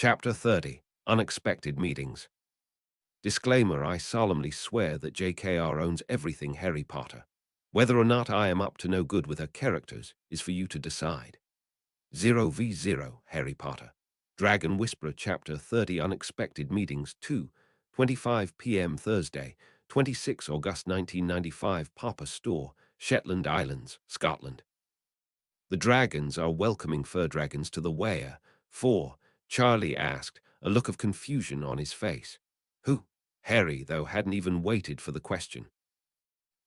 Chapter 30. Unexpected Meetings. Disclaimer: I solemnly swear that JKR owns everything Harry Potter. Whether or not I am up to no good with her characters is for you to decide. 0v0 Harry Potter. Dragon Whisperer Chapter 30. Unexpected Meetings 2. 25 p.m. Thursday, 26 August 1995. Papa Store, Shetland Islands, Scotland. The dragons are welcoming fur dragons to the weir. 4. Charlie asked, a look of confusion on his face. Who? Harry, though, hadn't even waited for the question.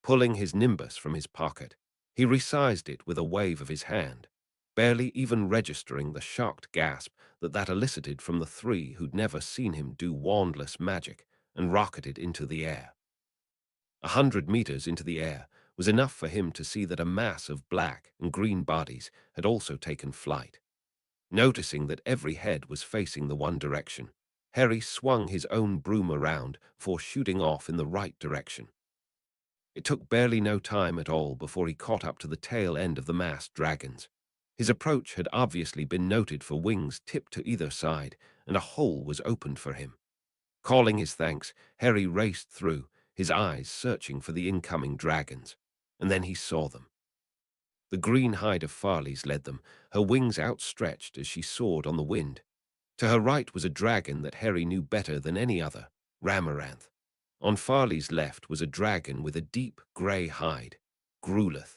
Pulling his nimbus from his pocket, he resized it with a wave of his hand, barely even registering the shocked gasp that elicited from the three who'd never seen him do wandless magic, and rocketed into the air. 100 meters into the air was enough for him to see that a mass of black and green bodies had also taken flight. Noticing that every head was facing the one direction, Harry swung his own broom around before shooting off in the right direction. It took barely no time at all before he caught up to the tail end of the massed dragons. His approach had obviously been noted for wings tipped to either side, and a hole was opened for him. Calling his thanks, Harry raced through, his eyes searching for the incoming dragons, and then he saw them. The green hide of Farley's led them, her wings outstretched as she soared on the wind. To her right was a dragon that Harry knew better than any other, Ramaranth. On Farley's left was a dragon with a deep grey hide, Gruleth.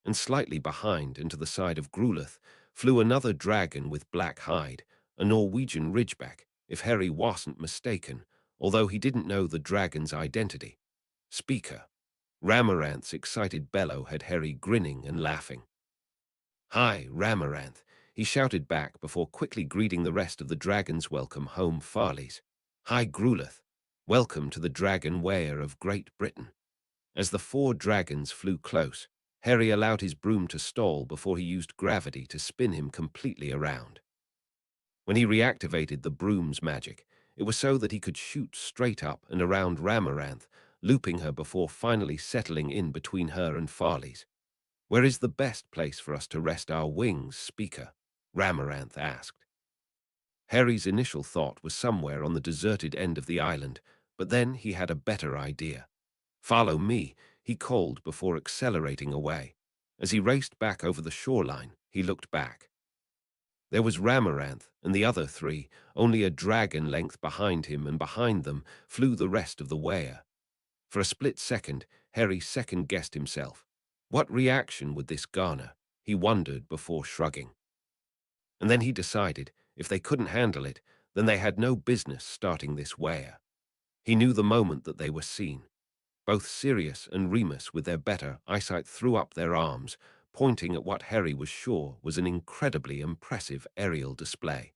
And slightly behind and to the side of Gruleth flew another dragon with black hide, a Norwegian ridgeback, if Harry wasn't mistaken, although he didn't know the dragon's identity. Speaker. Ramaranth's excited bellow had Harry grinning and laughing. Hi, Ramaranth, he shouted back before quickly greeting the rest of the dragons. Welcome home, Farleys. Hi, Gruleth. Welcome to the Dragon Weir of Great Britain. As the 4 dragons flew close, Harry allowed his broom to stall before he used gravity to spin him completely around. When he reactivated the broom's magic, it was so that he could shoot straight up and around Ramaranth, looping her before finally settling in between her and Farley's. Where is the best place for us to rest our wings, Speaker? Ramaranth asked. Harry's initial thought was somewhere on the deserted end of the island, but then he had a better idea. Follow me, he called before accelerating away. As he raced back over the shoreline, he looked back. There was Ramaranth and the other 3, only a dragon length behind him, and behind them flew the rest of the weir. For a split second, Harry second-guessed himself. What reaction would this garner? He wondered before shrugging. And then he decided, if they couldn't handle it, then they had no business starting this weir. He knew the moment that they were seen. Both Sirius and Remus, with their better eyesight, threw up their arms, pointing at what Harry was sure was an incredibly impressive aerial display.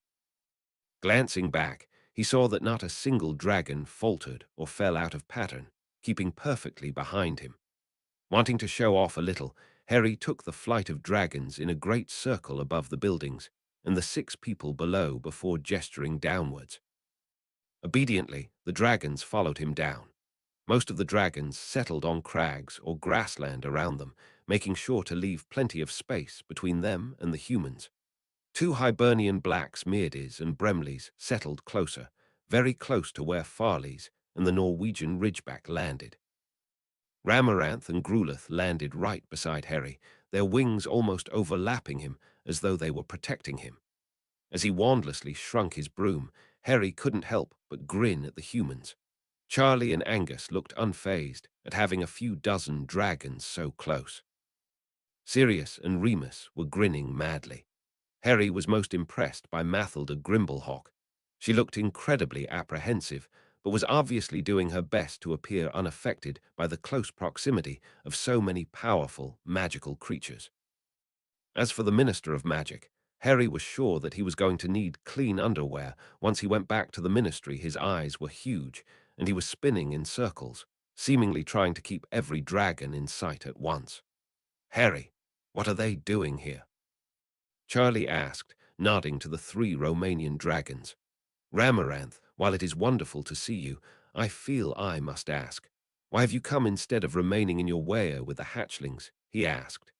Glancing back, he saw that not a single dragon faltered or fell out of pattern, keeping perfectly behind him. Wanting to show off a little, Harry took the flight of dragons in a great circle above the buildings and the 6 people below before gesturing downwards. Obediently, the dragons followed him down. Most of the dragons settled on crags or grassland around them, making sure to leave plenty of space between them and the humans. 2 Hibernian blacks, Meardes and Bremleys, settled closer, very close to where Farley's and the Norwegian ridgeback landed. Ramaranth and Gruleth landed right beside Harry, their wings almost overlapping him as though they were protecting him. As he wandlessly shrunk his broom, Harry couldn't help but grin at the humans. Charlie and Angus looked unfazed at having a few dozen dragons so close. Sirius and Remus were grinning madly. Harry was most impressed by Mathilda Grimblehawk. She looked incredibly apprehensive, but was obviously doing her best to appear unaffected by the close proximity of so many powerful, magical creatures. As for the Minister of Magic, Harry was sure that he was going to need clean underwear once he went back to the ministry. His eyes were huge, and he was spinning in circles, seemingly trying to keep every dragon in sight at once. Harry, what are they doing here? Charlie asked, nodding to the 3 Romanian dragons. Ramaranth, while it is wonderful to see you, I feel I must ask, why have you come instead of remaining in your weir with the hatchlings? He asked.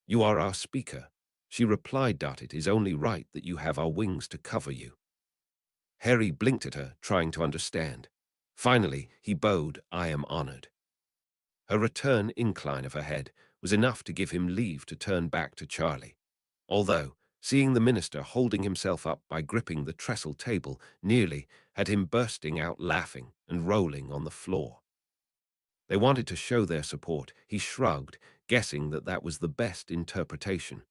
You are our speaker. She replied, it is only right that you have our wings to cover you. Harry blinked at her, trying to understand. Finally, he bowed, "I am honored." Her return incline of her head was enough to give him leave to turn back to Charlie. Although, seeing the minister holding himself up by gripping the trestle table nearly had him bursting out laughing and rolling on the floor. They wanted to show their support. He shrugged, guessing that that was the best interpretation.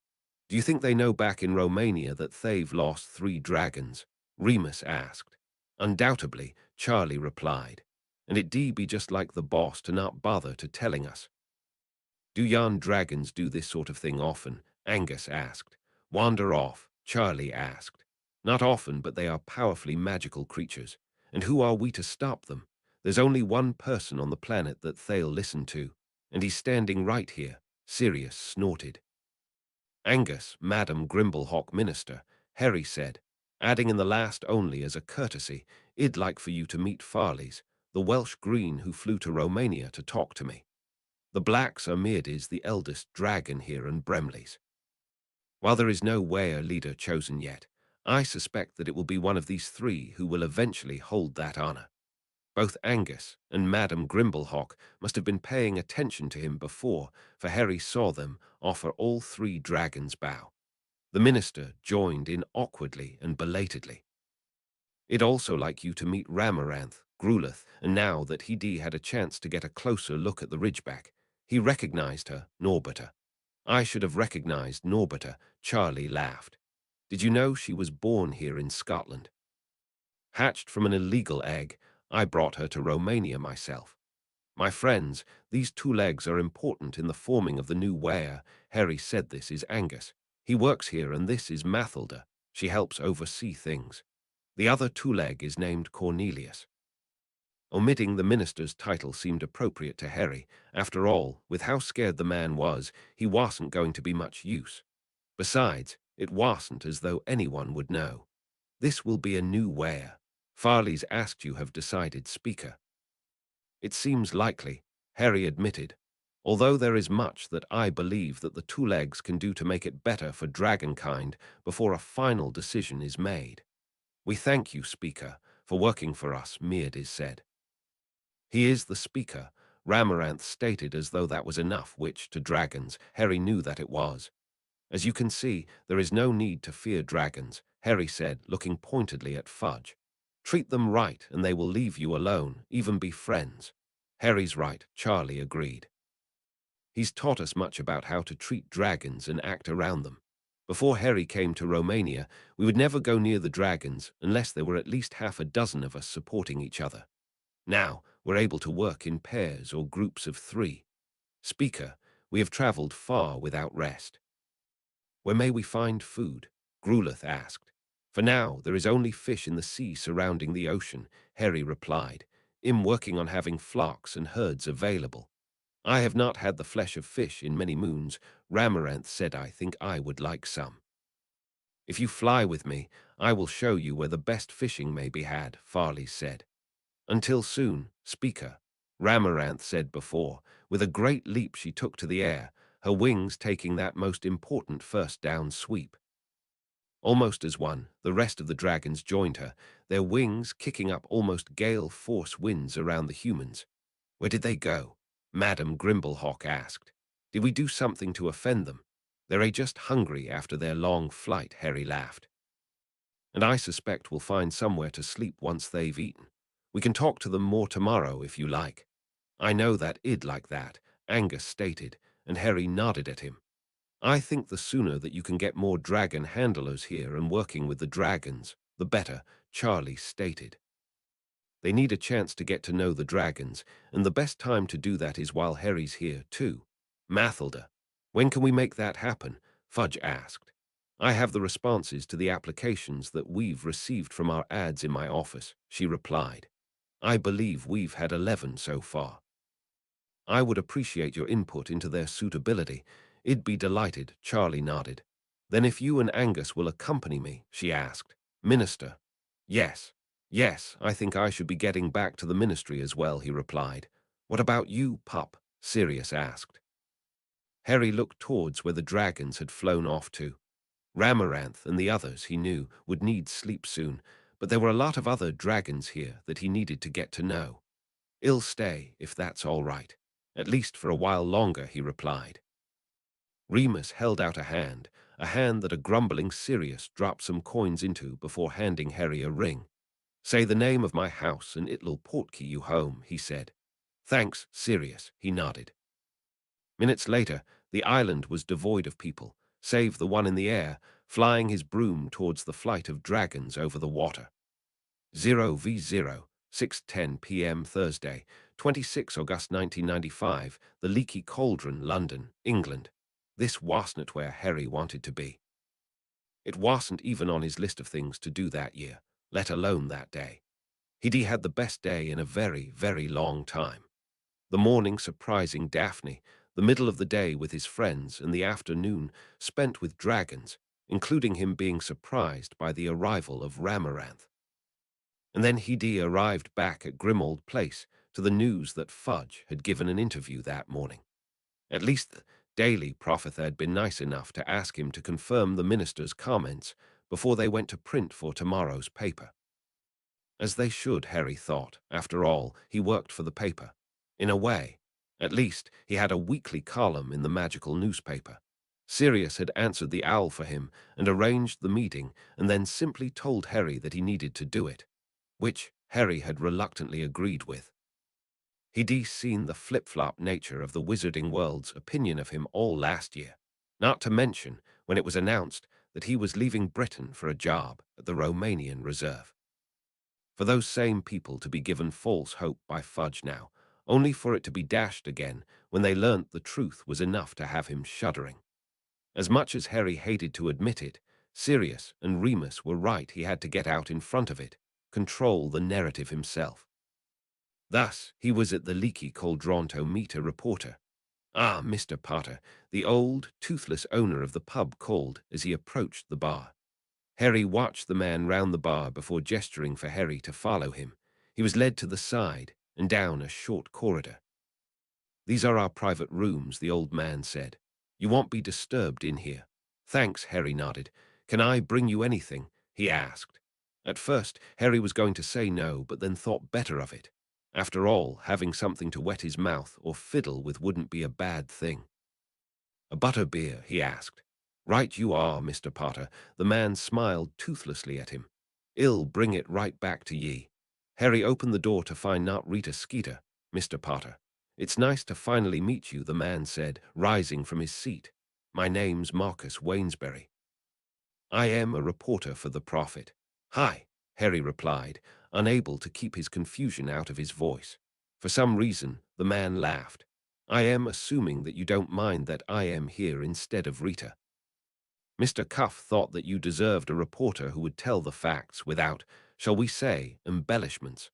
"Do you think they know back in Romania that they've lost 3 dragons?" Remus asked. "Undoubtedly," Charlie replied. "And it'd be just like the boss to not bother to telling us." "Do yarn dragons do this sort of thing often?" Angus asked. "Wander off?" Charlie asked. "Not often, but they are powerfully magical creatures. And who are we to stop them? There's only one person on the planet that they'll listen to, and he's standing right here." Sirius snorted. "Angus, Madam Grimblehawk Minister," Harry said, adding in the last only as a courtesy, "I'd like for you to meet Farleys, the Welsh Green who flew to Romania to talk to me. The Blacks are Mirdes, the eldest dragon here, and Bremleys. While there is no Were leader chosen yet, I suspect that it will be one of these 3 who will eventually hold that honor." Both Angus and Madam Grimblehawk must have been paying attention to him before, for Harry saw them offer all 3 dragons bow. The minister joined in awkwardly and belatedly. "I'd also like you to meet Ramaranth, Grulith," and now that he had a chance to get a closer look at the Ridgeback, he recognized her, Norberta. "I should have recognized Norberta," Charlie laughed. "Did you know she was born here in Scotland? Hatched from an illegal egg, I brought her to Romania myself. My friends, these 2 legs are important in the forming of the new Were." Harry said, "This is Angus. He works here, and this is Mathilda. She helps oversee things. The other 2-leg is named Cornelius." Omitting the minister's title seemed appropriate to Harry. After all, with how scared the man was, he wasn't going to be much use. Besides, it wasn't as though anyone would know. "This will be a new Were. Farley's asked you have decided, Speaker." "It seems likely," Harry admitted, "although there is much that I believe that the 2-legs can do to make it better for dragonkind before a final decision is made." "We thank you, Speaker, for working for us," Mirdes said. "He is the Speaker," Ramaranth stated, as though that was enough, which, to dragons, Harry knew that it was. "As you can see, there is no need to fear dragons," Harry said, looking pointedly at Fudge. "Treat them right, and they will leave you alone, even be friends." "Harry's right," Charlie agreed. "He's taught us much about how to treat dragons and act around them. Before Harry came to Romania, we would never go near the dragons unless there were at least half a dozen of us supporting each other. Now, we're able to work in pairs or groups of 3. Speaker, we have traveled far without rest." "Where may we find food?" Grulith asked. "For now, there is only fish in the sea surrounding the ocean," Harry replied. "I'm working on having flocks and herds available. I have not had the flesh of fish in many moons," Ramaranth said. "I think I would like some." "If you fly with me, I will show you where the best fishing may be had," Farley said. "Until soon, Speaker," Ramaranth said before. With a great leap she took to the air, her wings taking that most important first down sweep. Almost as one, the rest of the dragons joined her, their wings kicking up almost gale-force winds around the humans. "Where did they go?" Madam Grimblehawk asked. "Did we do something to offend them? They're just hungry after their long flight," Harry laughed. "And I suspect we'll find somewhere to sleep once they've eaten. We can talk to them more tomorrow if you like." "I know that I'd like that," Angus stated, and Harry nodded at him. "I think the sooner that you can get more dragon handlers here and working with the dragons, the better," Charlie stated. "They need a chance to get to know the dragons, and the best time to do that is while Harry's here, too." "Mathilda, when can we make that happen?" Fudge asked. "I have the responses to the applications that we've received from our ads in my office," she replied. "I believe we've had 11 so far. I would appreciate your input into their suitability." "I'd be delighted," Charlie nodded. "Then if you and Angus will accompany me," she asked. "Minister?" "Yes. Yes, I think I should be getting back to the ministry as well," he replied. "What about you, pup?" Sirius asked. Harry looked towards where the dragons had flown off to. Ramaranth and the others, he knew, would need sleep soon, but there were a lot of other dragons here that he needed to get to know. "I'll stay, if that's all right. At least for a while longer," he replied. Remus held out a hand that a grumbling Sirius dropped some coins into before handing Harry a ring. "Say the name of my house and it'll portkey you home," he said. "Thanks, Sirius," he nodded. Minutes later, the island was devoid of people, save the one in the air, flying his broom towards the flight of dragons over the water. 0v0, 6:10 p.m. Thursday, 26 August 1995, The Leaky Cauldron, London, England. This wasn't where Harry wanted to be. It wasn't even on his list of things to do that year, let alone that day. He'd had the best day in a very, very long time. The morning surprising Daphne, the middle of the day with his friends, and the afternoon spent with dragons, including him being surprised by the arrival of Ramaranth. And then he'd arrived back at Grimmauld Place to the news that Fudge had given an interview that morning. At least the Daily Prophet had been nice enough to ask him to confirm the minister's comments before they went to print for tomorrow's paper. As they should, Harry thought. After all, he worked for the paper. In a way. At least, he had a weekly column in the magical newspaper. Sirius had answered the owl for him and arranged the meeting, and then simply told Harry that he needed to do it, which Harry had reluctantly agreed with. He'd seen the flip-flop nature of the wizarding world's opinion of him all last year, not to mention when it was announced that he was leaving Britain for a job at the Romanian Reserve. For those same people to be given false hope by Fudge now, only for it to be dashed again when they learnt the truth, was enough to have him shuddering. As much as Harry hated to admit it, Sirius and Remus were right. He had to get out in front of it, control the narrative himself. Thus, he was at the Leaky Cauldron to meet a reporter. "Ah, Mr. Potter," the old, toothless owner of the pub called as he approached the bar. Harry watched the man round the bar before gesturing for Harry to follow him. He was led to the side and down a short corridor. "These are our private rooms," the old man said. "You won't be disturbed in here." "Thanks," Harry nodded. "Can I bring you anything?" he asked. At first, Harry was going to say no, but then thought better of it. After all, having something to wet his mouth or fiddle with wouldn't be a bad thing. "A butterbeer?" he asked. "Right you are, Mr. Potter." The man smiled toothlessly at him. "I'll bring it right back to ye." Harry opened the door to find not Rita Skeeter, Mr. Potter. "It's nice to finally meet you," the man said, rising from his seat. "My name's Marcus Wainsbury. I am a reporter for the Prophet." "Hi," Harry replied, unable to keep his confusion out of his voice. For some reason, the man laughed. "I am assuming that you don't mind that I am here instead of Rita. Mr. Cuff thought that you deserved a reporter who would tell the facts without, shall we say, embellishments."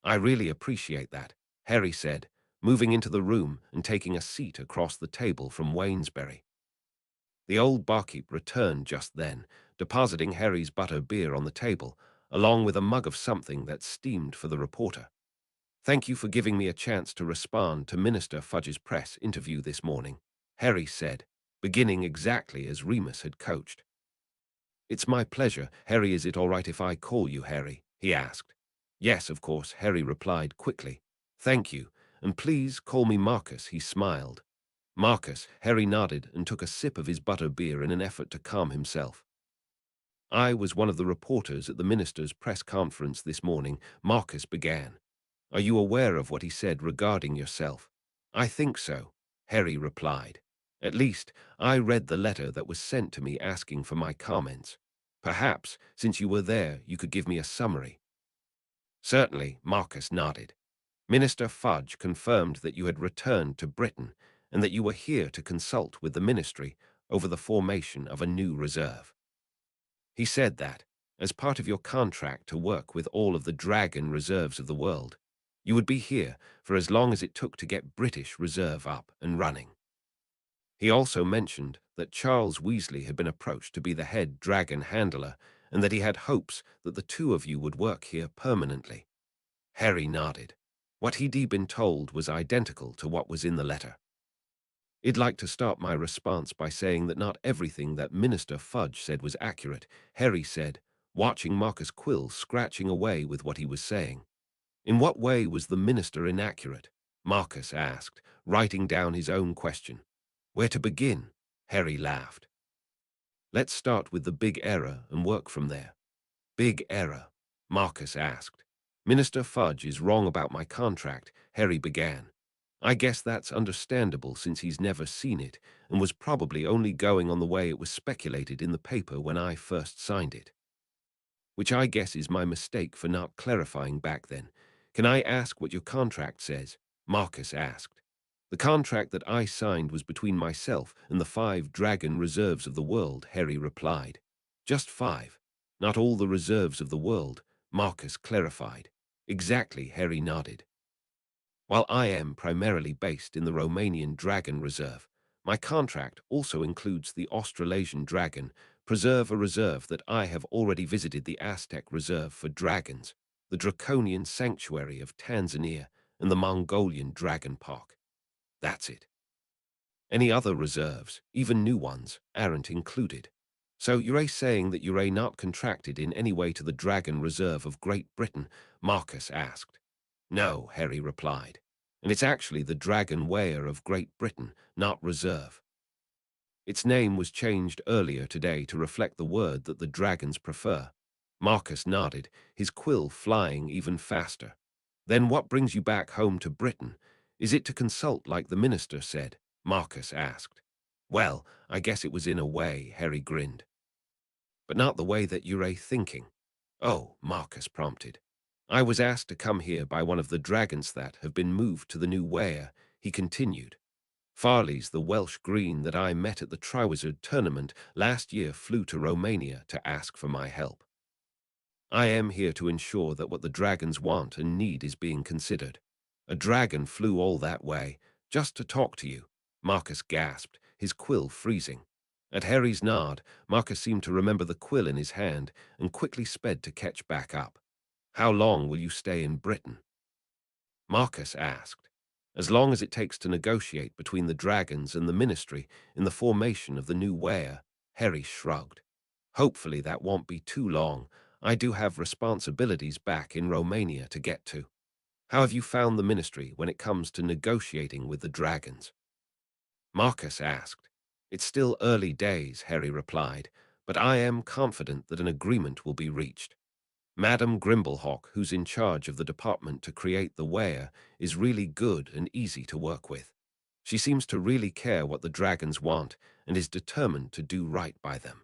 "I really appreciate that," Harry said, moving into the room and taking a seat across the table from Wainsbury. The old barkeep returned just then, depositing Harry's butter beer on the table, along with a mug of something that steamed for the reporter. "Thank you for giving me a chance to respond to Minister Fudge's press interview this morning," Harry said, beginning exactly as Remus had coached. "It's my pleasure, Harry. Is it all right if I call you Harry?" he asked. "Yes, of course," Harry replied quickly. "Thank you, and please call me Marcus," he smiled. "Marcus," Harry nodded and took a sip of his butter beer in an effort to calm himself. "I was one of the reporters at the minister's press conference this morning," Marcus began. "Are you aware of what he said regarding yourself?" "I think so," Harry replied. "At least, I read the letter that was sent to me asking for my comments. Perhaps, since you were there, you could give me a summary." "Certainly," Marcus nodded. "Minister Fudge confirmed that you had returned to Britain and that you were here to consult with the ministry over the formation of a new reserve. He said that, as part of your contract to work with all of the dragon reserves of the world, you would be here for as long as it took to get British Reserve up and running. He also mentioned that Charles Weasley had been approached to be the head dragon handler and that he had hopes that the two of you would work here permanently." Harry nodded. What he'd been told was identical to what was in the letter. "I'd like to start my response by saying that not everything that Minister Fudge said was accurate," Harry said, watching Marcus Quill scratching away with what he was saying. In what way was the minister inaccurate? Marcus asked, writing down his own question. Where to begin? Harry laughed. Let's start with the big error and work from there. Big error? Marcus asked. Minister Fudge is wrong about my contract, Harry began. I guess that's understandable since he's never seen it and was probably only going on the way it was speculated in the paper when I first signed it. Which I guess is my mistake for not clarifying back then. Can I ask what your contract says? Marcus asked. The contract that I signed was between myself and the 5 dragon reserves of the world, Harry replied. Just 5. Not all the reserves of the world, Marcus clarified. Exactly, Harry nodded. While I am primarily based in the Romanian Dragon Reserve, my contract also includes the Australasian Dragon Preserve, a reserve that I have already visited, the Aztec Reserve for Dragons, the Dragon Sanctuary of Tanzania, and the Mongolian Dragon Park. That's it. Any other reserves, even new ones, aren't included. So you're saying that you're not contracted in any way to the Dragon Reserve of Great Britain? Marcus asked. No, Harry replied. And it's actually the Dragon Weir of Great Britain, not reserve. Its name was changed earlier today to reflect the word that the dragons prefer. Marcus nodded, his quill flying even faster. Then what brings you back home to Britain? Is it to consult like the minister said? Marcus asked. Well, I guess it was in a way, Harry grinned. But not the way that you're thinking. Oh, Marcus prompted. I was asked to come here by one of the dragons that have been moved to the new Weir, he continued. Farley's the Welsh green that I met at the Triwizard tournament last year flew to Romania to ask for my help. I am here to ensure that what the dragons want and need is being considered. A dragon flew all that way, just to talk to you, Marcus gasped, his quill freezing. At Harry's nod, Marcus seemed to remember the quill in his hand and quickly sped to catch back up. How long will you stay in Britain? Marcus asked. As long as it takes to negotiate between the dragons and the ministry in the formation of the new Weir, Harry shrugged. Hopefully that won't be too long. I do have responsibilities back in Romania to get to. How have you found the ministry when it comes to negotiating with the dragons? Marcus asked. It's still early days, Harry replied, but I am confident that an agreement will be reached. Madame Grimblehawk, who's in charge of the department to create the Weir, is really good and easy to work with. She seems to really care what the dragons want and is determined to do right by them.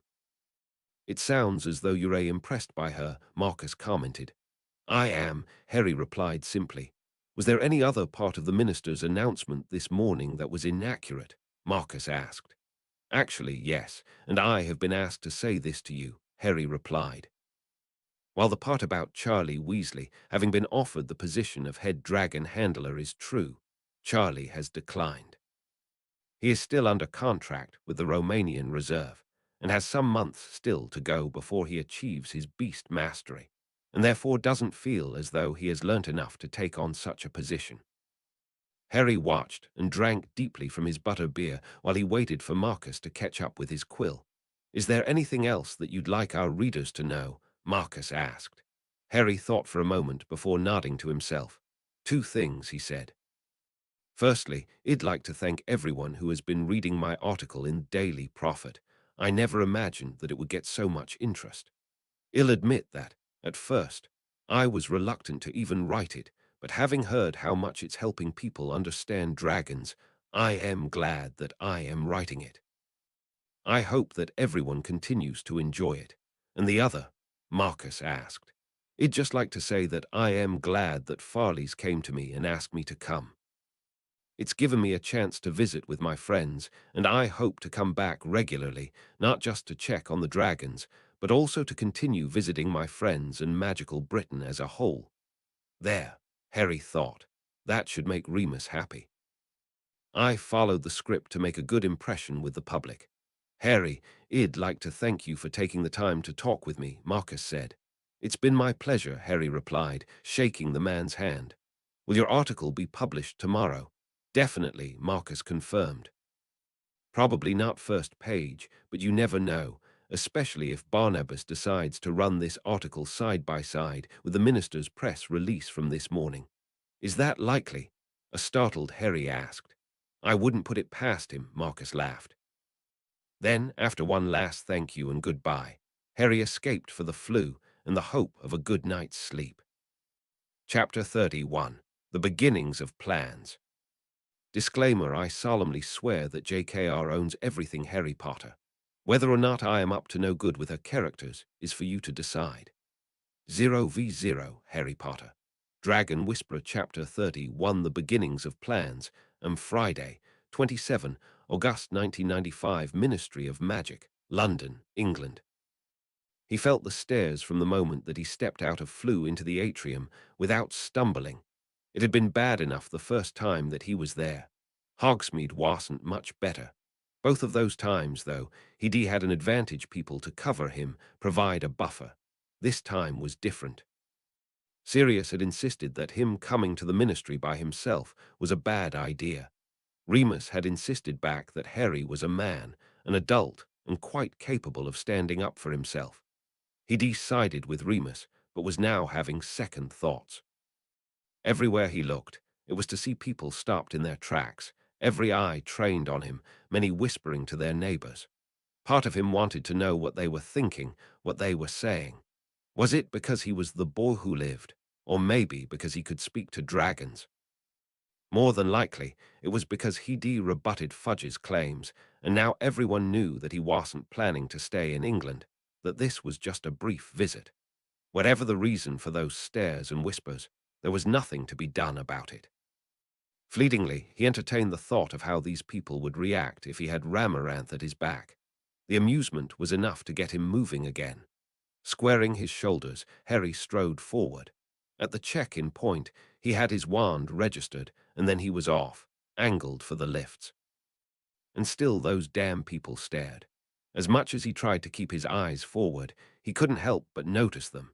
It sounds as though you're impressed by her, Marcus commented. I am, Harry replied simply. Was there any other part of the minister's announcement this morning that was inaccurate? Marcus asked. Actually, yes, and I have been asked to say this to you, Harry replied. While the part about Charlie Weasley having been offered the position of head dragon handler is true, Charlie has declined. He is still under contract with the Romanian Reserve and has some months still to go before he achieves his beast mastery, and therefore doesn't feel as though he has learnt enough to take on such a position. Harry watched and drank deeply from his butterbeer while he waited for Marcus to catch up with his quill. Is there anything else that you'd like our readers to know? Marcus asked. Harry thought for a moment before nodding to himself. 2 things, he said. Firstly, I'd like to thank everyone who has been reading my article in Daily Prophet. I never imagined that it would get so much interest. I'll admit that, at first, I was reluctant to even write it, but having heard how much it's helping people understand dragons, I am glad that I am writing it. I hope that everyone continues to enjoy it. And the other, Marcus asked. I'd just like to say that I am glad that Farley's came to me and asked me to come. It's given me a chance to visit with my friends, and I hope to come back regularly, not just to check on the dragons, but also to continue visiting my friends and magical Britain as a whole. There, Harry thought. That should make Remus happy. I followed the script to make a good impression with the public. Harry, I'd like to thank you for taking the time to talk with me, Marcus said. It's been my pleasure, Harry replied, shaking the man's hand. Will your article be published tomorrow? Definitely, Marcus confirmed. Probably not first page, but you never know. especially if Barnabas decides to run this article side by side with the minister's press release from this morning. Is that likely? A startled Harry asked. I wouldn't put it past him, Marcus laughed. Then, after one last thank you and goodbye, Harry escaped for the flu and the hope of a good night's sleep. Chapter 31. The Beginnings of Plans. Disclaimer: I solemnly swear that JKR owns everything Harry Potter. Whether or not I am up to no good with her characters is for you to decide. 0v0 Harry Potter. Dragon Whisperer Chapter 31. The Beginnings of Plans. Friday, 27 August 1995. Ministry of Magic, London, England. He felt the stairs from the moment that he stepped out of Floo into the atrium without stumbling. It had been bad enough the first time that he was there. Hogsmeade wasn't much better. Both of those times, though, he had an advantage people to cover him, provide a buffer. This time was different. Sirius had insisted that him coming to the ministry by himself was a bad idea. Remus had insisted back that Harry was a man, an adult, and quite capable of standing up for himself. He decided with Remus, but was now having second thoughts. Everywhere he looked, it was to see people stopped in their tracks, every eye trained on him, many whispering to their neighbors. Part of him wanted to know what they were thinking, what they were saying. Was it because he was the boy who lived, or maybe because he could speak to dragons? More than likely, it was because he rebutted Fudge's claims, and now everyone knew that he wasn't planning to stay in England, that this was just a brief visit. Whatever the reason for those stares and whispers, there was nothing to be done about it. Fleetingly, he entertained the thought of how these people would react if he had Ramaranth at his back. The amusement was enough to get him moving again. Squaring his shoulders, Harry strode forward. At the check-in point, he had his wand registered, and then he was off, angled for the lifts. And still those damn people stared. As much as he tried to keep his eyes forward, he couldn't help but notice them.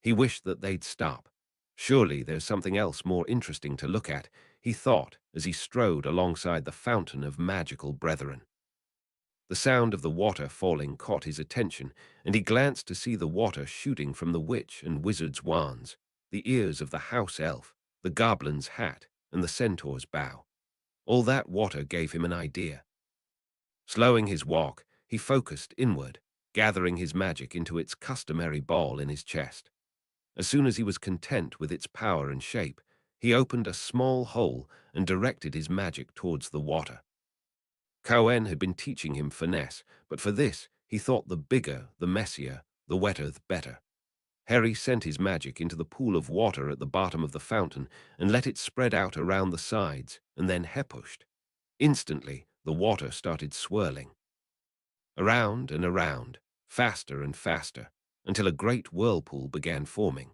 He wished that they'd stop. Surely there's something else more interesting to look at, he thought as he strode alongside the fountain of magical brethren. The sound of the water falling caught his attention, and he glanced to see the water shooting from the witch and wizard's wands, the ears of the house elf, the goblin's hat, and the centaur's bow. All that water gave him an idea. Slowing his walk, he focused inward, gathering his magic into its customary ball in his chest. As soon as he was content with its power and shape, he opened a small hole and directed his magic towards the water. Cohen had been teaching him finesse, but for this, he thought the bigger, the messier, the wetter, the better. Harry sent his magic into the pool of water at the bottom of the fountain and let it spread out around the sides, and then he-pushed. Instantly, the water started swirling. Around and around, faster and faster, until a great whirlpool began forming.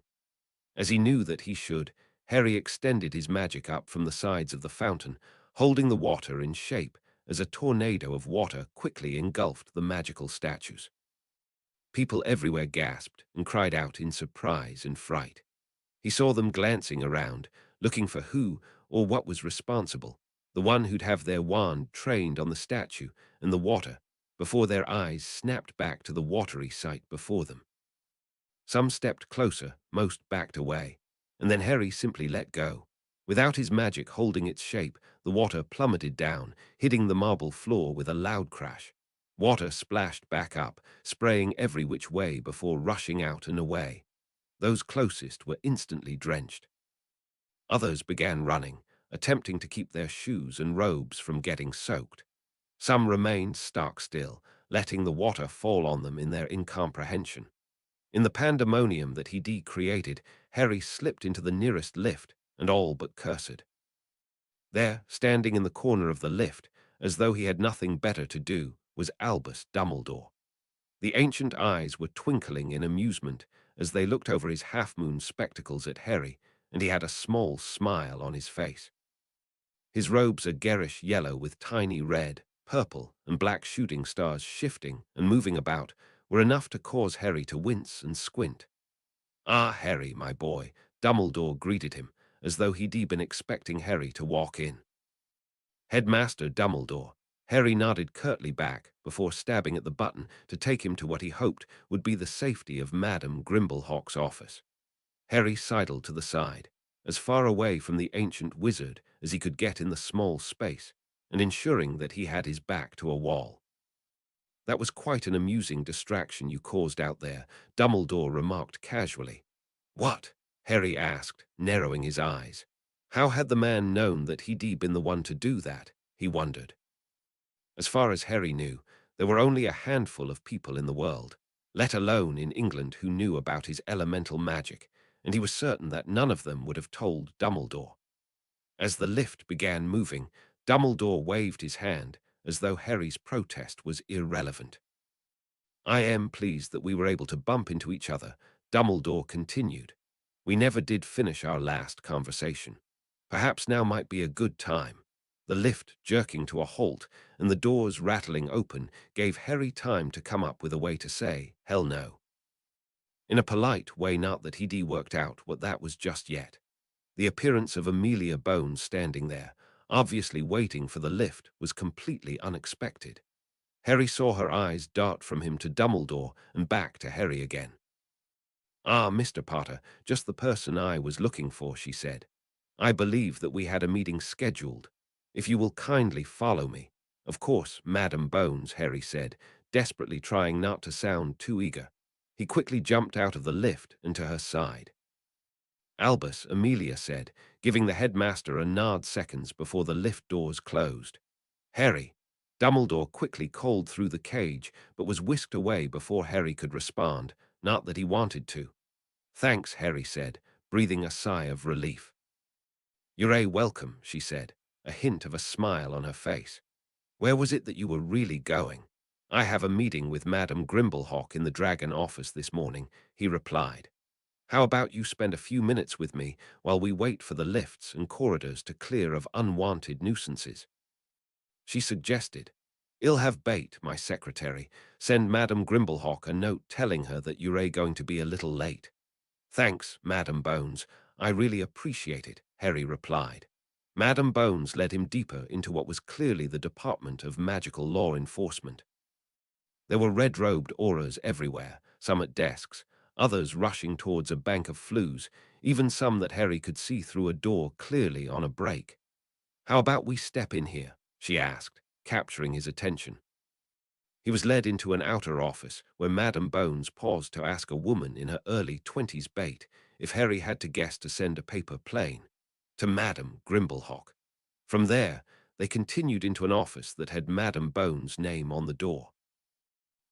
As he knew that he should, Harry extended his magic up from the sides of the fountain, holding the water in shape as a tornado of water quickly engulfed the magical statues. People everywhere gasped and cried out in surprise and fright. He saw them glancing around, looking for who or what was responsible, the one who'd have their wand trained on the statue and the water, before their eyes snapped back to the watery sight before them. Some stepped closer, most backed away, and then Harry simply let go. Without his magic holding its shape, the water plummeted down, hitting the marble floor with a loud crash. Water splashed back up, spraying every which way before rushing out and away. Those closest were instantly drenched. Others began running, attempting to keep their shoes and robes from getting soaked. Some remained stark still, letting the water fall on them in their incomprehension. In the pandemonium that he created, Harry slipped into the nearest lift, and all but cursed. There, standing in the corner of the lift, as though he had nothing better to do, was Albus Dumbledore. The ancient eyes were twinkling in amusement as they looked over his half-moon spectacles at Harry, and he had a small smile on his face. His robes a garish yellow with tiny red, purple, and black shooting stars shifting and moving about were enough to cause Harry to wince and squint. "Ah, Harry, my boy," Dumbledore greeted him, as though he'd been expecting Harry to walk in. "Headmaster Dumbledore," Harry nodded curtly back before stabbing at the button to take him to what he hoped would be the safety of Madame Grimblehawk's office. Harry sidled to the side, as far away from the ancient wizard as he could get in the small space, and ensuring that he had his back to a wall. "That was quite an amusing distraction you caused out there," Dumbledore remarked casually. "What?" Harry asked, narrowing his eyes. How had the man known that he'd been the one to do that, he wondered. As far as Harry knew, there were only a handful of people in the world, let alone in England, who knew about his elemental magic, and he was certain that none of them would have told Dumbledore. As the lift began moving, Dumbledore waved his hand as though Harry's protest was irrelevant. "I am pleased that we were able to bump into each other," Dumbledore continued. "We never did finish our last conversation. Perhaps now might be a good time." The lift jerking to a halt and the doors rattling open gave Harry time to come up with a way to say, "Hell no." In a polite way, not that he'd worked out what that was just yet. The appearance of Amelia Bones standing there, obviously waiting for the lift, was completely unexpected. Harry saw her eyes dart from him to Dumbledore and back to Harry again. "Ah, Mr. Potter, just the person I was looking for," she said. "I believe that we had a meeting scheduled. If you will kindly follow me." "Of course, Madam Bones," Harry said, desperately trying not to sound too eager. He quickly jumped out of the lift and to her side. "Albus," Amelia said, giving the headmaster a nod seconds before the lift doors closed. "Harry." Dumbledore quickly called through the cage, but was whisked away before Harry could respond, not that he wanted to. "Thanks," Harry said, breathing a sigh of relief. "You're welcome," she said, a hint of a smile on her face. "Where was it that you were really going?" "I have a meeting with Madame Grimblehawk in the Dragon office this morning," he replied. "How about you spend a few minutes with me while we wait for the lifts and corridors to clear of unwanted nuisances?" She suggested. "I'll have Bate, my secretary, send Madame Grimblehawk a note telling her that you're going to be a little late." "Thanks, Madam Bones. I really appreciate it," Harry replied. Madam Bones led him deeper into what was clearly the Department of Magical Law Enforcement. There were red-robed auras everywhere, some at desks, others rushing towards a bank of flues, even some that Harry could see through a door clearly on a break. "How about we step in here?" she asked, capturing his attention. He was led into an outer office where Madam Bones paused to ask a woman in her early 20s Bate if Harry had to guess to send a paper plane to Madame Grimblehawk. From there, they continued into an office that had Madam Bones' name on the door.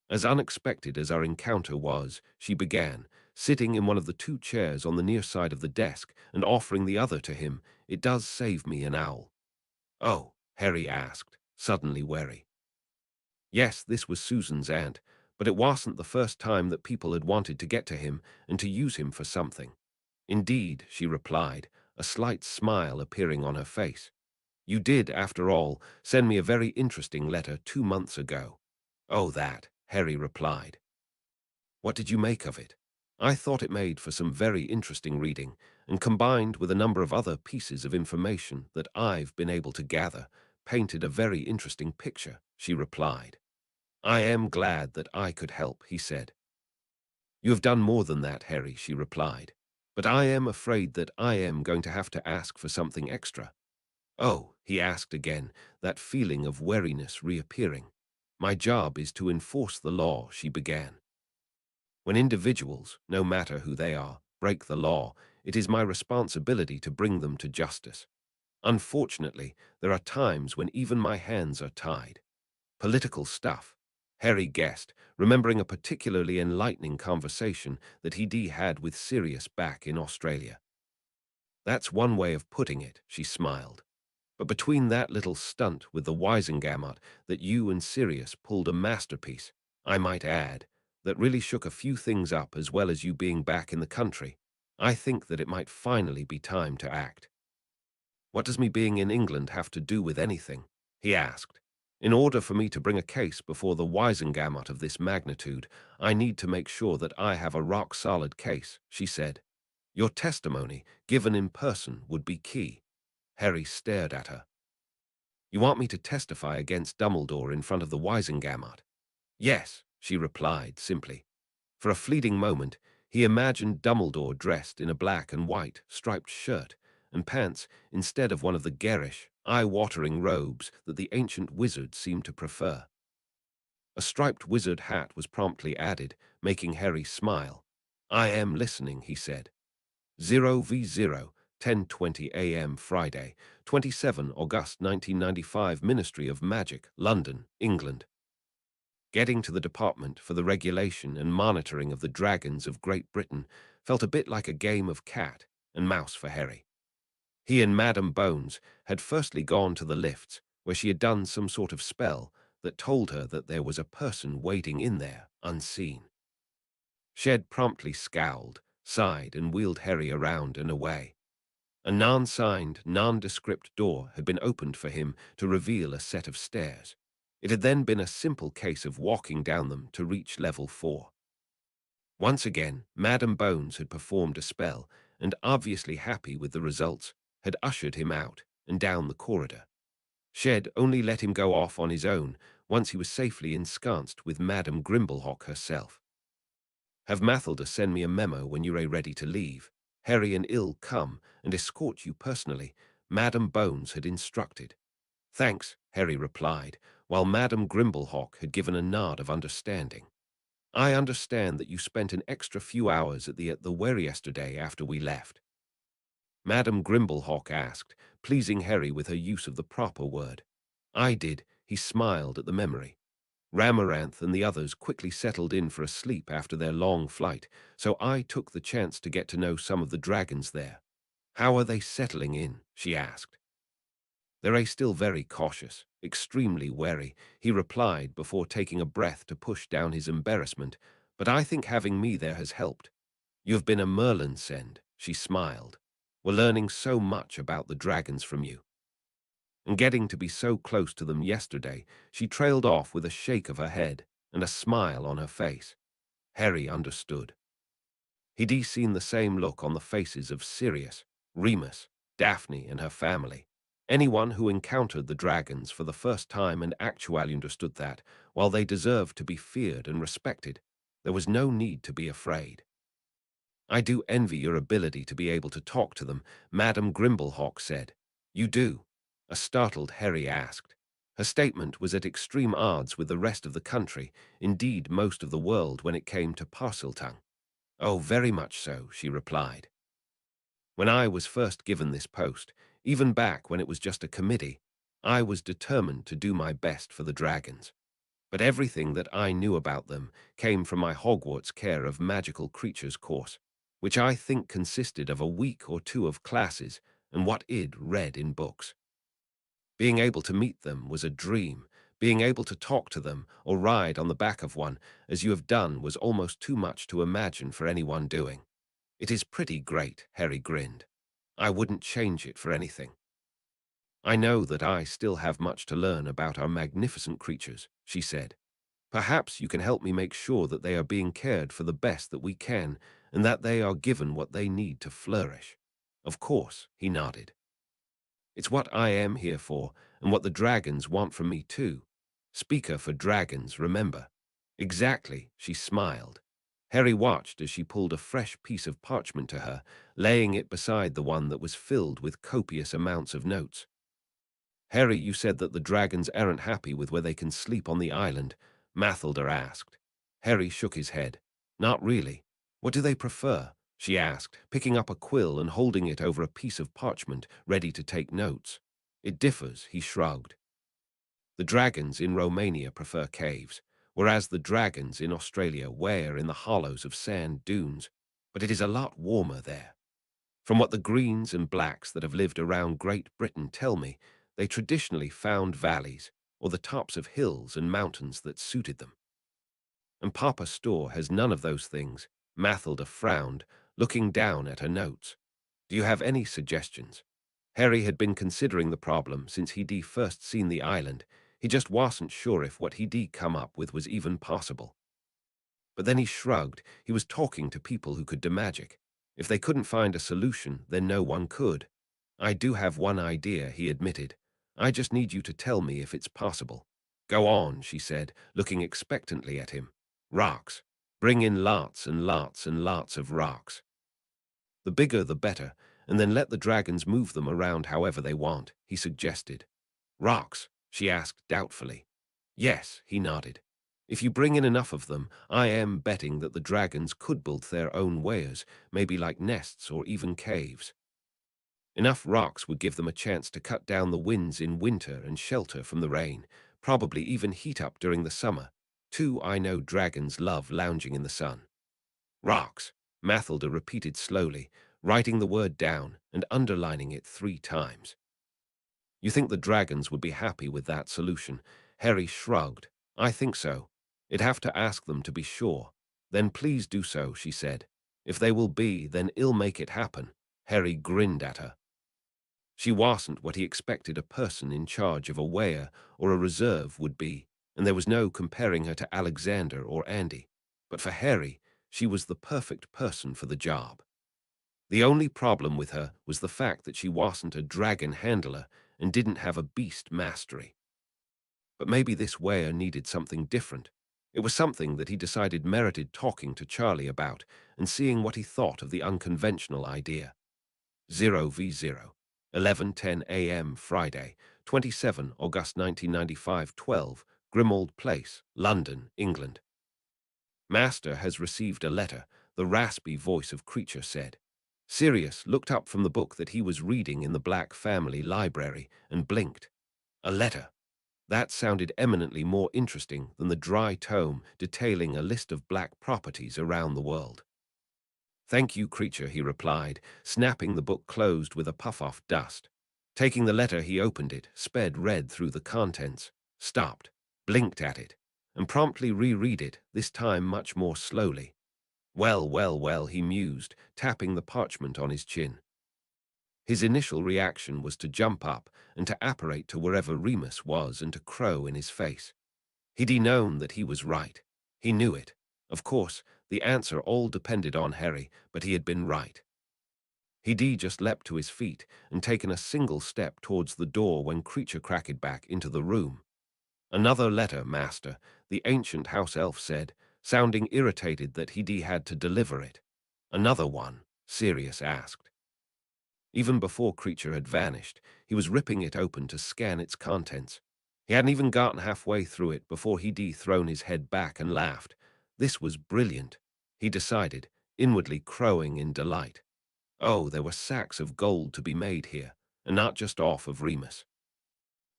"As unexpected as our encounter was," she began, sitting in one of the two chairs on the near side of the desk and offering the other to him, "it does save me an owl." "Oh?" Harry asked, suddenly wary. Yes, this was Susan's aunt, but it wasn't the first time that people had wanted to get to him and to use him for something. "Indeed," she replied, a slight smile appearing on her face. "You did, after all, send me a very interesting letter 2 months ago." "Oh, that," Harry replied. "What did you make of it?" "I thought it made for some very interesting reading, and combined with a number of other pieces of information that I've been able to gather, painted a very interesting picture," she replied. "I am glad that I could help," he said. "You have done more than that, Harry," she replied. "But I am afraid that I am going to have to ask for something extra." "Oh," he asked again, that feeling of wariness reappearing. "My job is to enforce the law," she began. "When individuals, no matter who they are, break the law, it is my responsibility to bring them to justice. Unfortunately, there are times when even my hands are tied." "Political stuff," Harry guessed, remembering a particularly enlightening conversation that he'd had with Sirius back in Australia. "That's one way of putting it," she smiled. "But between that little stunt with the Wisengamot that you and Sirius pulled a masterpiece, I might add, that really shook a few things up, as well as you being back in the country, I think that it might finally be time to act." "What does me being in England have to do with anything?" he asked. "In order for me to bring a case before the Wisengamot of this magnitude, I need to make sure that I have a rock-solid case," she said. "Your testimony, given in person, would be key." Harry stared at her. You want me to testify against Dumbledore in front of the Wisengamot? Yes, she replied simply. For a fleeting moment, he imagined Dumbledore dressed in a black and white striped shirt and pants instead of one of the garish, eye-watering robes that the ancient wizards seemed to prefer. A striped wizard hat was promptly added, making Harry smile. I am listening, he said. 0v0, 10:20 a.m. Friday, 27 August 1995, Ministry of Magic, London, England. Getting to the department for the regulation and monitoring of the dragons of Great Britain felt a bit like a game of cat and mouse for Harry. He and Madame Bones had firstly gone to the lifts, where she had done some sort of spell that told her that there was a person waiting in there, unseen. Shed promptly scowled, sighed, and wheeled Harry around and away. A non-signed, nondescript door had been opened for him to reveal a set of stairs. It had then been a simple case of walking down them to reach level 4. Once again, Madame Bones had performed a spell, and obviously happy with the results, had ushered him out and down the corridor. Shed only let him go off on his own once he was safely ensconced with Madame Grimblehawk herself. Have Mathilda send me a memo when you're ready to leave. Harry and Ill come and escort you personally, Madame Bones had instructed. Thanks, Harry replied, while Madame Grimblehawk had given a nod of understanding. I understand that you spent an extra few hours at the where yesterday after we left. Madame Grimblehawk asked, pleasing Harry with her use of the proper word. I did, he smiled at the memory. Ramaranth and the others quickly settled in for a sleep after their long flight, so I took the chance to get to know some of the dragons there. How are they settling in? She asked. They're still very cautious, extremely wary, he replied before taking a breath to push down his embarrassment, but I think having me there has helped. You've been a Merlin send, she smiled. We're learning so much about the dragons from you. And getting to be so close to them yesterday, she trailed off with a shake of her head and a smile on her face. Harry understood. He'd seen the same look on the faces of Sirius, Remus, Daphne, and her family. Anyone who encountered the dragons for the first time and actually understood that, while they deserved to be feared and respected, there was no need to be afraid. I do envy your ability to be able to talk to them, Madame Grimblehawk said. You do? A startled Harry asked. Her statement was at extreme odds with the rest of the country, indeed most of the world when it came to Parseltongue. Oh, very much so, she replied. When I was first given this post, even back when it was just a committee, I was determined to do my best for the dragons. But everything that I knew about them came from my Hogwarts Care of Magical Creatures course, which I think consisted of a week or two of classes and what I'd read in books. Being able to meet them was a dream. Being able to talk to them or ride on the back of one, as you have done, was almost too much to imagine for anyone doing. It is pretty great, Harry grinned. I wouldn't change it for anything. I know that I still have much to learn about our magnificent creatures, she said. Perhaps you can help me make sure that they are being cared for the best that we can and that they are given what they need to flourish. Of course, he nodded. It's what I am here for and what the dragons want from me too. Speaker for dragons, remember? Exactly, she smiled. Harry watched as she pulled a fresh piece of parchment to her, laying it beside the one that was filled with copious amounts of notes. Harry, you said that the dragons aren't happy with where they can sleep on the island, Mathilda asked. Harry shook his head. Not really. What do they prefer? She asked, picking up a quill and holding it over a piece of parchment, ready to take notes. It differs, he shrugged. The dragons in Romania prefer caves, whereas the dragons in Australia wear in the hollows of sand dunes, but it is a lot warmer there. From what the greens and blacks that have lived around Great Britain tell me, they traditionally found valleys or the tops of hills and mountains that suited them. And Papa Store has none of those things, Mathilda frowned, looking down at her notes. Do you have any suggestions? Harry had been considering the problem since he'd first seen the island. He just wasn't sure if what he'd come up with was even possible. But then he shrugged. He was talking to people who could do magic. If they couldn't find a solution, then no one could. I do have one idea, he admitted. I just need you to tell me if it's possible. Go on, she said, looking expectantly at him. Rocks. Bring in lots and lots and lots of rocks. The bigger the better, and then let the dragons move them around however they want, he suggested. Rocks? She asked doubtfully. Yes, he nodded. If you bring in enough of them, I am betting that the dragons could build their own weirs, maybe like nests or even caves. Enough rocks would give them a chance to cut down the winds in winter and shelter from the rain, probably even heat up during the summer. Too, I know dragons love lounging in the sun. Rocks, Mathilda repeated slowly, writing the word down and underlining it 3 times. You think the dragons would be happy with that solution? Harry shrugged. I think so. I'd have to ask them to be sure. Then please do so, she said. If they will be, then I'll make it happen. Harry grinned at her. She wasn't what he expected a person in charge of a weir or a reserve would be, and there was no comparing her to Alexander or Andy. But for Harry, she was the perfect person for the job. The only problem with her was the fact that she wasn't a dragon handler and didn't have a beast mastery. But maybe this weir needed something different. It was something that he decided merited talking to Charlie about and seeing what he thought of the unconventional idea. 0v0, 11:10 a.m. Friday, 27 August 1995, 12, Grimmauld Place, London, England. Master has received a letter, the raspy voice of Creature said. Sirius looked up from the book that he was reading in the Black family library and blinked. A letter. That sounded eminently more interesting than the dry tome detailing a list of black properties around the world. Thank you, Creature, he replied, snapping the book closed with a puff off dust. Taking the letter, he opened it, read through the contents, stopped, blinked at it, and promptly reread it, this time much more slowly. Well, well, well, he mused, tapping the parchment on his chin. His initial reaction was to jump up and to apparate to wherever Remus was and to crow in his face. He'd known that he was right. He knew it. Of course, the answer all depended on Harry, but he had been right. He'd just leapt to his feet and taken a single step towards the door when Creature cracked back into the room. Another letter, Master, the ancient house elf said, sounding irritated that he'd had to deliver it. Another one, Sirius asked. Even before Creature had vanished, he was ripping it open to scan its contents. He hadn't even gotten halfway through it before he'd thrown his head back and laughed. This was brilliant, he decided, inwardly crowing in delight. Oh, there were sacks of gold to be made here, and not just off of Remus.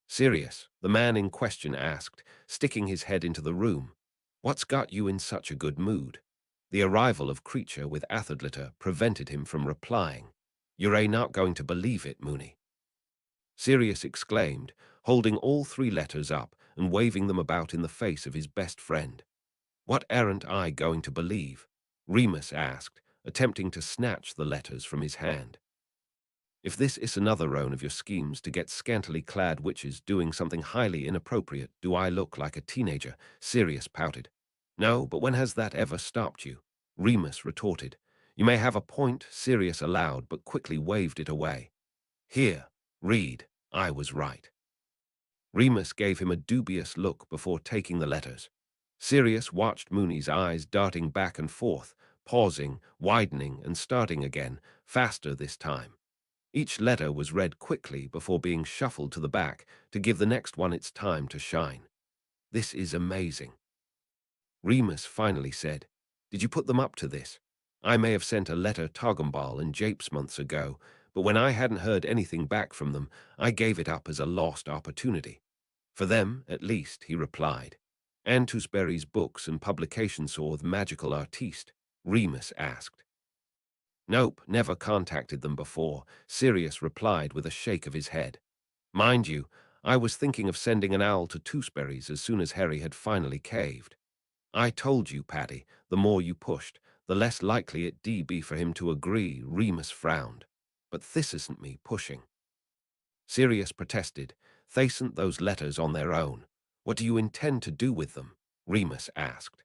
Sirius, the man in question asked, sticking his head into the room. What's got you in such a good mood? The arrival of Creature with Athleter prevented him from replying. You're not going to believe it, Moony. Sirius exclaimed, holding all 3 letters up and waving them about in the face of his best friend. What aren't I going to believe? Remus asked, attempting to snatch the letters from his hand. If this is another round of your schemes to get scantily clad witches doing something highly inappropriate, do I look like a teenager? Sirius pouted. No, but when has that ever stopped you? Remus retorted. You may have a point, Sirius allowed, but quickly waved it away. Here, read. I was right. Remus gave him a dubious look before taking the letters. Sirius watched Moony's eyes darting back and forth, pausing, widening, and starting again, faster this time. Each letter was read quickly before being shuffled to the back to give the next one its time to shine. This is amazing. Remus finally said, Did you put them up to this? I may have sent a letter Toggenball and Japes months ago, but when I hadn't heard anything back from them, I gave it up as a lost opportunity. For them, at least, he replied. And Tusberry's books and publications saw the magical artiste, Remus asked. Nope, never contacted them before, Sirius replied with a shake of his head. Mind you, I was thinking of sending an owl to Tewsbury's as soon as Harry had finally caved. I told you, Paddy, the more you pushed, the less likely it'd be for him to agree, Remus frowned. But this isn't me pushing. Sirius protested. Thasn't those letters on their own. What do you intend to do with them? Remus asked.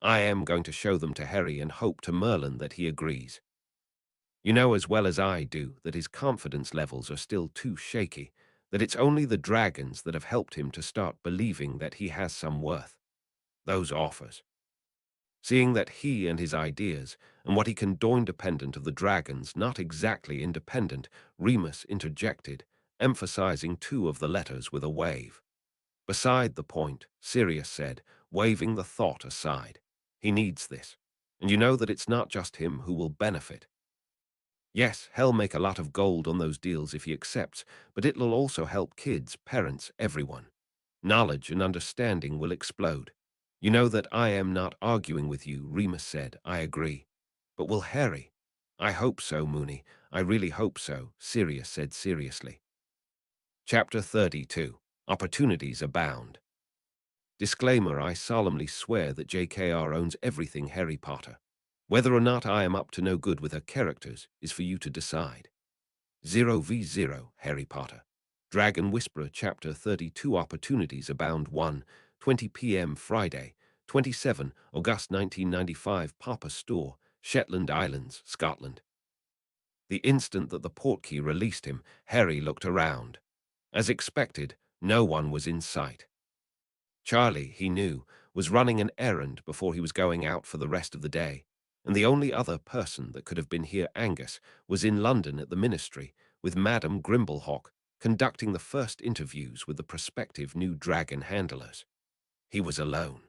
I am going to show them to Harry and hope to Merlin that he agrees. You know as well as I do that his confidence levels are still too shaky. that it's only the dragons that have helped him to start believing that he has some worth. Those offers. Seeing that he and his ideas and what he can do independent of the dragons, not exactly independent, Remus interjected, emphasizing two of the letters with a wave. Beside the point, Sirius said, waving the thought aside. He needs this. And you know that it's not just him who will benefit. Yes, he'll make a lot of gold on those deals if he accepts, but it'll also help kids, parents, everyone. Knowledge and understanding will explode. You know that I am not arguing with you, Remus said. I agree. But will Harry? I hope so, Moony. I really hope so, Sirius said seriously. Chapter 32. Opportunities Abound. Disclaimer: I solemnly swear that JKR owns everything Harry Potter. Whether or not I am up to no good with her characters is for you to decide. 0v0 Harry Potter. Dragon Whisperer Chapter 32. Opportunities Abound. 1:20 p.m. Friday, 27 August 1995. Papa Store, Shetland Islands, Scotland. The instant that the portkey released him, Harry looked around. As expected, no one was in sight. Charlie, he knew, was running an errand before he was going out for the rest of the day, and the only other person that could have been here, Angus, was in London at the ministry, with Madame Grimblehawk, conducting the first interviews with the prospective new dragon handlers. He was alone.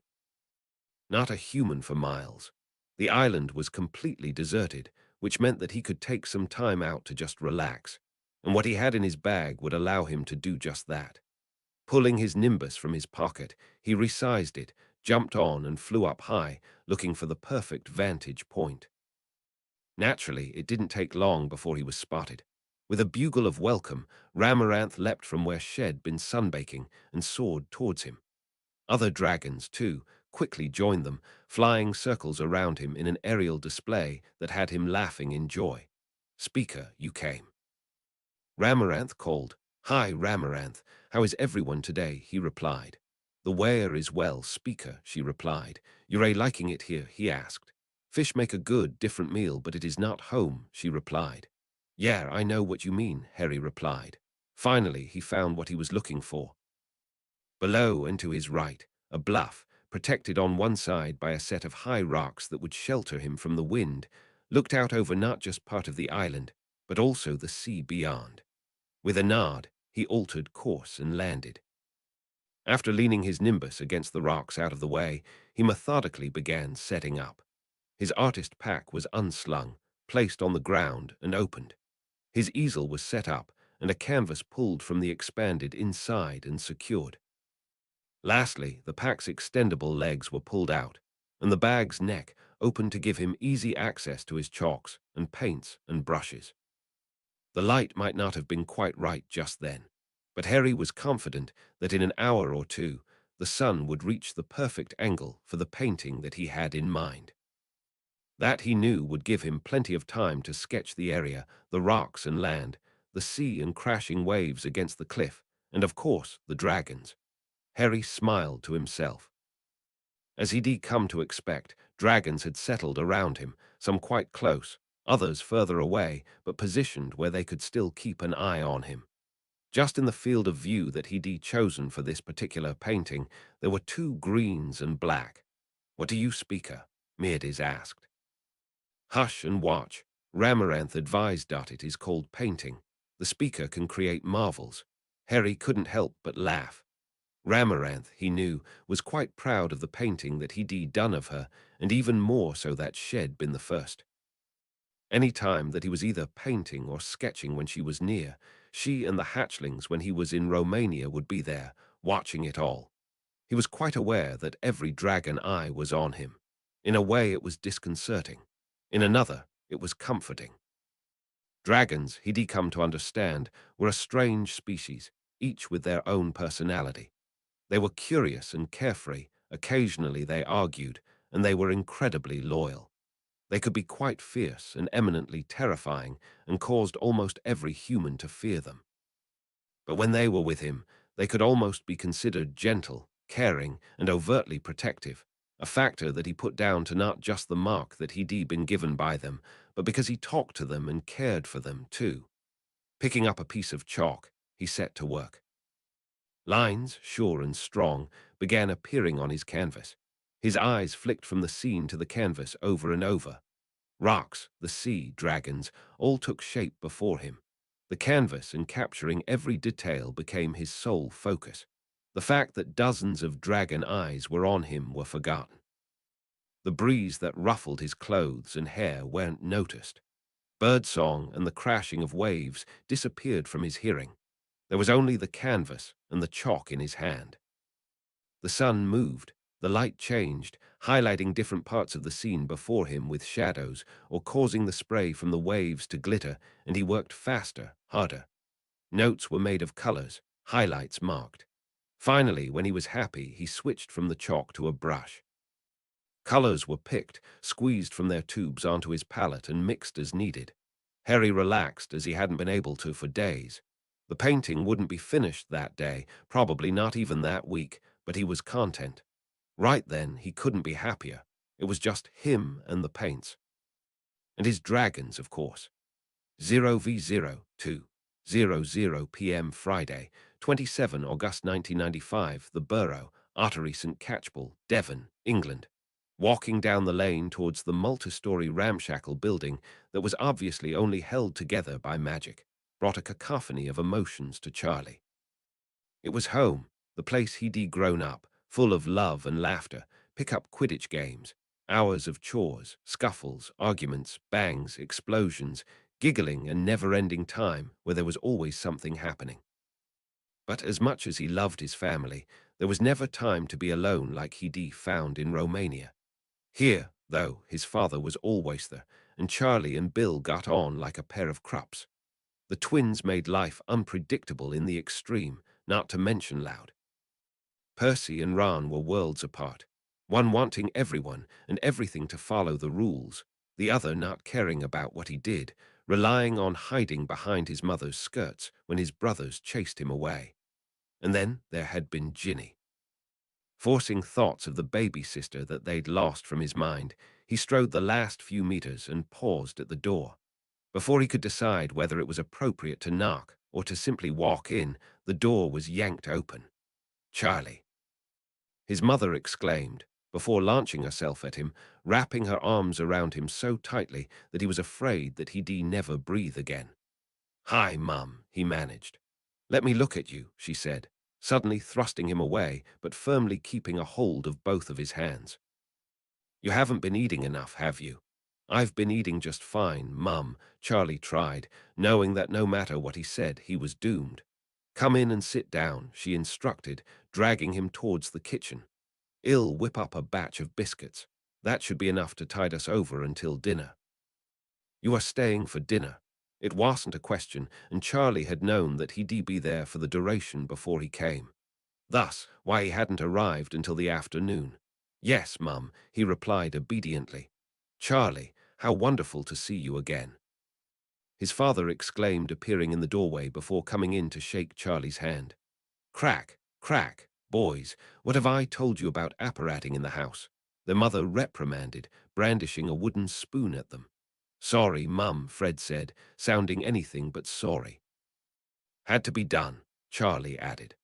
Not a human for miles. The island was completely deserted, which meant that he could take some time out to just relax, and what he had in his bag would allow him to do just that. Pulling his nimbus from his pocket, he resized it, jumped on, and flew up high, looking for the perfect vantage point. Naturally, it didn't take long before he was spotted. With a bugle of welcome, Ramaranth leapt from where Shed been sunbaking and soared towards him. Other dragons, too, quickly joined them, flying circles around him in an aerial display that had him laughing in joy. "Speaker, you came." Ramaranth called. "Hi, Ramaranth. How is everyone today?" he replied. "The wear is well, Speaker," she replied. "You're liking it here?" he asked. "Fish make a good, different meal, but it is not home," she replied. "Yeah, I know what you mean," Harry replied. Finally, he found what he was looking for. Below and to his right, a bluff, protected on one side by a set of high rocks that would shelter him from the wind, looked out over not just part of the island, but also the sea beyond. With a nod, he altered course and landed. After leaning his nimbus against the rocks out of the way, he methodically began setting up. His artist pack was unslung, placed on the ground, and opened. His easel was set up, and a canvas pulled from the expanded inside and secured. Lastly, the pack's extendable legs were pulled out, and the bag's neck opened to give him easy access to his chalks and paints and brushes. The light might not have been quite right just then, but Harry was confident that in an hour or two the sun would reach the perfect angle for the painting that he had in mind. That he knew would give him plenty of time to sketch the area, the rocks and land, the sea and crashing waves against the cliff, and of course the dragons. Harry smiled to himself. As he'd come to expect, dragons had settled around him, some quite close, others further away, but positioned where they could still keep an eye on him. Just in the field of view that he'd chosen for this particular painting, there were two greens and black. "What do you, Speaker?" Mirdes asked. "Hush and watch," Ramaranth advised. "It is called painting. The Speaker can create marvels." Harry couldn't help but laugh. Ramaranth, he knew, was quite proud of the painting that he'd done of her, and even more so that Shed been the first. Any time that he was either painting or sketching when she was near, she and the hatchlings when he was in Romania would be there, watching it all. He was quite aware that every dragon eye was on him. In a way it was disconcerting. In another, it was comforting. Dragons, he'd come to understand, were a strange species, each with their own personality. They were curious and carefree, occasionally they argued, and they were incredibly loyal. They could be quite fierce and eminently terrifying and caused almost every human to fear them. But when they were with him, they could almost be considered gentle, caring, and overtly protective, a factor that he put down to not just the mark that he'd been given by them, but because he talked to them and cared for them too. Picking up a piece of chalk, he set to work. Lines, sure and strong, began appearing on his canvas. His eyes flicked from the scene to the canvas over and over. Rocks, the sea, dragons, all took shape before him. The canvas and capturing every detail became his sole focus. The fact that dozens of dragon eyes were on him were forgotten. The breeze that ruffled his clothes and hair weren't noticed. Birdsong and the crashing of waves disappeared from his hearing. There was only the canvas and the chalk in his hand. The sun moved, the light changed, highlighting different parts of the scene before him with shadows or causing the spray from the waves to glitter, and he worked faster, harder. Notes were made of colors, highlights marked. Finally, when he was happy, he switched from the chalk to a brush. Colors were picked, squeezed from their tubes onto his palette and mixed as needed. Harry relaxed as he hadn't been able to for days. The painting wouldn't be finished that day, probably not even that week, but he was content. Right then, he couldn't be happier. It was just him and the paints. And his dragons, of course. 0v0 to 00 p.m. Friday, 27 August 1995, the Borough, Artery St. Catchpole, Devon, England. Walking down the lane towards the multi-story ramshackle building that was obviously only held together by magic, brought a cacophony of emotions to Charlie. It was home, the place he'd grown up, full of love and laughter, pick-up Quidditch games, hours of chores, scuffles, arguments, bangs, explosions, giggling and never-ending time where there was always something happening. But as much as he loved his family, there was never time to be alone like he'd found in Romania. Here, though, his father was always there, and Charlie and Bill got on like a pair of Krupps. The twins made life unpredictable in the extreme, not to mention loud. Percy and Ron were worlds apart, one wanting everyone and everything to follow the rules, the other not caring about what he did, relying on hiding behind his mother's skirts when his brothers chased him away. And then there had been Ginny. Forcing thoughts of the baby sister that they'd lost from his mind, he strode the last few meters and paused at the door. Before he could decide whether it was appropriate to knock or to simply walk in, the door was yanked open. Charlie. His mother exclaimed, before launching herself at him, wrapping her arms around him so tightly that he was afraid that he'd never breathe again. "Hi, Mum," he managed. "Let me look at you," she said, suddenly thrusting him away, but firmly keeping a hold of both of his hands. "You haven't been eating enough, have you?" "I've been eating just fine, Mum," Charlie tried, knowing that no matter what he said, he was doomed. "Come in and sit down," she instructed, dragging him towards the kitchen. "I'll whip up a batch of biscuits. That should be enough to tide us over until dinner." "You are staying for dinner." It wasn't a question, and Charlie had known that he'd be there for the duration before he came. Thus, why he hadn't arrived until the afternoon. "Yes, Mum," he replied obediently. "Charlie, how wonderful to see you again." His father exclaimed, appearing in the doorway before coming in to shake Charlie's hand. "Crack, crack, boys, what have I told you about apparating in the house?" Their mother reprimanded, brandishing a wooden spoon at them. "Sorry, Mum," Fred said, sounding anything but sorry. "Had to be done," Charlie added.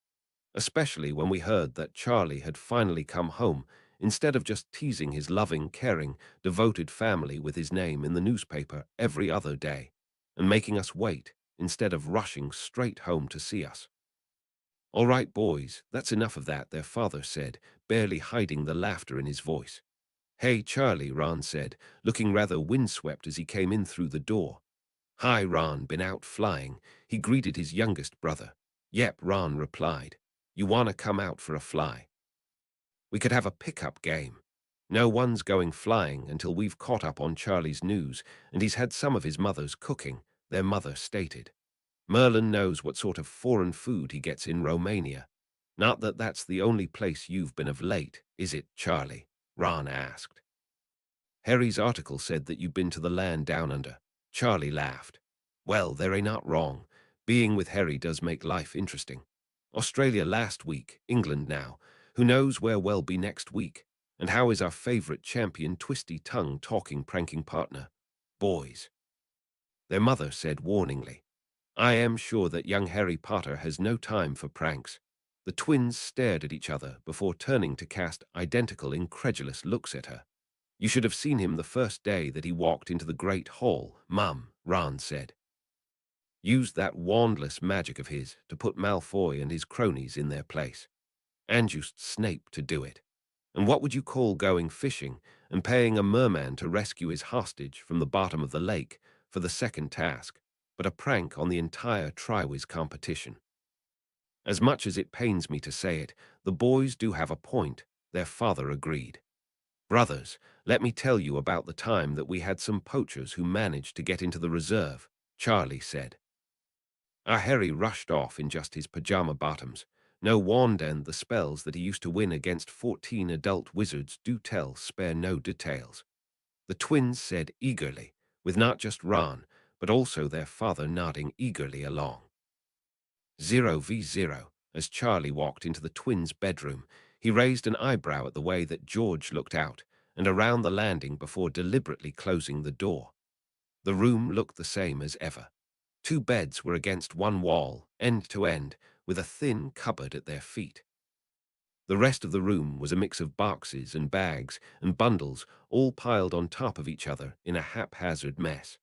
Especially when we heard that Charlie had finally come home, instead of just teasing his loving, caring, devoted family with his name in the newspaper every other day, and making us wait instead of rushing straight home to see us. "All right, boys, that's enough of that," their father said, barely hiding the laughter in his voice. "Hey, Charlie," Ron said, looking rather windswept as he came in through the door. "Hi, Ron, been out flying?" He greeted his youngest brother. "Yep," Ron replied. "You wanna come out for a fly? We could have a pickup game." "No one's going flying until we've caught up on Charlie's news, and he's had some of his mother's cooking," their mother stated. "Merlin knows what sort of foreign food he gets in Romania. Not that that's the only place you've been of late, is it, Charlie?" Ron asked. "Harry's article said that you've been to the land down under." Charlie laughed. "Well, they're not wrong. Being with Harry does make life interesting. Australia last week, England now. Who knows where we'll be next week? And how is our favorite champion twisty-tongue talking pranking partner? Boys." Their mother said warningly. I am sure that young Harry Potter has no time for pranks. The twins stared at each other before turning to cast identical incredulous looks at her. You should have seen him the first day that he walked into the Great Hall, Mum, Ron said. Used that wandless magic of his to put Malfoy and his cronies in their place. And used Snape to do it. And what would you call going fishing and paying a merman to rescue his hostage from the bottom of the lake for the second task, but a prank on the entire Triwizard competition? As much as it pains me to say it, the boys do have a point, their father agreed. Brothers, let me tell you about the time that we had some poachers who managed to get into the reserve, Charlie said. Our Harry rushed off in just his pajama bottoms. No wand and the spells that he used to win against 14 adult wizards do tell spare no details. The twins said eagerly, with not just Ron, but also their father nodding eagerly along. 0v0, as Charlie walked into the twins' bedroom, he raised an eyebrow at the way that George looked out and around the landing before deliberately closing the door. The room looked the same as ever. Two beds were against one wall, end to end, with a thin cupboard at their feet. The rest of the room was a mix of boxes and bags and bundles, all piled on top of each other in a haphazard mess.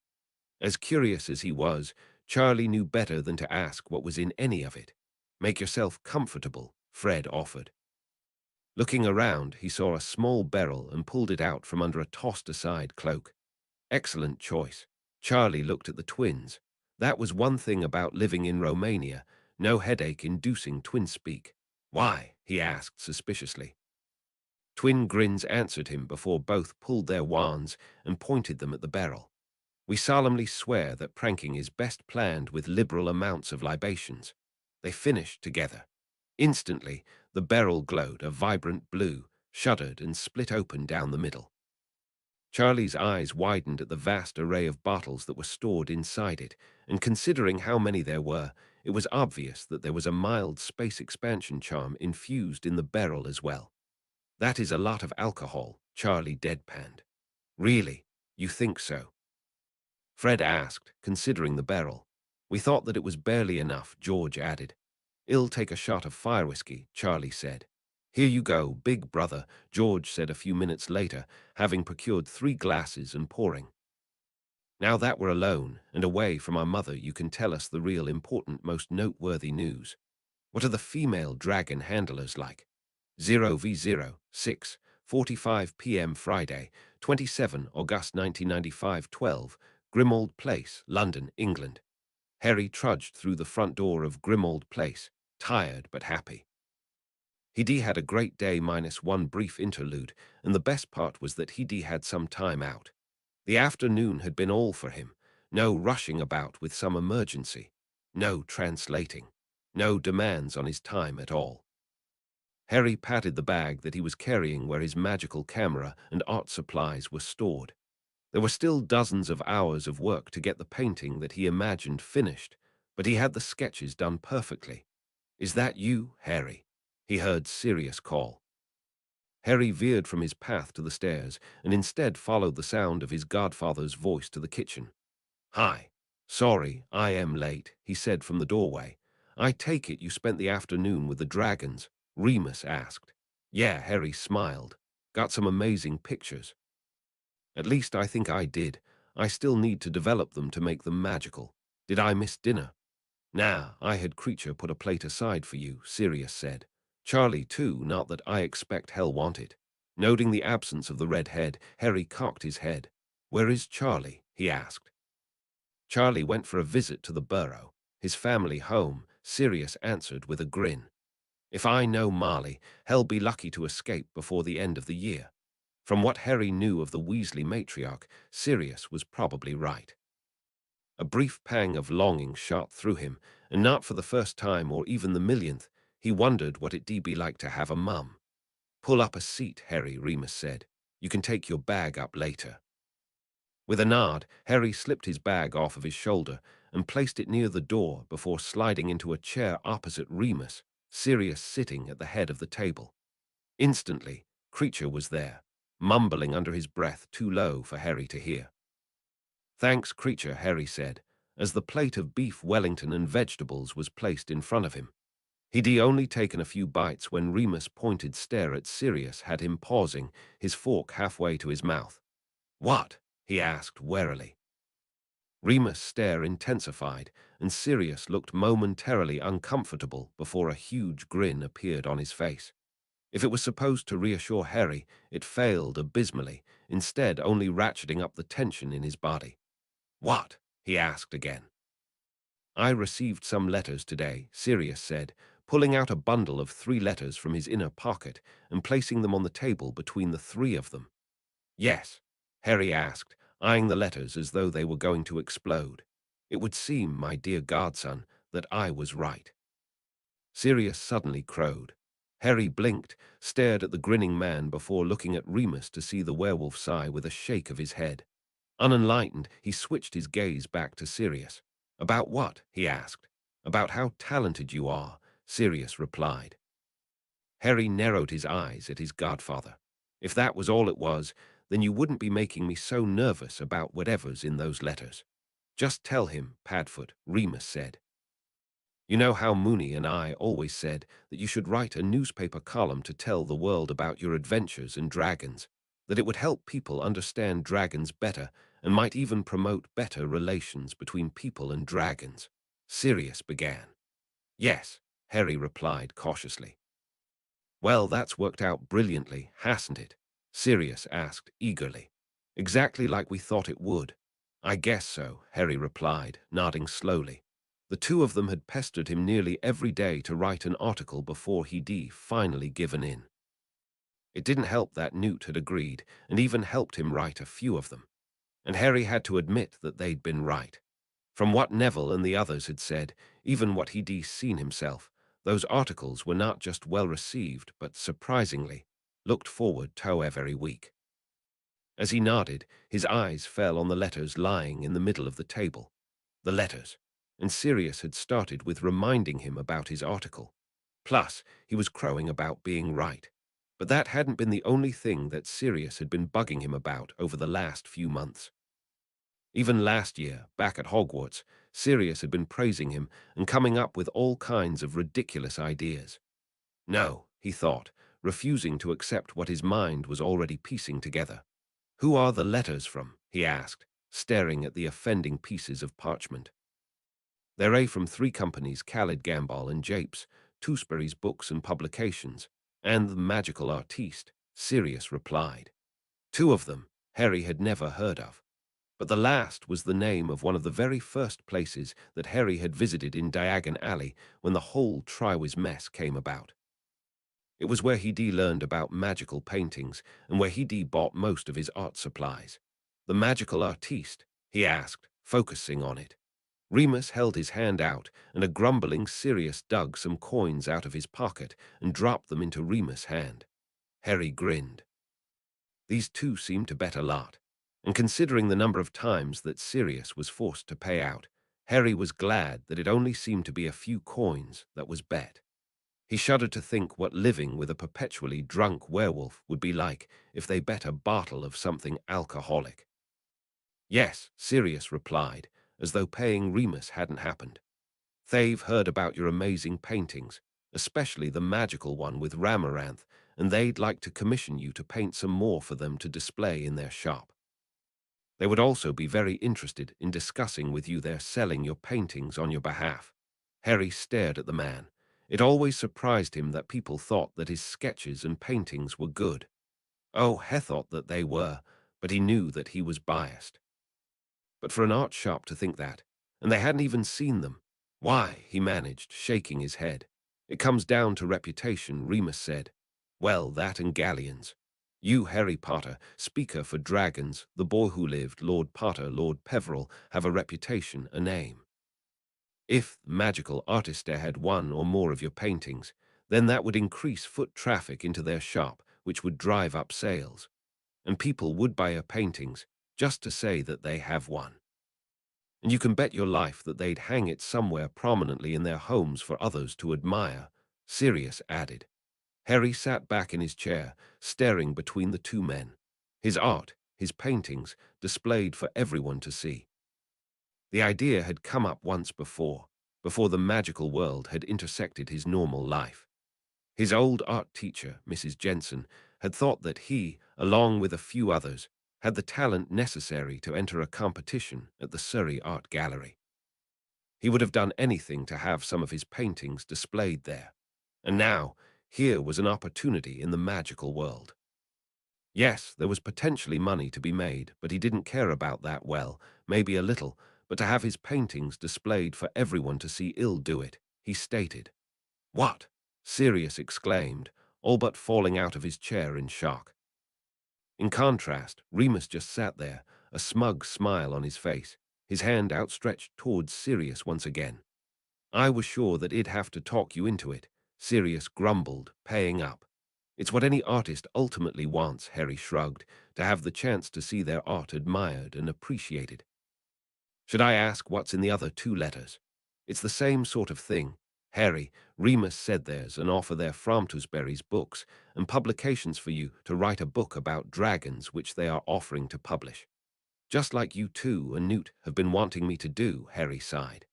As curious as he was, Charlie knew better than to ask what was in any of it. Make yourself comfortable, Fred offered. Looking around, he saw a small barrel and pulled it out from under a tossed-aside cloak. Excellent choice. Charlie looked at the twins. That was one thing about living in Romania, no headache-inducing twin speak. Why? He asked suspiciously. Twin grins answered him before both pulled their wands and pointed them at the barrel. We solemnly swear that pranking is best planned with liberal amounts of libations. They finished together. Instantly, the barrel glowed a vibrant blue, shuddered and split open down the middle. Charlie's eyes widened at the vast array of bottles that were stored inside it, and considering how many there were, it was obvious that there was a mild space expansion charm infused in the barrel as well. That is a lot of alcohol, Charlie deadpanned. Really? You think so? Fred asked, considering the barrel. We thought that it was barely enough, George added. I'll take a shot of fire whiskey, Charlie said. Here you go, big brother, George said a few minutes later, having procured 3 glasses and pouring. Now that we're alone and away from our mother, you can tell us the real important, most noteworthy news. What are the female dragon handlers like? 0v0, 6:45 p.m. Friday, 27 August 1995, 12, Grimmauld Place, London, England. Harry trudged through the front door of Grimmauld Place, tired but happy. He'd had a great day minus one brief interlude, and the best part was that he'd had some time out. The afternoon had been all for him, no rushing about with some emergency, no translating, no demands on his time at all. Harry patted the bag that he was carrying where his magical camera and art supplies were stored. There were still dozens of hours of work to get the painting that he imagined finished, but he had the sketches done perfectly. Is that you, Harry? He heard Sirius call. Harry veered from his path to the stairs and instead followed the sound of his godfather's voice to the kitchen. Hi. Sorry, I am late, he said from the doorway. I take it you spent the afternoon with the dragons, Remus asked. Yeah, Harry smiled. Got some amazing pictures. At least I think I did. I still need to develop them to make them magical. Did I miss dinner? Nah, I had Creature put a plate aside for you, Sirius said. Charlie, too, not that I expect hell wanted. Noting the absence of the red head, Harry cocked his head. Where is Charlie? He asked. Charlie went for a visit to the burrow, his family home, Sirius answered with a grin. If I know Marley, hell be lucky to escape before the end of the year. From what Harry knew of the Weasley matriarch, Sirius was probably right. A brief pang of longing shot through him, and not for the first time or even the millionth, he wondered what it'd be like to have a mum. Pull up a seat, Harry, Remus said. You can take your bag up later. With a nod, Harry slipped his bag off of his shoulder and placed it near the door before sliding into a chair opposite Remus, Sirius sitting at the head of the table. Instantly, Creature was there, mumbling under his breath too low for Harry to hear. Thanks, Creature, Harry said. as the plate of beef Wellington and vegetables was placed in front of him. He'd only taken a few bites when Remus' pointed stare at Sirius had him pausing, his fork halfway to his mouth. "What?" he asked warily. Remus' stare intensified, and Sirius looked momentarily uncomfortable before a huge grin appeared on his face. If it was supposed to reassure Harry, it failed abysmally, instead only ratcheting up the tension in his body. "What?" he asked again. "I received some letters today," Sirius said, pulling out a bundle of 3 letters from his inner pocket and placing them on the table between the 3 of them. "Yes?" Harry asked, eyeing the letters as though they were going to explode. "It would seem, my dear godson, that I was right." Sirius suddenly crowed. Harry blinked, stared at the grinning man before looking at Remus to see the werewolf sigh with a shake of his head. Unenlightened, he switched his gaze back to Sirius. "About what?" he asked. "About how talented you are," Sirius replied. Harry narrowed his eyes at his godfather. "If that was all it was, then you wouldn't be making me so nervous about whatever's in those letters." "Just tell him, Padfoot," Remus said. "You know how Mooney and I always said that you should write a newspaper column to tell the world about your adventures and dragons, that it would help people understand dragons better and might even promote better relations between people and dragons," Sirius began. "Yes," Harry replied cautiously. "Well, that's worked out brilliantly, hasn't it?" Sirius asked eagerly. "Exactly like we thought it would." "I guess so," Harry replied, nodding slowly. The 2 of them had pestered him nearly every day to write an article before he'd finally given in. It didn't help that Newt had agreed, and even helped him write a few of them. And Harry had to admit that they'd been right. From what Neville and the others had said, even what he'd seen himself, those articles were not just well received, but surprisingly, looked forward to every week. As he nodded, his eyes fell on the letters lying in the middle of the table. The letters. And Sirius had started with reminding him about his article. Plus, he was crowing about being right. But that hadn't been the only thing that Sirius had been bugging him about over the last few months. Even last year, back at Hogwarts, Sirius had been praising him and coming up with all kinds of ridiculous ideas. No, he thought, refusing to accept what his mind was already piecing together. "Who are the letters from?" he asked, staring at the offending pieces of parchment. "They're from 3 companies, Khalid Gambol and Japes, Tewsbury's Books and Publications, and the Magical Artiste," Sirius replied. 2 of them Harry had never heard of. But the last was the name of one of the very first places that Harry had visited in Diagon Alley when the whole Triwis mess came about. It was where he'd learned about magical paintings and where he'd bought most of his art supplies. "The Magical Artiste?" he asked, focusing on it. Remus held his hand out, and a grumbling Sirius dug some coins out of his pocket and dropped them into Remus' hand. Harry grinned. These 2 seemed to bet a lot, and considering the number of times that Sirius was forced to pay out, Harry was glad that it only seemed to be a few coins that was bet. He shuddered to think what living with a perpetually drunk werewolf would be like if they bet a bottle of something alcoholic. "Yes," Sirius replied, as though paying Remus hadn't happened. "They've heard about your amazing paintings, especially the magical one with Ramaranth, and they'd like to commission you to paint some more for them to display in their shop. They would also be very interested in discussing with you their selling your paintings on your behalf." Harry stared at the man. It always surprised him that people thought that his sketches and paintings were good. Oh, he thought that they were, but he knew that he was biased. But for an art shop to think that, and they hadn't even seen them. "Why," he managed, shaking his head. "It comes down to reputation," Remus said. "Well, that and galleons. You, Harry Potter, speaker for dragons, the boy who lived, Lord Potter, Lord Peveril, have a reputation, a name. If the magical artist had 1 or more of your paintings, then that would increase foot traffic into their shop, which would drive up sales. And people would buy your paintings just to say that they have one. And you can bet your life that they'd hang it somewhere prominently in their homes for others to admire," Sirius added. Harry sat back in his chair, staring between the 2 men. His art, his paintings, displayed for everyone to see. The idea had come up once before the magical world had intersected his normal life. His old art teacher, Mrs. Jensen, had thought that he, along with a few others, had the talent necessary to enter a competition at the Surrey Art Gallery. He would have done anything to have some of his paintings displayed there. And now, here was an opportunity in the magical world. Yes, there was potentially money to be made, but he didn't care about that well, maybe a little, but to have his paintings displayed for everyone to see ill do it, he stated. What? Sirius exclaimed, all but falling out of his chair in shock. In contrast, Remus just sat there, a smug smile on his face, his hand outstretched towards Sirius once again. I was sure that it'd have to talk you into it, Sirius grumbled, paying up. It's what any artist ultimately wants, Harry shrugged, to have the chance to see their art admired and appreciated. Should I ask what's in the other two letters? It's the same sort of thing. Harry, Remus said there's an offer there from Tusberry's books and publications for you to write a book about dragons which they are offering to publish. Just like you two and Newt have been wanting me to do, Harry sighed.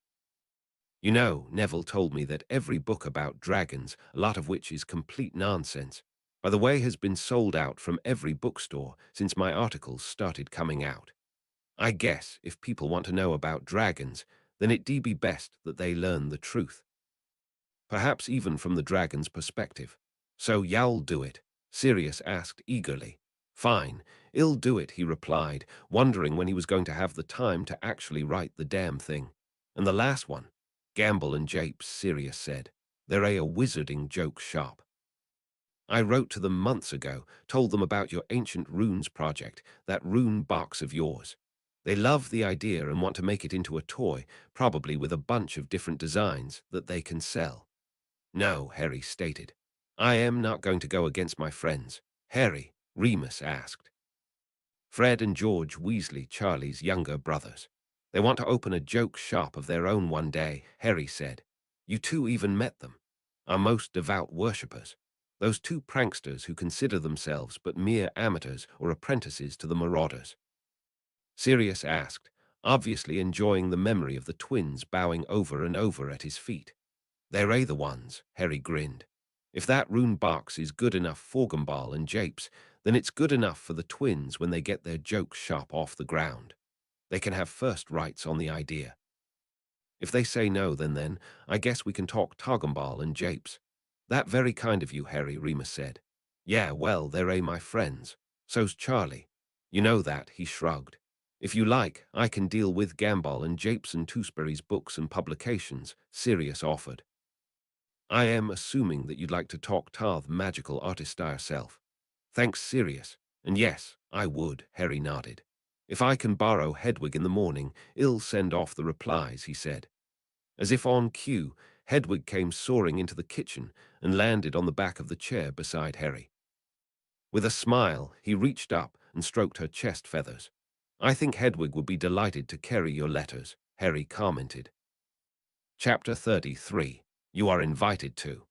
You know, Neville told me that every book about dragons, a lot of which is complete nonsense, by the way, has been sold out from every bookstore since my articles started coming out. I guess if people want to know about dragons, then it'd be best that they learn the truth. Perhaps even from the dragon's perspective. So y'all do it? Sirius asked eagerly. Fine, I'll do it, he replied, wondering when he was going to have the time to actually write the damn thing. And the last one? Gamble and Japes, Sirius said. They're a wizarding joke shop. I wrote to them months ago, told them about your ancient runes project, that rune box of yours. They love the idea and want to make it into a toy, probably with a bunch of different designs that they can sell. No, Harry stated. I am not going to go against my friends. Harry, Remus asked. Fred and George Weasley, Charlie's younger brothers. They want to open a joke shop of their own one day, Harry said. You two even met them. Our most devout worshippers. Those two pranksters who consider themselves but mere amateurs or apprentices to the marauders. Sirius asked, obviously enjoying the memory of the twins bowing over and over at his feet. They're the ones, Harry grinned. If that rune box is good enough for Gumball and Japes, then it's good enough for the twins when they get their joke shop off the ground. They can have first rights on the idea. If they say no, then I guess we can talk Targumball and Japes. That very kind of you, Harry, Remus said. Yeah, well, they're my friends. So's Charlie. You know that, he shrugged. If you like, I can deal with Gambol and Japes and Tewsbury's books and publications, Sirius offered. I am assuming that you'd like to talk to the magical artist yourself. Thanks, Sirius. And yes, I would, Harry nodded. If I can borrow Hedwig in the morning, I'll send off the replies, he said. As if on cue, Hedwig came soaring into the kitchen and landed on the back of the chair beside Harry. With a smile, he reached up and stroked her chest feathers. I think Hedwig would be delighted to carry your letters, Harry commented. Chapter 33. You are invited to.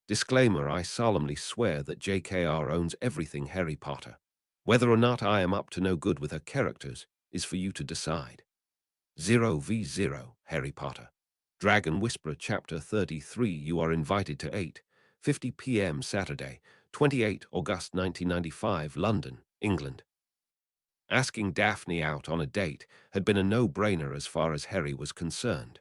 Disclaimer, I solemnly swear that JKR owns everything Harry Potter. Whether or not I am up to no good with her characters is for you to decide. 0v0, Harry Potter. Dragon Whisperer Chapter 33. You are invited to 8:50 p.m. Saturday, 28 August 1995, London, England. Asking Daphne out on a date had been a no-brainer as far as Harry was concerned.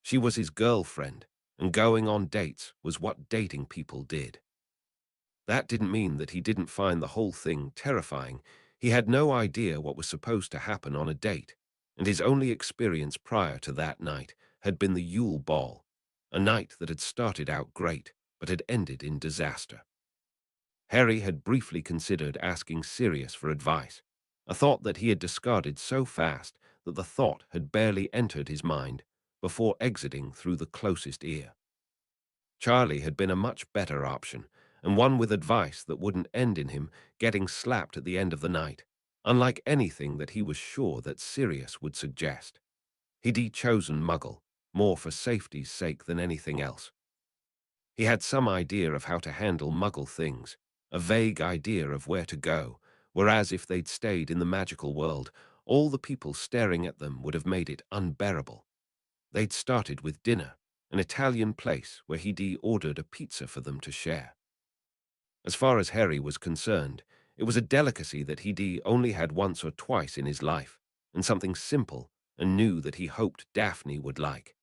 She was his girlfriend, and going on dates was what dating people did. That didn't mean that he didn't find the whole thing terrifying. He had no idea what was supposed to happen on a date, and his only experience prior to that night had been the Yule Ball, a night that had started out great, but had ended in disaster. Harry had briefly considered asking Sirius for advice, a thought that he had discarded so fast that the thought had barely entered his mind before exiting through the closest ear. Charlie had been a much better option, and one with advice that wouldn't end in him getting slapped at the end of the night, unlike anything that he was sure that Sirius would suggest. He'd chosen Muggle, more for safety's sake than anything else. He had some idea of how to handle Muggle things, a vague idea of where to go, whereas if they'd stayed in the magical world, all the people staring at them would have made it unbearable. They'd started with dinner, an Italian place where he'd ordered a pizza for them to share. As far as Harry was concerned, it was a delicacy that he'd only had once or twice in his life, and something simple and new that he hoped Daphne would like.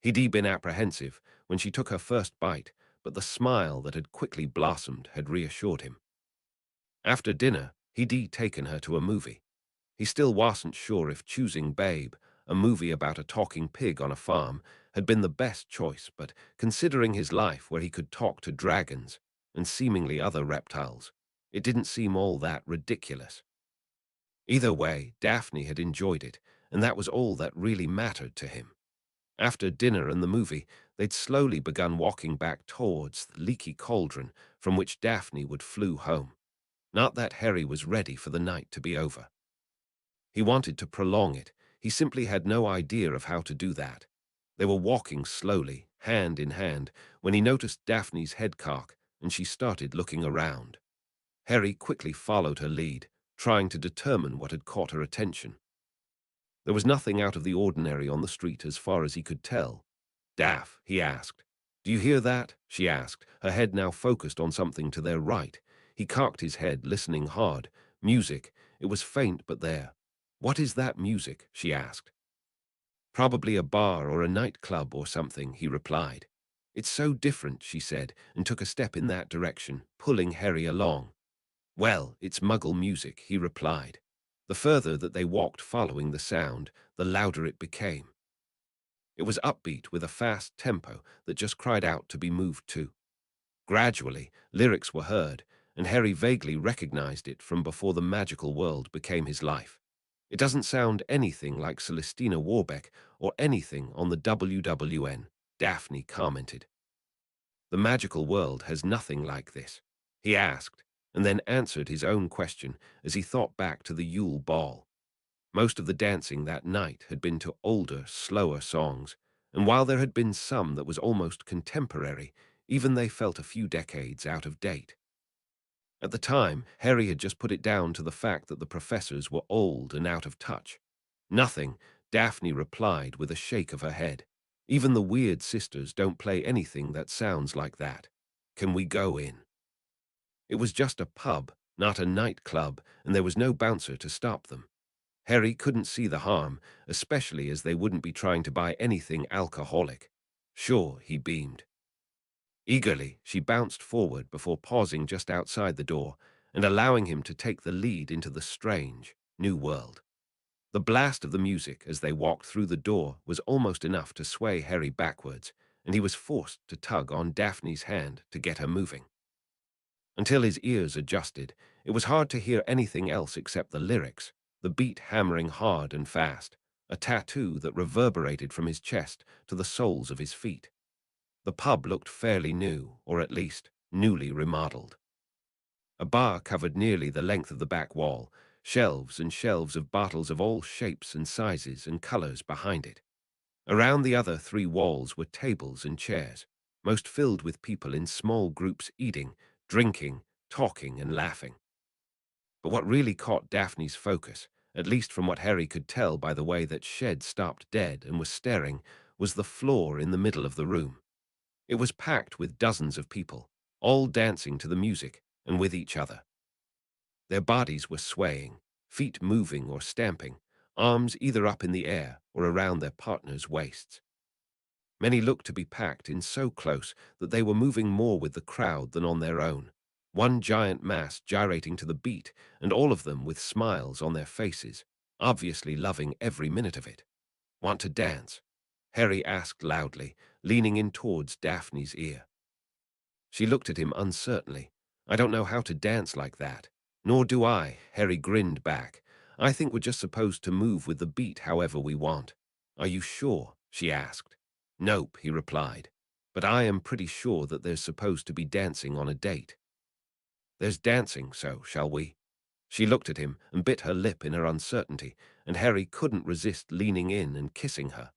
He'd been apprehensive when she took her first bite, but the smile that had quickly blossomed had reassured him. After dinner, he'd taken her to a movie. He still wasn't sure if choosing Babe, a movie about a talking pig on a farm, had been the best choice, but considering his life where he could talk to dragons and seemingly other reptiles, it didn't seem all that ridiculous. Either way, Daphne had enjoyed it, and that was all that really mattered to him. After dinner and the movie, they'd slowly begun walking back towards the leaky cauldron from which Daphne would flew home. Not that Harry was ready for the night to be over. He wanted to prolong it. He simply had no idea of how to do that. They were walking slowly, hand in hand, when he noticed Daphne's head cock, and she started looking around. Harry quickly followed her lead, trying to determine what had caught her attention. There was nothing out of the ordinary on the street as far as he could tell. "Daph," he asked. "Do you hear that?" she asked, her head now focused on something to their right. He cocked his head, listening hard. Music. It was faint, but there. "What is that music?" she asked. "Probably a bar or a nightclub or something," he replied. "It's so different," she said, and took a step in that direction, pulling Harry along. "Well, it's Muggle music," he replied. The further that they walked following the sound, the louder it became. It was upbeat with a fast tempo that just cried out to be moved to. Gradually, lyrics were heard, and Harry vaguely recognized it from before the magical world became his life. "It doesn't sound anything like Celestina Warbeck or anything on the WWN," Daphne commented. "The magical world has nothing like this," he asked, and then answered his own question as he thought back to the Yule Ball. Most of the dancing that night had been to older, slower songs, and while there had been some that was almost contemporary, even they felt a few decades out of date. At the time, Harry had just put it down to the fact that the professors were old and out of touch. "Nothing," Daphne replied with a shake of her head. "Even the weird sisters don't play anything that sounds like that. Can we go in?" It was just a pub, not a nightclub, and there was no bouncer to stop them. Harry couldn't see the harm, especially as they wouldn't be trying to buy anything alcoholic. "Sure," he beamed. Eagerly, she bounced forward before pausing just outside the door and allowing him to take the lead into the strange, new world. The blast of the music as they walked through the door was almost enough to sway Harry backwards, and he was forced to tug on Daphne's hand to get her moving. Until his ears adjusted, it was hard to hear anything else except the lyrics, the beat hammering hard and fast, a tattoo that reverberated from his chest to the soles of his feet. The pub looked fairly new, or at least newly remodeled. A bar covered nearly the length of the back wall, shelves and shelves of bottles of all shapes and sizes and colors behind it. Around the other three walls were tables and chairs, most filled with people in small groups eating, drinking, talking, and laughing. But what really caught Daphne's focus, at least from what Harry could tell by the way that Shed stopped dead and was staring, was the floor in the middle of the room. It was packed with dozens of people, all dancing to the music and with each other. Their bodies were swaying, feet moving or stamping, arms either up in the air or around their partners' waists. Many looked to be packed in so close that they were moving more with the crowd than on their own, one giant mass gyrating to the beat, and all of them with smiles on their faces, obviously loving every minute of it. "Want to dance?" Harry asked loudly, leaning in towards Daphne's ear. She looked at him uncertainly. "I don't know how to dance like that." "Nor do I," Harry grinned back. "I think we're just supposed to move with the beat however we want." "Are you sure?" she asked. "Nope," he replied. "But I am pretty sure that there's supposed to be dancing on a date." "There's dancing, so shall we?" She looked at him and bit her lip in her uncertainty, and Harry couldn't resist leaning in and kissing her.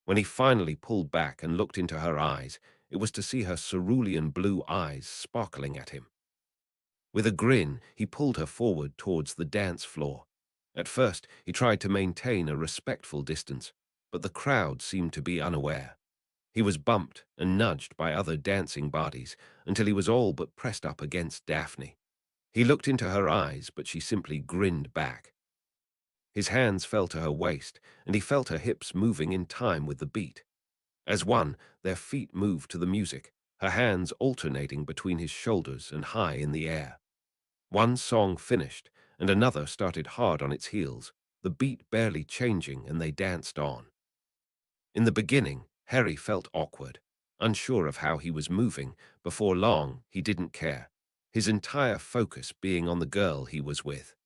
When he finally pulled back and looked into her eyes, it was to see her cerulean blue eyes sparkling at him. With a grin, he pulled her forward towards the dance floor. At first, he tried to maintain a respectful distance, but the crowd seemed to be unaware. He was bumped and nudged by other dancing bodies until he was all but pressed up against Daphne. He looked into her eyes, but she simply grinned back. His hands fell to her waist, and he felt her hips moving in time with the beat. As one, their feet moved to the music, her hands alternating between his shoulders and high in the air. One song finished, and another started hard on its heels, the beat barely changing, and they danced on. In the beginning, Harry felt awkward, unsure of how he was moving. Before long, he didn't care, his entire focus being on the girl he was with.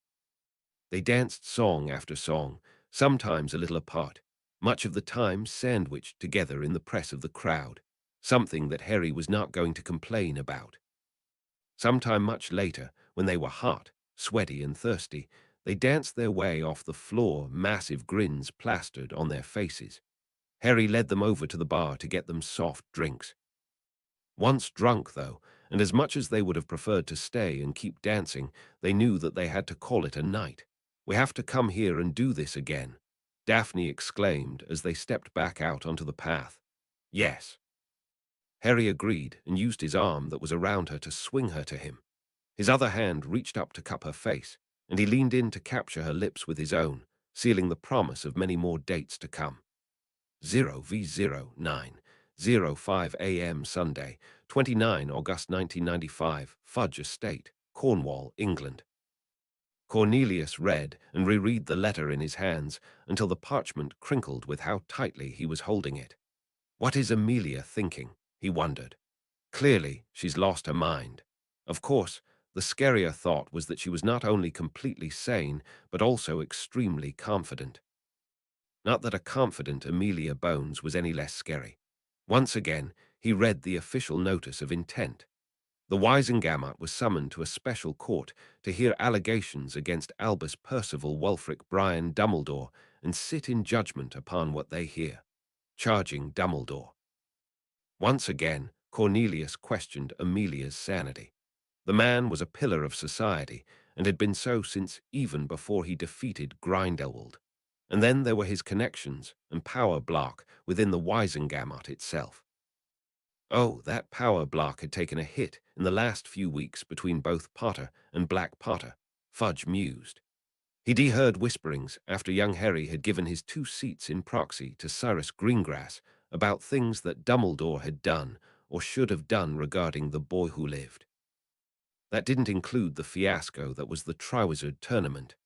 They danced song after song, sometimes a little apart, much of the time sandwiched together in the press of the crowd, something that Harry was not going to complain about. Sometime much later, when they were hot, sweaty, and thirsty, they danced their way off the floor, massive grins plastered on their faces. Harry led them over to the bar to get them soft drinks. Once drunk, though, and as much as they would have preferred to stay and keep dancing, they knew that they had to call it a night. "We have to come here and do this again," Daphne exclaimed as they stepped back out onto the path. "Yes." Harry agreed and used his arm that was around her to swing her to him. His other hand reached up to cup her face, and he leaned in to capture her lips with his own, sealing the promise of many more dates to come. 0v09:05 a.m. Sunday, 29 August 1995, Fudge Estate, Cornwall, England. Cornelius read and reread the letter in his hands until the parchment crinkled with how tightly he was holding it. What is Amelia thinking? He wondered. Clearly, she's lost her mind. Of course, the scarier thought was that she was not only completely sane, but also extremely confident. Not that a confident Amelia Bones was any less scary. Once again, he read the official notice of intent. The Wisengamot was summoned to a special court to hear allegations against Albus Percival Wulfric Brian Dumbledore and sit in judgment upon what they hear, charging Dumbledore. Once again, Cornelius questioned Amelia's sanity. The man was a pillar of society and had been so since even before he defeated Grindelwald. And then there were his connections and power block within the Wisengamot itself. Oh, that power block had taken a hit in the last few weeks between both Potter and Black Potter, Fudge mused. He'd heard whisperings after young Harry had given his 2 seats in proxy to Cyrus Greengrass about things that Dumbledore had done or should have done regarding the boy who lived. That didn't include the fiasco that was the Triwizard Tournament.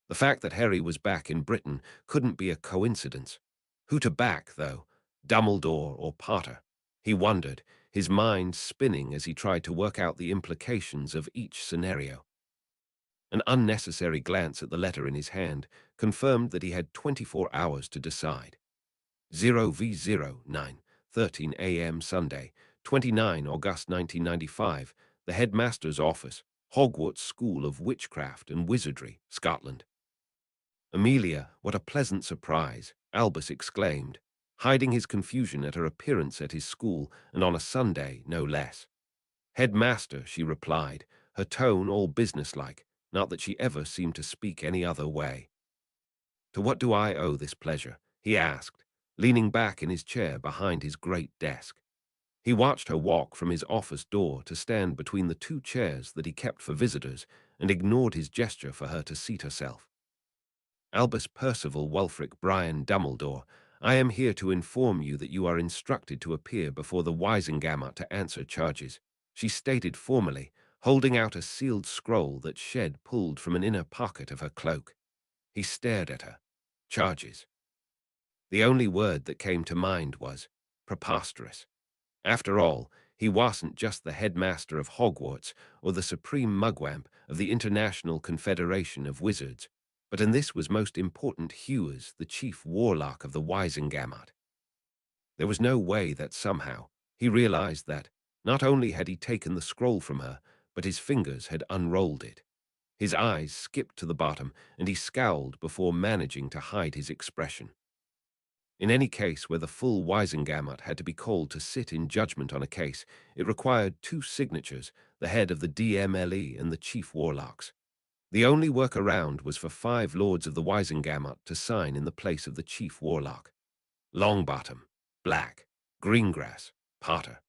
The fact that Harry was back in Britain couldn't be a coincidence. Who to back, though? Dumbledore or Potter? He wondered, his mind spinning as he tried to work out the implications of each scenario. An unnecessary glance at the letter in his hand confirmed that he had 24 hours to decide. 0v09:13 a.m. Sunday, 29 August 1995, the headmaster's office, Hogwarts School of Witchcraft and Wizardry, Scotland. "Amelia, what a pleasant surprise," Albus exclaimed, hiding his confusion at her appearance at his school, and on a Sunday, no less. "Headmaster," she replied, her tone all businesslike, not that she ever seemed to speak any other way. "To what do I owe this pleasure?" he asked, leaning back in his chair behind his great desk. He watched her walk from his office door to stand between the 2 chairs that he kept for visitors and ignored his gesture for her to seat herself. "Albus Percival Wulfric Brian Dumbledore, I am here to inform you that you are instructed to appear before the Wisengamot to answer charges," she stated formally, holding out a sealed scroll that Shed pulled from an inner pocket of her cloak. He stared at her. Charges. The only word that came to mind was preposterous. After all, he wasn't just the headmaster of Hogwarts or the supreme mugwamp of the International Confederation of Wizards, but in this was most important Hewers, the chief warlock of the Wisengamot. There was no way that somehow, he realized that, not only had he taken the scroll from her, but his fingers had unrolled it. His eyes skipped to the bottom, and he scowled before managing to hide his expression. In any case where the full Wisengamot had to be called to sit in judgment on a case, it required 2 signatures, the head of the DMLE and the chief warlocks. The only workaround was for 5 lords of the Wisengamot to sign in the place of the chief warlock. Longbottom, Black, Greengrass, Potter,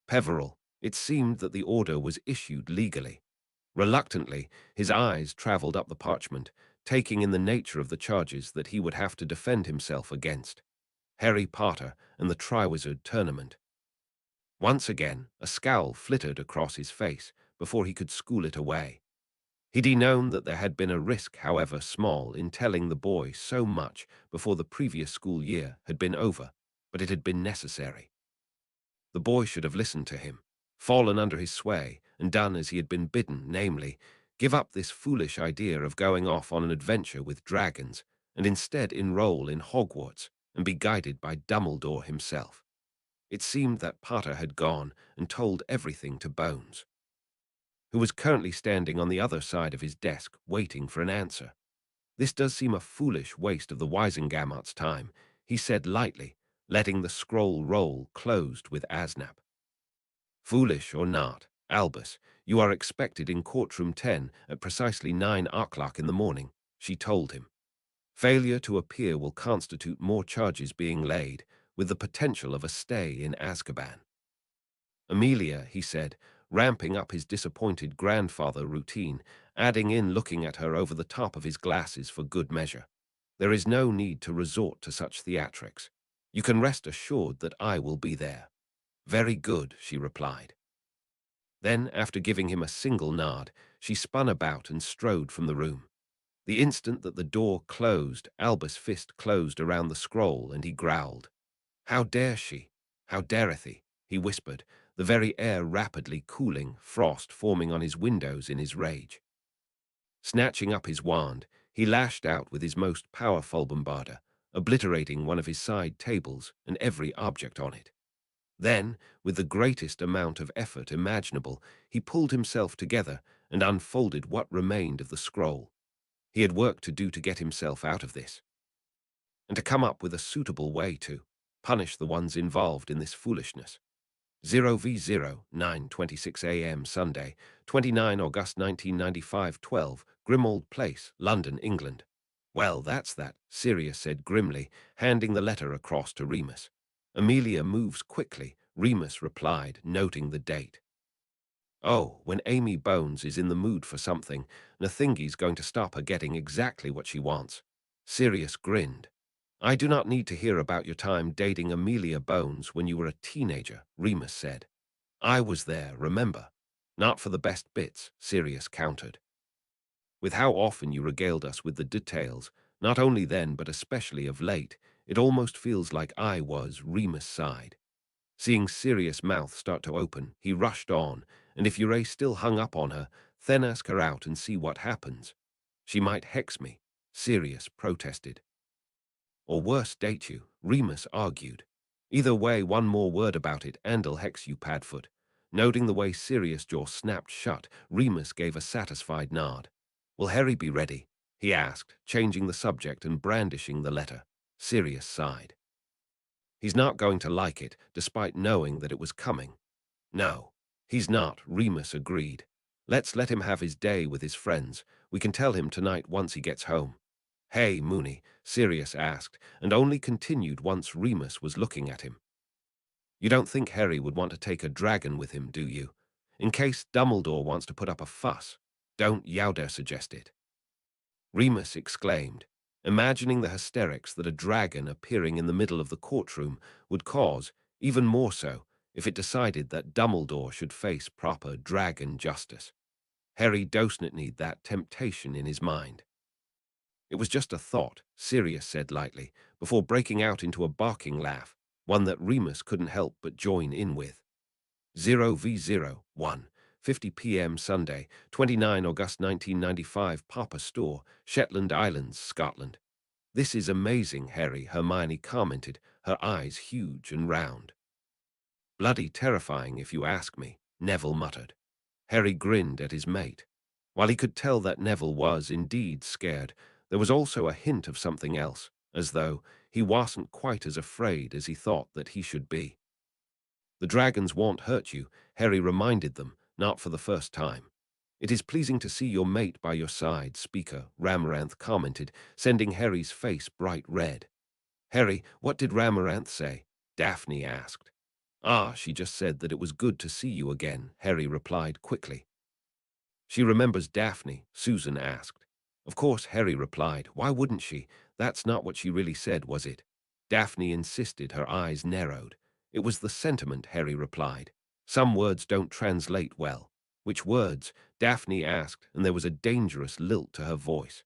Peveril. It seemed that the order was issued legally. Reluctantly, his eyes traveled up the parchment, taking in the nature of the charges that he would have to defend himself against. Harry Potter and the Triwizard Tournament. Once again, a scowl flitted across his face before he could school it away. He'd known that there had been a risk, however small, in telling the boy so much before the previous school year had been over, but it had been necessary. The boy should have listened to him, fallen under his sway, and done as he had been bidden, namely, give up this foolish idea of going off on an adventure with dragons, and instead enroll in Hogwarts and be guided by Dumbledore himself. It seemed that Potter had gone and told everything to Bones, who was currently standing on the other side of his desk waiting for an answer. This does seem a foolish waste of the Wisengamot's time, he said lightly, letting the scroll roll closed with Asnap. Foolish or not, Albus, you are expected in courtroom 10 at precisely 9 o'clock in the morning, she told him. Failure to appear will constitute more charges being laid, with the potential of a stay in Azkaban. Amelia, he said, ramping up his disappointed grandfather routine, adding in looking at her over the top of his glasses for good measure. There is no need to resort to such theatrics. You can rest assured that I will be there. Very good, she replied. Then, after giving him a single nod, she spun about and strode from the room. The instant that the door closed, Albus' fist closed around the scroll, and he growled. How dare she? How dareth he whispered, the very air rapidly cooling, frost forming on his windows in his rage. Snatching up his wand, he lashed out with his most powerful bombarder, obliterating one of his side tables and every object on it. Then, with the greatest amount of effort imaginable, he pulled himself together and unfolded what remained of the scroll. He had work to do to get himself out of this, and to come up with a suitable way to punish the ones involved in this foolishness. 0v0, 9:26 a.m. Sunday, 29 August 1995, 12, Grimmauld Place, London, England. Well, that's that, Sirius said grimly, handing the letter across to Remus. Amelia moves quickly, Remus replied, noting the date. Oh, when Amy Bones is in the mood for something, Nathingi's going to stop her getting exactly what she wants. Sirius grinned. I do not need to hear about your time dating Amelia Bones when you were a teenager, Remus said. I was there, remember? Not for the best bits, Sirius countered. With how often you regaled us with the details, not only then but especially of late, it almost feels like I was, Remus sighed. Seeing Sirius' mouth start to open, he rushed on, and if Uray still hung up on her, then ask her out and see what happens. She might hex me, Sirius protested. Or worse, date you, Remus argued. Either way, one more word about it, and I'll hex you, Padfoot. Noting the way Sirius' jaw snapped shut, Remus gave a satisfied nod. Will Harry be ready? He asked, changing the subject and brandishing the letter. Sirius sighed. He's not going to like it, despite knowing that it was coming. No, he's not, Remus agreed. Let's let him have his day with his friends. We can tell him tonight once he gets home. Hey, Moony, Sirius asked, and only continued once Remus was looking at him. You don't think Harry would want to take a dragon with him, do you? In case Dumbledore wants to put up a fuss. Don't Yowder suggest it. Remus exclaimed, imagining the hysterics that a dragon appearing in the middle of the courtroom would cause, even more so, if it decided that Dumbledore should face proper dragon justice. Harry doesn't need that temptation in his mind. It was just a thought, Sirius said lightly, before breaking out into a barking laugh, one that Remus couldn't help but join in with. 0v0, 1:50 p.m. Sunday, 29 August 1995, Papa Store, Shetland Islands, Scotland. This is amazing, Harry, Hermione commented, her eyes huge and round. Bloody terrifying, if you ask me, Neville muttered. Harry grinned at his mate. While he could tell that Neville was indeed scared, there was also a hint of something else, as though he wasn't quite as afraid as he thought that he should be. The dragons won't hurt you, Harry reminded them, not for the first time. It is pleasing to see your mate by your side, speaker, Ramaranth commented, sending Harry's face bright red. Harry, what did Ramaranth say? Daphne asked. Ah, she just said that it was good to see you again, Harry replied quickly. She remembers Daphne, Susan asked. Of course, Harry replied. Why wouldn't she? That's not what she really said, was it? Daphne insisted, her eyes narrowed. It was the sentiment, Harry replied. Some words don't translate well. Which words? Daphne asked, and there was a dangerous lilt to her voice.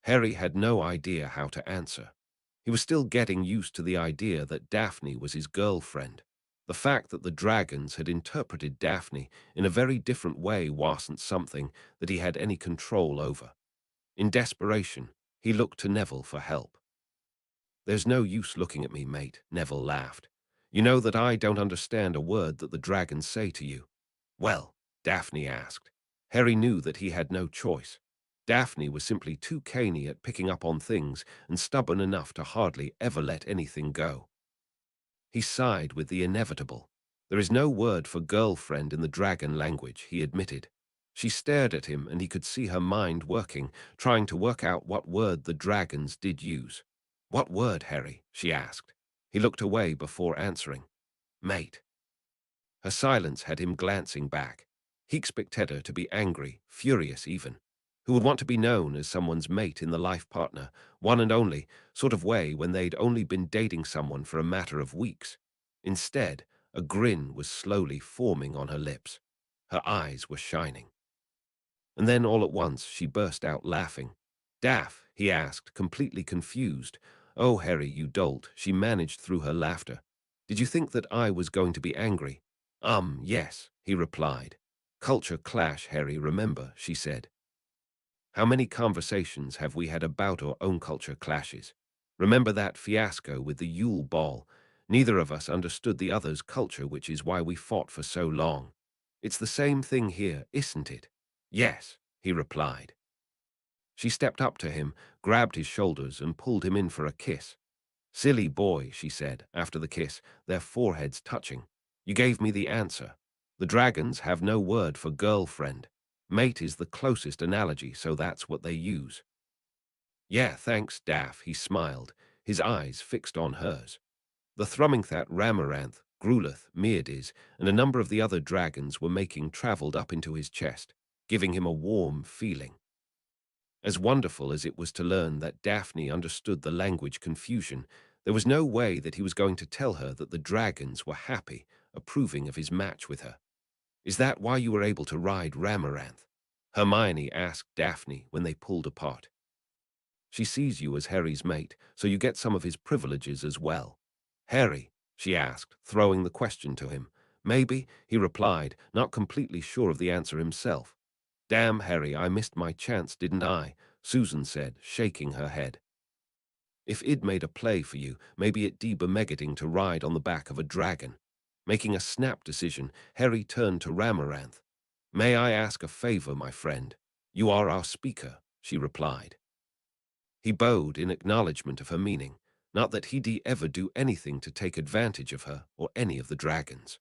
Harry had no idea how to answer. He was still getting used to the idea that Daphne was his girlfriend. The fact that the dragons had interpreted Daphne in a very different way wasn't something that he had any control over. In desperation, he looked to Neville for help. There's no use looking at me, mate, Neville laughed. You know that I don't understand a word that the dragons say to you. Well, Daphne asked. Harry knew that he had no choice. Daphne was simply too canny at picking up on things and stubborn enough to hardly ever let anything go. He sighed with the inevitable. There is no word for girlfriend in the dragon language, he admitted. She stared at him, and he could see her mind working, trying to work out what word the dragons did use. What word, Harry? She asked. He looked away before answering. Mate. Her silence had him glancing back. He expected her to be angry, furious even. Who would want to be known as someone's mate in the life partner, one and only, sort of way when they'd only been dating someone for a matter of weeks. Instead, a grin was slowly forming on her lips. Her eyes were shining. And then all at once she burst out laughing. Daff, he asked, completely confused. Oh, Harry, you dolt, she managed through her laughter. Did you think that I was going to be angry? Yes, he replied. Culture clash, Harry, remember, she said. How many conversations have we had about our own culture clashes? Remember that fiasco with the Yule Ball? Neither of us understood the other's culture, which is why we fought for so long. It's the same thing here, isn't it? Yes, he replied. She stepped up to him, grabbed his shoulders, and pulled him in for a kiss. Silly boy, she said, after the kiss, their foreheads touching. You gave me the answer. The dragons have no word for girlfriend. Mate is the closest analogy, so that's what they use. Yeah, thanks, Daff, he smiled, his eyes fixed on hers. The Thrummingthat, Ramaranth, Grulith, Meerdes, and a number of the other dragons were making travelled up into his chest, giving him a warm feeling. As wonderful as it was to learn that Daphne understood the language confusion, there was no way that he was going to tell her that the dragons were happy, approving of his match with her. Is that why you were able to ride Ramaranth? Hermione asked Daphne when they pulled apart. She sees you as Harry's mate, so you get some of his privileges as well. Harry, she asked, throwing the question to him. Maybe, he replied, not completely sure of the answer himself. Damn, Harry, I missed my chance, didn't I? Susan said, shaking her head. If Id made a play for you, maybe it bemegating to ride on the back of a dragon. Making a snap decision, Harry turned to Ramaranth. May I ask a favor, my friend? You are our speaker, she replied. He bowed in acknowledgement of her meaning, not that he'd ever do anything to take advantage of her or any of the dragons.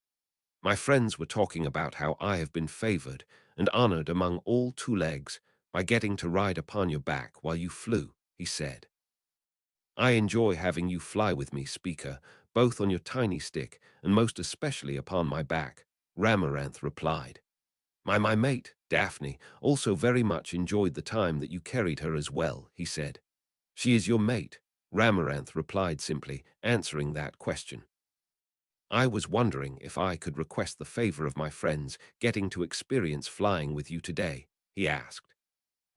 My friends were talking about how I have been favored and honored among all two legs by getting to ride upon your back while you flew, he said. I enjoy having you fly with me, speaker, both on your tiny stick and most especially upon my back, Ramaranth replied. My mate, Daphne, also very much enjoyed the time that you carried her as well, he said. She is your mate, Ramaranth replied simply, answering that question. I was wondering if I could request the favor of my friends getting to experience flying with you today, he asked.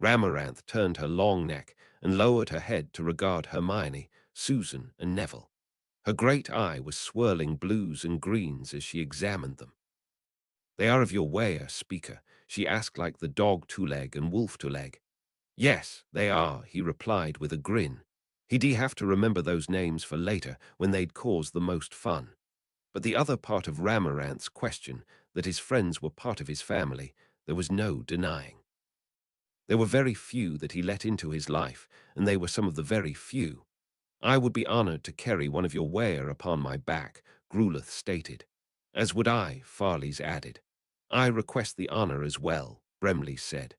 Ramaranth turned her long neck and lowered her head to regard Hermione, Susan, and Neville. Her great eye was swirling blues and greens as she examined them. They are of your way, speaker, she asked like the dog two-leg and wolf two-leg. Yes, they are, he replied with a grin. He'd have to remember those names for later when they'd cause the most fun. But the other part of Ramaranth's question, that his friends were part of his family, there was no denying. There were very few that he let into his life, and they were some of the very few. I would be honored to carry one of your weir upon my back, Grulith stated. As would I, Farley's added. I request the honor as well, Bremley said.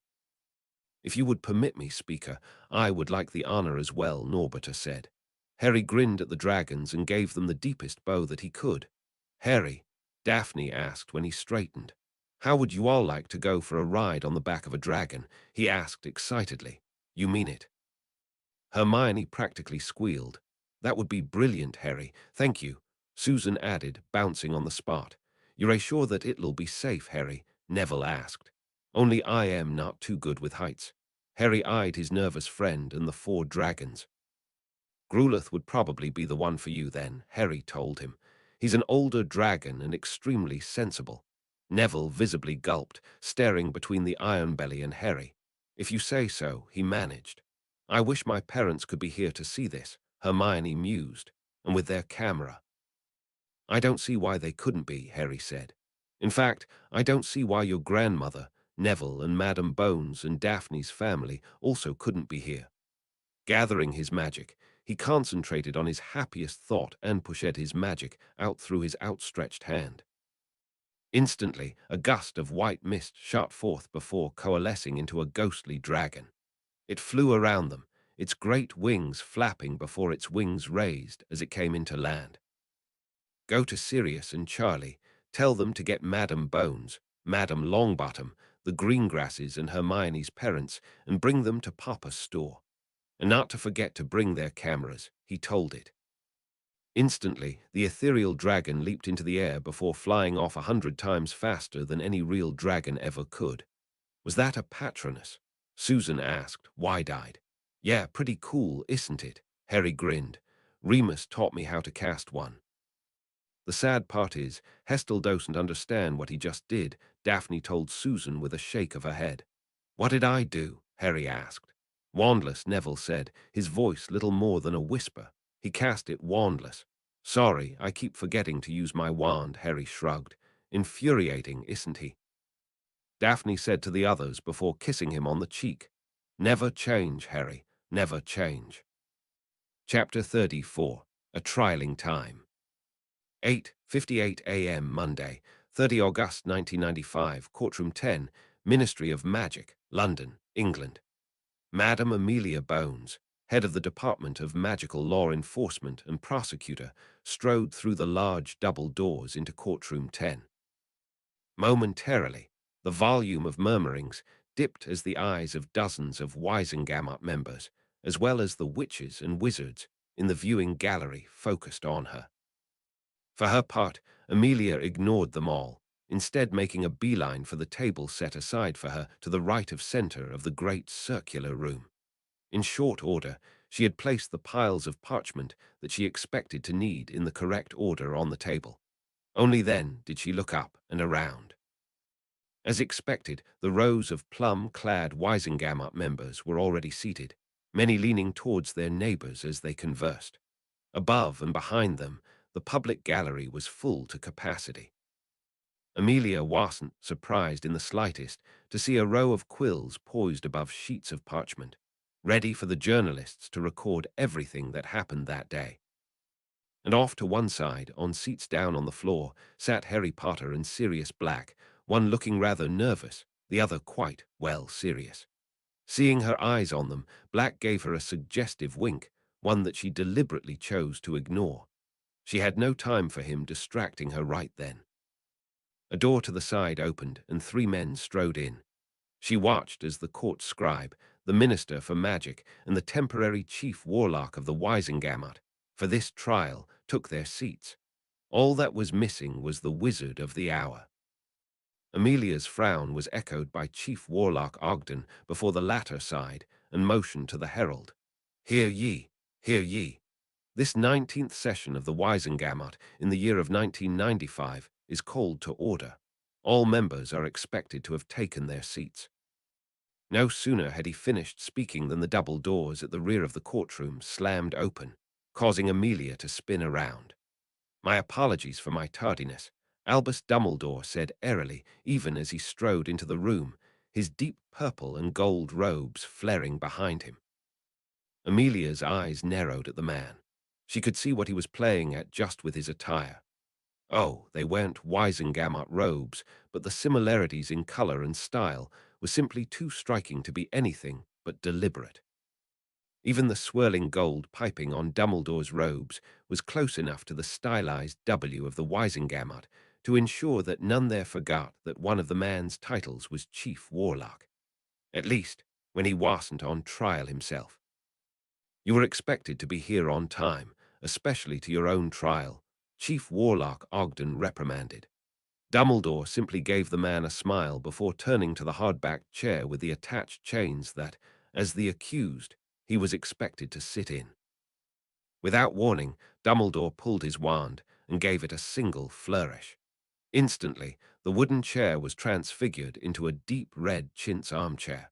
If you would permit me, Speaker, I would like the honor as well, Norbert said. Harry grinned at the dragons and gave them the deepest bow that he could. Harry, Daphne asked when he straightened. How would you all like to go for a ride on the back of a dragon? He asked excitedly. You mean it? Hermione practically squealed. That would be brilliant, Harry. Thank you. Susan added, bouncing on the spot. You're sure that it'll be safe, Harry? Neville asked. Only I am not too good with heights. Harry eyed his nervous friend and the 4 dragons. Grulith would probably be the one for you then, Harry told him. He's an older dragon and extremely sensible. Neville visibly gulped, staring between the Iron Belly and Harry. If you say so, he managed. I wish my parents could be here to see this, Hermione mused, and with their camera. I don't see why they couldn't be, Harry said. In fact, I don't see why your grandmother, Neville and Madame Bones and Daphne's family also couldn't be here. Gathering his magic, he concentrated on his happiest thought and pushed his magic out through his outstretched hand. Instantly, a gust of white mist shot forth before coalescing into a ghostly dragon. It flew around them, its great wings flapping before its wings raised as it came into land. Go to Sirius and Charlie, tell them to get Madame Bones, Madame Longbottom, the Greengrasses and Hermione's parents, and bring them to Papa's store. And not to forget to bring their cameras, he told it. Instantly, the ethereal dragon leaped into the air before flying off 100 times faster than any real dragon ever could. Was that a Patronus? Susan asked, wide-eyed. Yeah, pretty cool, isn't it? Harry grinned. Remus taught me how to cast one. The sad part is, Hestel doesn't understand what he just did, Daphne told Susan with a shake of her head. What did I do? Harry asked. Wandless, Neville said, his voice little more than a whisper. He cast it wandless. Sorry, I keep forgetting to use my wand, Harry shrugged. Infuriating, isn't he? Daphne said to the others before kissing him on the cheek. Never change, Harry, never change. Chapter 34. A Trialing Time. 8:58 a.m. Monday, 30 August 1995, Courtroom 10, Ministry of Magic, London, England. Madame Amelia Bones, head of the Department of Magical Law Enforcement and prosecutor, strode through the large double doors into Courtroom 10. Momentarily, the volume of murmurings dipped as the eyes of dozens of Wisengamot members, as well as the witches and wizards in the viewing gallery, focused on her. For her part, Amelia ignored them all, instead making a beeline for the table set aside for her to the right of center of the great circular room. In short order, she had placed the piles of parchment that she expected to need in the correct order on the table. Only then did she look up and around. As expected, the rows of plum-clad Wisengamot members were already seated, many leaning towards their neighbors as they conversed. Above and behind them, the public gallery was full to capacity. Amelia wasn't surprised in the slightest to see a row of quills poised above sheets of parchment, ready for the journalists to record everything that happened that day. And off to one side, on seats down on the floor, sat Harry Potter and Sirius Black, one looking rather nervous, the other quite, well, serious. Seeing her eyes on them, Black gave her a suggestive wink, one that she deliberately chose to ignore. She had no time for him distracting her right then. A door to the side opened, and 3 men strode in. She watched as the court scribe, the minister for magic, and the temporary chief warlock of the Wisengamot, for this trial, took their seats. All that was missing was the wizard of the hour. Amelia's frown was echoed by Chief Warlock Ogden before the latter sighed and motioned to the herald. Hear ye, hear ye. This 19th session of the Wisengamot in the year of 1995 is called to order. All members are expected to have taken their seats. No sooner had he finished speaking than the double doors at the rear of the courtroom slammed open, causing Amelia to spin around. My apologies for my tardiness, Albus Dumbledore said airily, even as he strode into the room, his deep purple and gold robes flaring behind him. Amelia's eyes narrowed at the man. She could see what he was playing at just with his attire. Oh, they weren't Wisengamot robes, but the similarities in color and style was simply too striking to be anything but deliberate. Even the swirling gold piping on Dumbledore's robes was close enough to the stylized W of the Wisengamot to ensure that none there forgot that one of the man's titles was Chief Warlock, at least when he wasn't on trial himself. You were expected to be here on time, especially to your own trial, Chief Warlock Ogden reprimanded. Dumbledore simply gave the man a smile before turning to the hard-backed chair with the attached chains that, as the accused, he was expected to sit in. Without warning, Dumbledore pulled his wand and gave it a single flourish. Instantly, the wooden chair was transfigured into a deep red chintz armchair.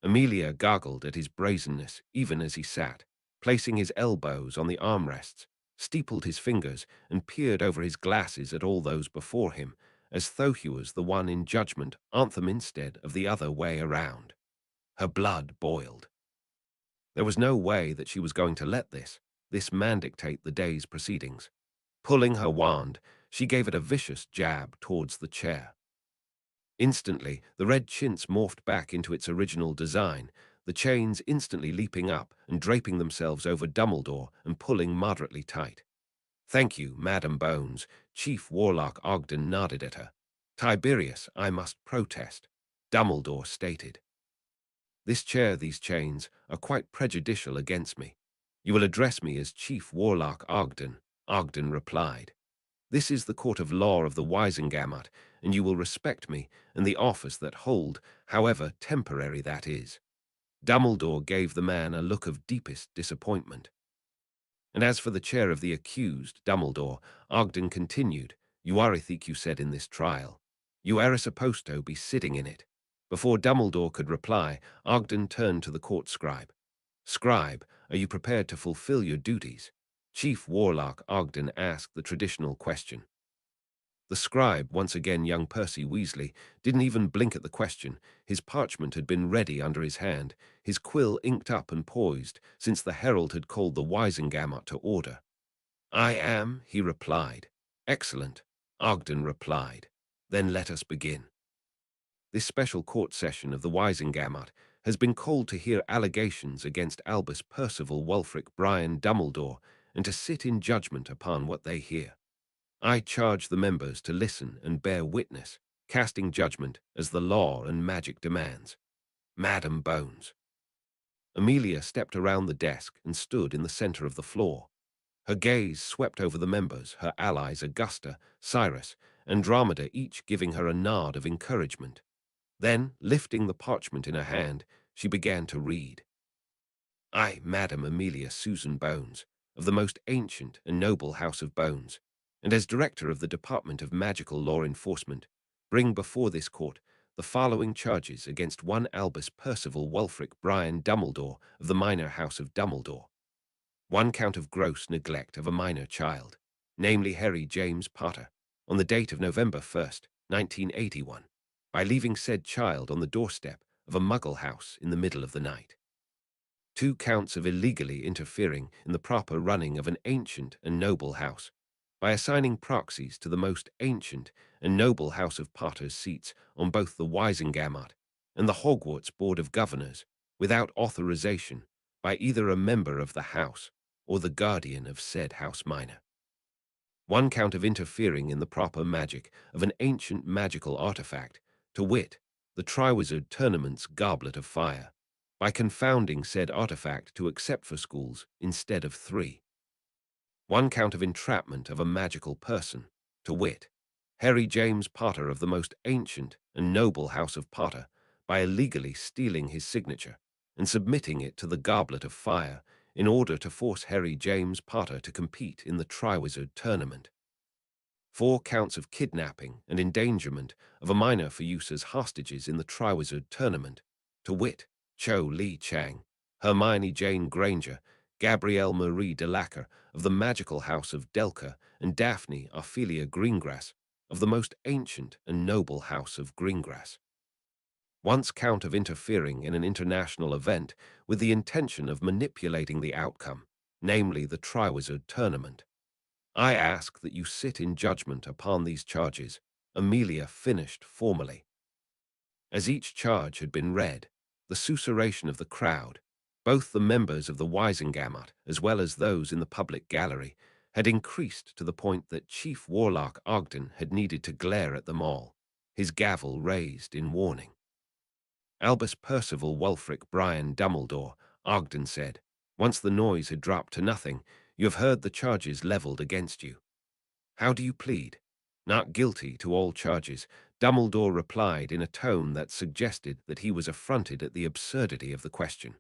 Amelia gargled at his brazenness even as he sat, placing his elbows on the armrests, steepled his fingers, and peered over his glasses at all those before him, as though he was the one in judgment, anthem instead of the other way around. Her blood boiled. There was no way that she was going to let this man dictate the day's proceedings. Pulling her wand, she gave it a vicious jab towards the chair. Instantly, the red chintz morphed back into its original design, the chains instantly leaping up and draping themselves over Dumbledore and pulling moderately tight. "Thank you, Madam Bones," Chief Warlock Ogden nodded at her. "Tiberius, I must protest," Dumbledore stated. "This chair, these chains, are quite prejudicial against me. You will address me as Chief Warlock Ogden," Ogden replied. "This is the court of law of the Wisengamot, and you will respect me and the office that hold, however temporary that is." Dumbledore gave the man a look of deepest disappointment. "And as for the chair of the accused, Dumbledore," Ogden continued, "you are, I think you said in this trial. You are supposed to be sitting in it." Before Dumbledore could reply, Ogden turned to the court scribe. "Scribe, are you prepared to fulfill your duties?" Chief Warlock Ogden asked the traditional question. The scribe, once again young Percy Weasley, didn't even blink at the question. His parchment had been ready under his hand, his quill inked up and poised, since the herald had called the Wisengamot to order. "I am," he replied. "Excellent," Ogden replied. "Then let us begin." This special court session of the Wisengamot has been called to hear allegations against Albus Percival Wulfric Brian Dumbledore and to sit in judgment upon what they hear. I charge the members to listen and bear witness, casting judgment as the law and magic demands. Madam Bones. Amelia stepped around the desk and stood in the center of the floor. Her gaze swept over the members, her allies Augusta, Cyrus, Andromeda, each giving her a nod of encouragement. Then, lifting the parchment in her hand, she began to read. "I, Madam Amelia Susan Bones, of the most ancient and noble house of Bones, and as Director of the Department of Magical Law Enforcement, bring before this court the following charges against one Albus Percival Wulfric Brian Dumbledore of the minor house of Dumbledore. One count of gross neglect of a minor child, namely Harry James Potter, on the date of November 1st, 1981, by leaving said child on the doorstep of a Muggle house in the middle of the night. 2 counts of illegally interfering in the proper running of an ancient and noble house, by assigning proxies to the most ancient and noble house of Potter's seats on both the Wisengamot and the Hogwarts Board of Governors, without authorization by either a member of the house or the guardian of said house minor. 1 count of interfering in the proper magic of an ancient magical artifact, to wit, the Triwizard Tournament's Goblet of Fire, by confounding said artifact to accept for schools instead of 3. 1 count of entrapment of a magical person, to wit, Harry James Potter of the most ancient and noble house of Potter, by illegally stealing his signature and submitting it to the Goblet of Fire in order to force Harry James Potter to compete in the Triwizard Tournament. 4 counts of kidnapping and endangerment of a minor for use as hostages in the Triwizard Tournament, to wit, Cho Lee Chang, Hermione Jane Granger, Gabrielle Marie Delacour of the magical house of Delca, and Daphne Ophelia Greengrass of the most ancient and noble house of Greengrass. 1 count of interfering in an international event with the intention of manipulating the outcome, namely the Triwizard Tournament. I ask that you sit in judgment upon these charges. Amelia finished formally. As each charge had been read, the susurration of the crowd, both the members of the Wisengamot as well as those in the public gallery, had increased to the point that Chief Warlock Ogden had needed to glare at them all, his gavel raised in warning. Albus Percival Wulfric Brian Dumbledore, Ogden said, once the noise had dropped to nothing, you have heard the charges leveled against you. How do you plead? Not guilty to all charges, Dumbledore replied in a tone that suggested that he was affronted at the absurdity of the question.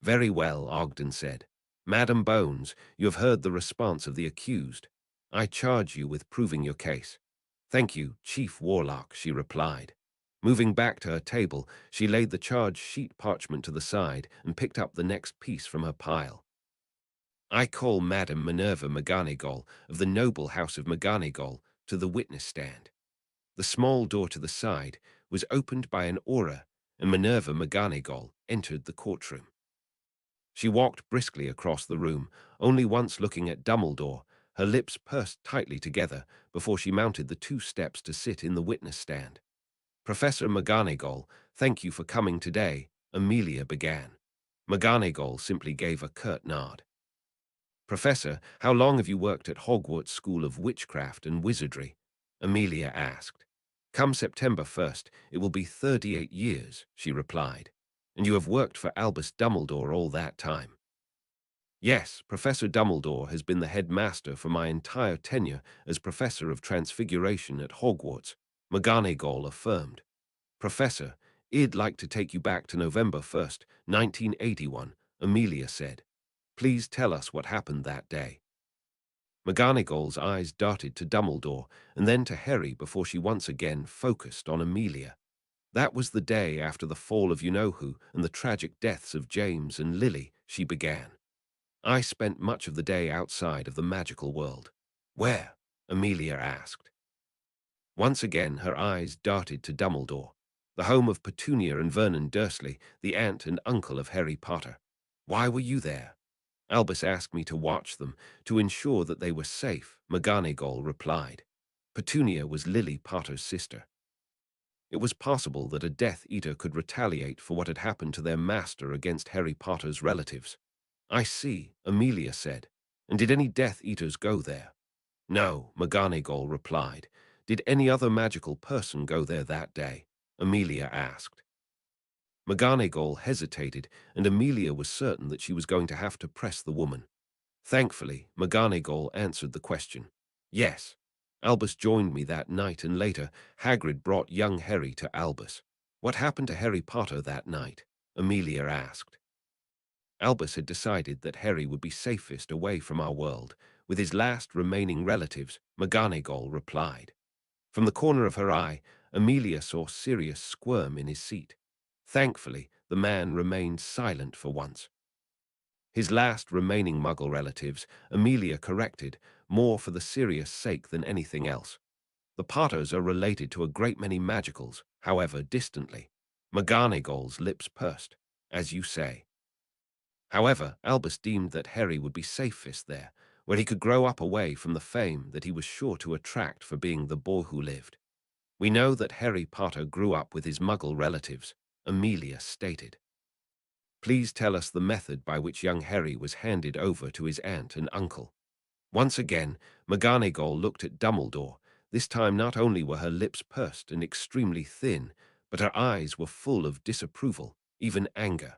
Very well, Ogden said. Madam Bones, you have heard the response of the accused. I charge you with proving your case. Thank you, Chief Warlock, she replied. Moving back to her table, she laid the charge sheet parchment to the side and picked up the next piece from her pile. I call Madam Minerva McGonagall of the noble house of McGonagall to the witness stand. The small door to the side was opened by an aura, and Minerva McGonagall entered the courtroom. She walked briskly across the room, only once looking at Dumbledore, her lips pursed tightly together before she mounted the 2 steps to sit in the witness stand. Professor McGonagall, thank you for coming today, Amelia began. McGonagall simply gave a curt nod. Professor, how long have you worked at Hogwarts School of Witchcraft and Wizardry? Amelia asked. Come September 1st, it will be 38 years, she replied. And you have worked for Albus Dumbledore all that time. Yes, Professor Dumbledore has been the headmaster for my entire tenure as Professor of Transfiguration at Hogwarts, McGonagall affirmed. Professor, I'd like to take you back to November 1st, 1981, Amelia said. Please tell us what happened that day. McGonagall's eyes darted to Dumbledore and then to Harry before she once again focused on Amelia. That was the day after the fall of you-know-who and the tragic deaths of James and Lily, she began. I spent much of the day outside of the magical world. Where? Amelia asked. Once again her eyes darted to Dumbledore, the home of Petunia and Vernon Dursley, the aunt and uncle of Harry Potter. Why were you there? Albus asked me to watch them, to ensure that they were safe, McGonagall replied. Petunia was Lily Potter's sister. It was possible that a Death Eater could retaliate for what had happened to their master against Harry Potter's relatives. I see, Amelia said. And did any Death Eaters go there? No, McGonagall replied. Did any other magical person go there that day? Amelia asked. McGonagall hesitated, and Amelia was certain that she was going to have to press the woman. Thankfully, McGonagall answered the question. Yes. Albus joined me that night, and later, Hagrid brought young Harry to Albus. What happened to Harry Potter that night? Amelia asked. Albus had decided that Harry would be safest away from our world, with his last remaining relatives, McGonagall replied. From the corner of her eye, Amelia saw Sirius squirm in his seat. Thankfully, the man remained silent for once. His last remaining Muggle relatives, Amelia corrected, more for the Sirius sake than anything else. The Potters are related to a great many magicals, however distantly. McGonagall's lips pursed, as you say. However, Albus deemed that Harry would be safest there, where he could grow up away from the fame that he was sure to attract for being the boy who lived. We know that Harry Potter grew up with his Muggle relatives, Amelia stated. Please tell us the method by which young Harry was handed over to his aunt and uncle. Once again, McGonagall looked at Dumbledore. This time not only were her lips pursed and extremely thin, but her eyes were full of disapproval, even anger.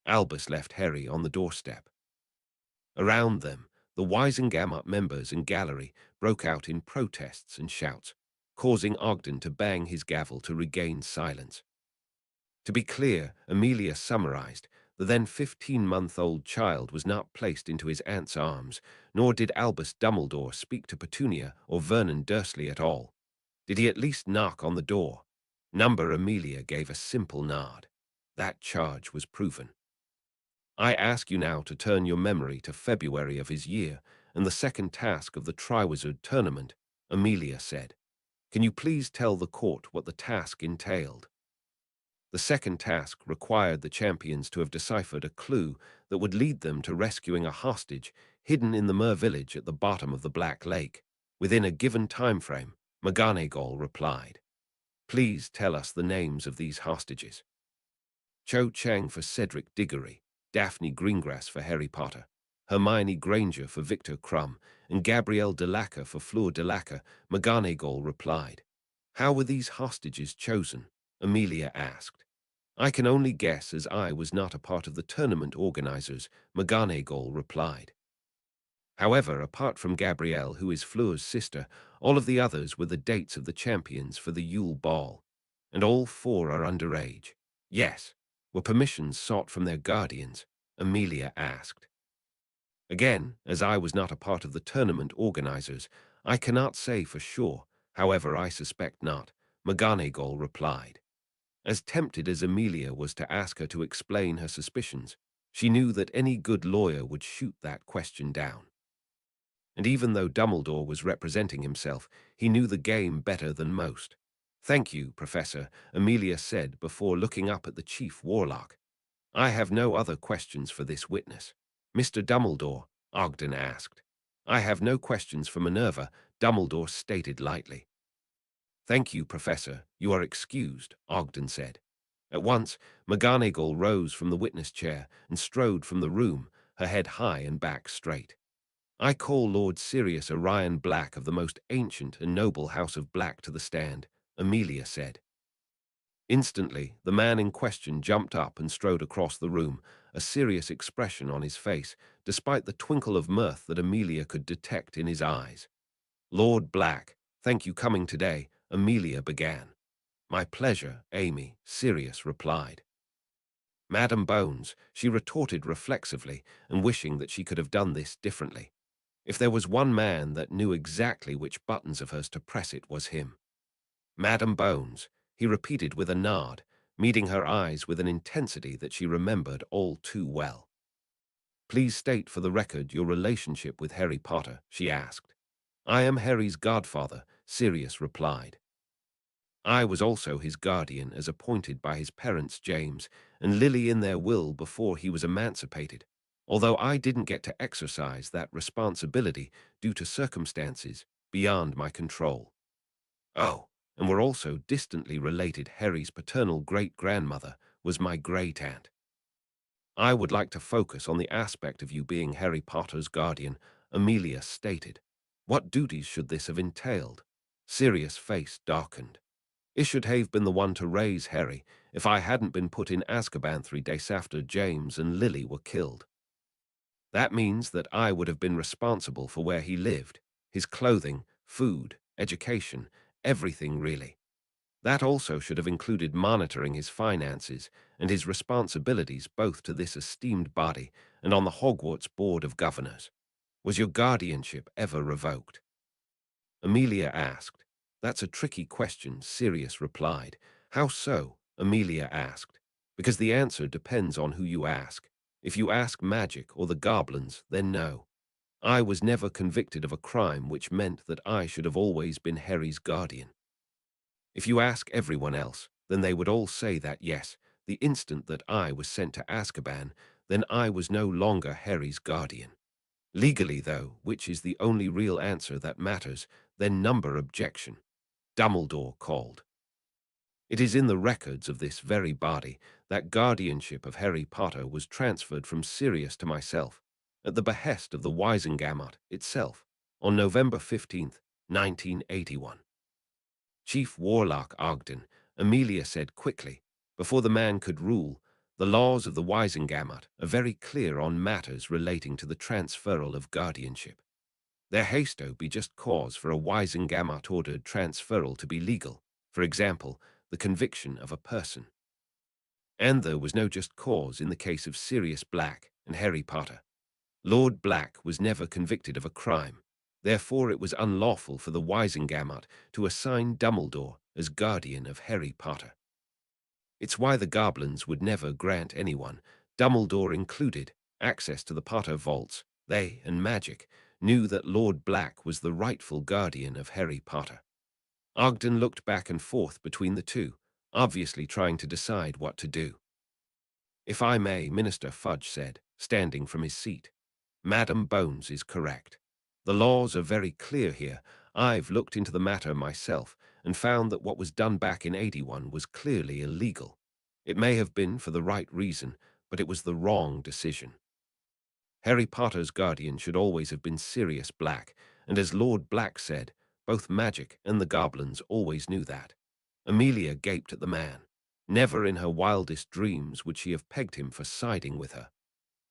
Albus left Harry on the doorstep. Around them, the Wisengamot members and gallery broke out in protests and shouts, causing Ogden to bang his gavel to regain silence. To be clear, Amelia summarized, the then 15-month-old child was not placed into his aunt's arms, nor did Albus Dumbledore speak to Petunia or Vernon Dursley at all. Did he at least knock on the door? Number Amelia gave a simple nod. That charge was proven. I ask you now to turn your memory to February of his year and the second task of the Triwizard Tournament, Amelia said. Can you please tell the court what the task entailed? The second task required the champions to have deciphered a clue that would lead them to rescuing a hostage hidden in the Mer village at the bottom of the Black Lake, within a given time frame, McGonagall replied. Please tell us the names of these hostages. Cho Chang for Cedric Diggory, Daphne Greengrass for Harry Potter, Hermione Granger for Victor Crumb, and Gabrielle Delacour for Fleur Delacour, McGonagall replied. How were these hostages chosen? Amelia asked. I can only guess as I was not a part of the tournament organizers, McGonagall replied. However, apart from Gabrielle, who is Fleur's sister, all of the others were the dates of the champions for the Yule Ball, and all four are underage. Yes. Were permissions sought from their guardians? Amelia asked. Again, as I was not a part of the tournament organizers, I cannot say for sure, however I suspect not, McGonagall replied. As tempted as Amelia was to ask her to explain her suspicions, she knew that any good lawyer would shoot that question down. And even though Dumbledore was representing himself, he knew the game better than most. Thank you, Professor, Amelia said before looking up at the Chief Warlock. I have no other questions for this witness. Mr. Dumbledore, Ogden asked. I have no questions for Minerva, Dumbledore stated lightly. Thank you, Professor. You are excused, Ogden said. At once, McGonagall rose from the witness chair and strode from the room, her head high and back straight. I call Lord Sirius Orion Black of the most ancient and noble house of Black to the stand, Amelia said. Instantly, the man in question jumped up and strode across the room, a serious expression on his face, despite the twinkle of mirth that Amelia could detect in his eyes. Lord Black, thank you coming today, Amelia began. My pleasure, Amy, Sirius replied. Madam Bones, she retorted reflexively and wishing that she could have done this differently. If there was one man that knew exactly which buttons of hers to press, it was him. Madam Bones, he repeated with a nod, meeting her eyes with an intensity that she remembered all too well. Please state for the record your relationship with Harry Potter, she asked. I am Harry's godfather, Sirius replied. I was also his guardian as appointed by his parents James and Lily in their will before he was emancipated, although I didn't get to exercise that responsibility due to circumstances beyond my control. Oh, and were also distantly related. Harry's paternal great-grandmother was my great-aunt. I would like to focus on the aspect of you being Harry Potter's guardian, Amelia stated. What duties should this have entailed? Sirius' face darkened. It should have been the one to raise Harry if I hadn't been put in Azkaban 3 days after James and Lily were killed. That means that I would have been responsible for where he lived, his clothing, food, education, everything really. That also should have included monitoring his finances and his responsibilities both to this esteemed body and on the Hogwarts Board of Governors. Was your guardianship ever revoked? Amelia asked. That's a tricky question, Sirius replied. How so? Amelia asked. Because the answer depends on who you ask. If you ask magic or the goblins, then no. I was never convicted of a crime, which meant that I should have always been Harry's guardian. If you ask everyone else, then they would all say that yes, the instant that I was sent to Azkaban, then I was no longer Harry's guardian. Legally, though, which is the only real answer that matters, then number objection. Dumbledore called. It is in the records of this very body that guardianship of Harry Potter was transferred from Sirius to myself, at the behest of the Wizengamot itself, on November 15th, 1981. Chief Warlock Ogden, Amelia said quickly, before the man could rule, the laws of the Wizengamot are very clear on matters relating to the transferal of guardianship. There hasto be just cause for a Wizengamot-ordered transferal to be legal, for example, the conviction of a person. And there was no just cause in the case of Sirius Black and Harry Potter. Lord Black was never convicted of a crime. Therefore it was unlawful for the Wizengamot to assign Dumbledore as guardian of Harry Potter. It's why the goblins would never grant anyone, Dumbledore included, access to the Potter vaults. They, and magic, knew that Lord Black was the rightful guardian of Harry Potter. Ogden looked back and forth between the two, obviously trying to decide what to do. If I may, Minister Fudge said, standing from his seat. Madam Bones is correct. The laws are very clear here. I've looked into the matter myself and found that what was done back in 81 was clearly illegal. It may have been for the right reason, but it was the wrong decision. Harry Potter's guardian should always have been Sirius Black, and as Lord Black said, both magic and the goblins always knew that. Amelia gaped at the man. Never in her wildest dreams would she have pegged him for siding with her,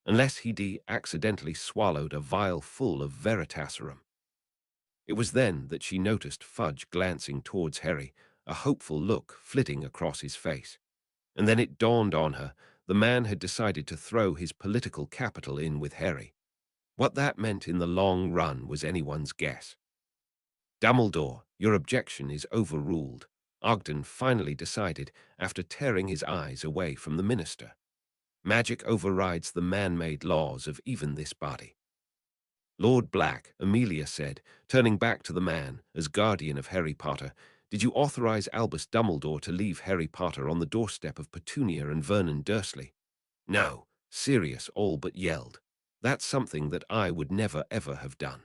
unless he'd accidentally swallowed a vial full of Veritaserum. It was then that she noticed Fudge glancing towards Harry, a hopeful look flitting across his face. And then it dawned on her, the man had decided to throw his political capital in with Harry. What that meant in the long run was anyone's guess. Dumbledore, your objection is overruled, Ogden finally decided after tearing his eyes away from the minister. Magic overrides the man-made laws of even this body. Lord Black, Amelia said, turning back to the man, as guardian of Harry Potter, did you authorize Albus Dumbledore to leave Harry Potter on the doorstep of Petunia and Vernon Dursley? No, Sirius all but yelled. That's something that I would never ever have done.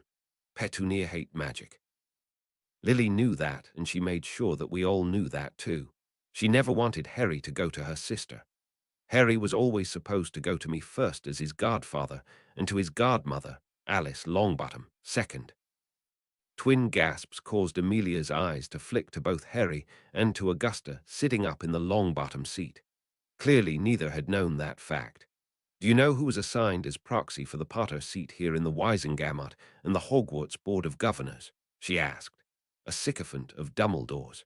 Petunia hate magic. Lily knew that, and she made sure that we all knew that too. She never wanted Harry to go to her sister. Harry was always supposed to go to me first as his godfather, and to his godmother, Alice Longbottom, second. Twin gasps caused Amelia's eyes to flick to both Harry and to Augusta sitting up in the Longbottom seat. Clearly neither had known that fact. Do you know who was assigned as proxy for the Potter seat here in the Wisengamot and the Hogwarts Board of Governors? She asked. A sycophant of Dumbledore's.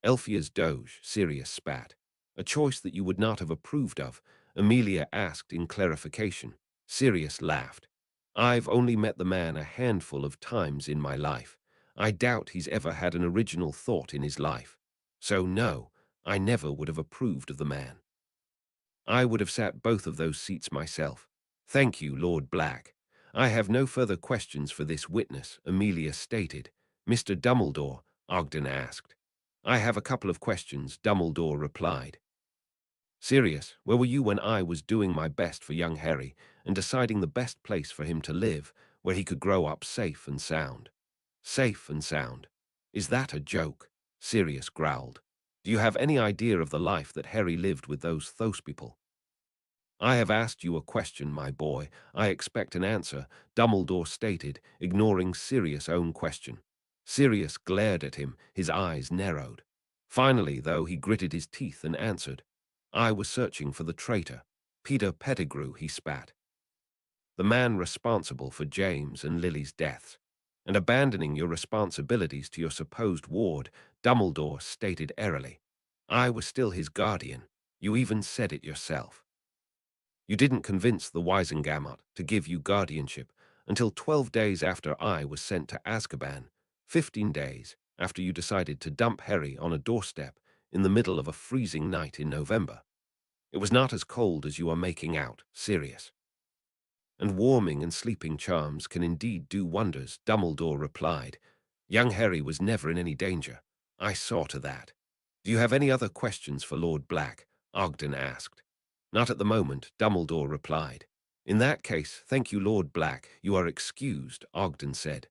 Elphia's doge, Sirius spat. A choice that you would not have approved of, Amelia asked in clarification. Sirius laughed. I've only met the man a handful of times in my life. I doubt he's ever had an original thought in his life. So no, I never would have approved of the man. I would have sat both of those seats myself. Thank you, Lord Black. I have no further questions for this witness, Amelia stated. Mr. Dumbledore, Ogden asked. I have a couple of questions, Dumbledore replied. Sirius, where were you when I was doing my best for young Harry and deciding the best place for him to live, where he could grow up safe and sound? Safe and sound. Is that a joke? Sirius growled. Do you have any idea of the life that Harry lived with those people? I have asked you a question, my boy. I expect an answer, Dumbledore stated, ignoring Sirius' own question. Sirius glared at him, his eyes narrowed. Finally, though, he gritted his teeth and answered. I was searching for the traitor. Peter Pettigrew, he spat. The man responsible for James and Lily's deaths. And abandoning your responsibilities to your supposed ward, Dumbledore stated airily. I was still his guardian. You even said it yourself. You didn't convince the Wisengamot to give you guardianship until 12 days after I was sent to Azkaban, 15 days after you decided to dump Harry on a doorstep in the middle of a freezing night in November. It was not as cold as you are making out, Sirius. And warming and sleeping charms can indeed do wonders, Dumbledore replied. Young Harry was never in any danger. I saw to that. Do you have any other questions for Lord Black? Ogden asked. Not at the moment, Dumbledore replied. In that case, thank you, Lord Black. You are excused, Ogden said.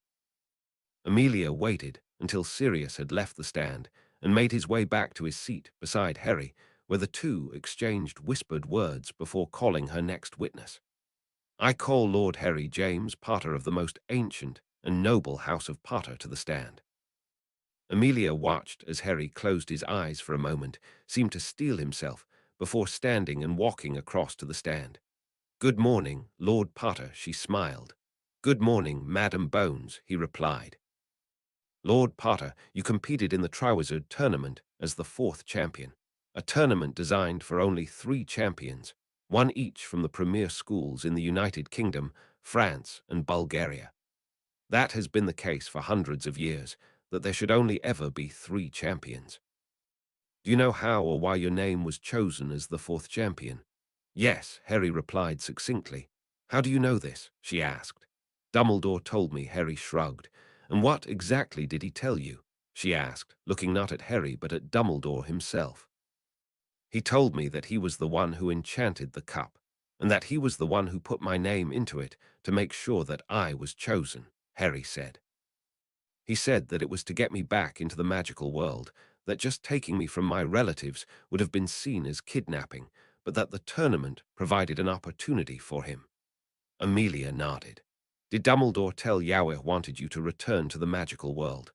Amelia waited until Sirius had left the stand and made his way back to his seat beside Harry, where the two exchanged whispered words before calling her next witness. I call Lord Harry James Potter of the most ancient and noble house of Potter to the stand. Amelia watched as Harry closed his eyes for a moment, seemed to steel himself, before standing and walking across to the stand. Good morning, Lord Potter, she smiled. Good morning, Madam Bones, he replied. Lord Potter, you competed in the Triwizard Tournament as the 4th champion, a tournament designed for only 3 champions, one each from the premier schools in the United Kingdom, France, and Bulgaria. That has been the case for hundreds of years, that there should only ever be 3 champions. Do you know how or why your name was chosen as the 4th champion? Yes, Harry replied succinctly. How do you know this? She asked. Dumbledore told me, Harry shrugged. And what exactly did he tell you? She asked, looking not at Harry but at Dumbledore himself. He told me that he was the one who enchanted the cup, and that he was the one who put my name into it to make sure that I was chosen, Harry said. He said that it was to get me back into the magical world, that just taking me from my relatives would have been seen as kidnapping, but that the tournament provided an opportunity for him. Amelia nodded. Did Dumbledore tell Yowah wanted you to return to the magical world?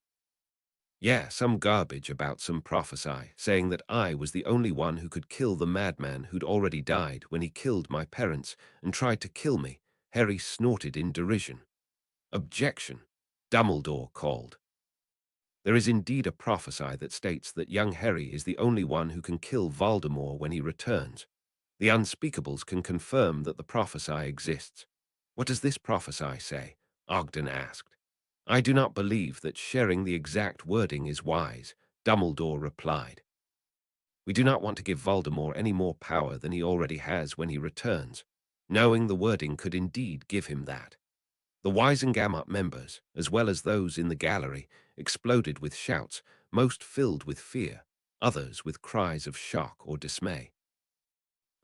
Yeah, some garbage about some prophesy, saying that I was the only one who could kill the madman who'd already died when he killed my parents and tried to kill me. Harry snorted in derision. Objection, Dumbledore called. There is indeed a prophecy that states that young Harry is the only one who can kill Voldemort when he returns. The unspeakables can confirm that the prophecy exists. What does this prophecy say? Ogden asked. I do not believe that sharing the exact wording is wise, Dumbledore replied. We do not want to give Voldemort any more power than he already has when he returns. Knowing the wording could indeed give him that. The Wisengamot members, as well as those in the gallery, exploded with shouts, most filled with fear, others with cries of shock or dismay.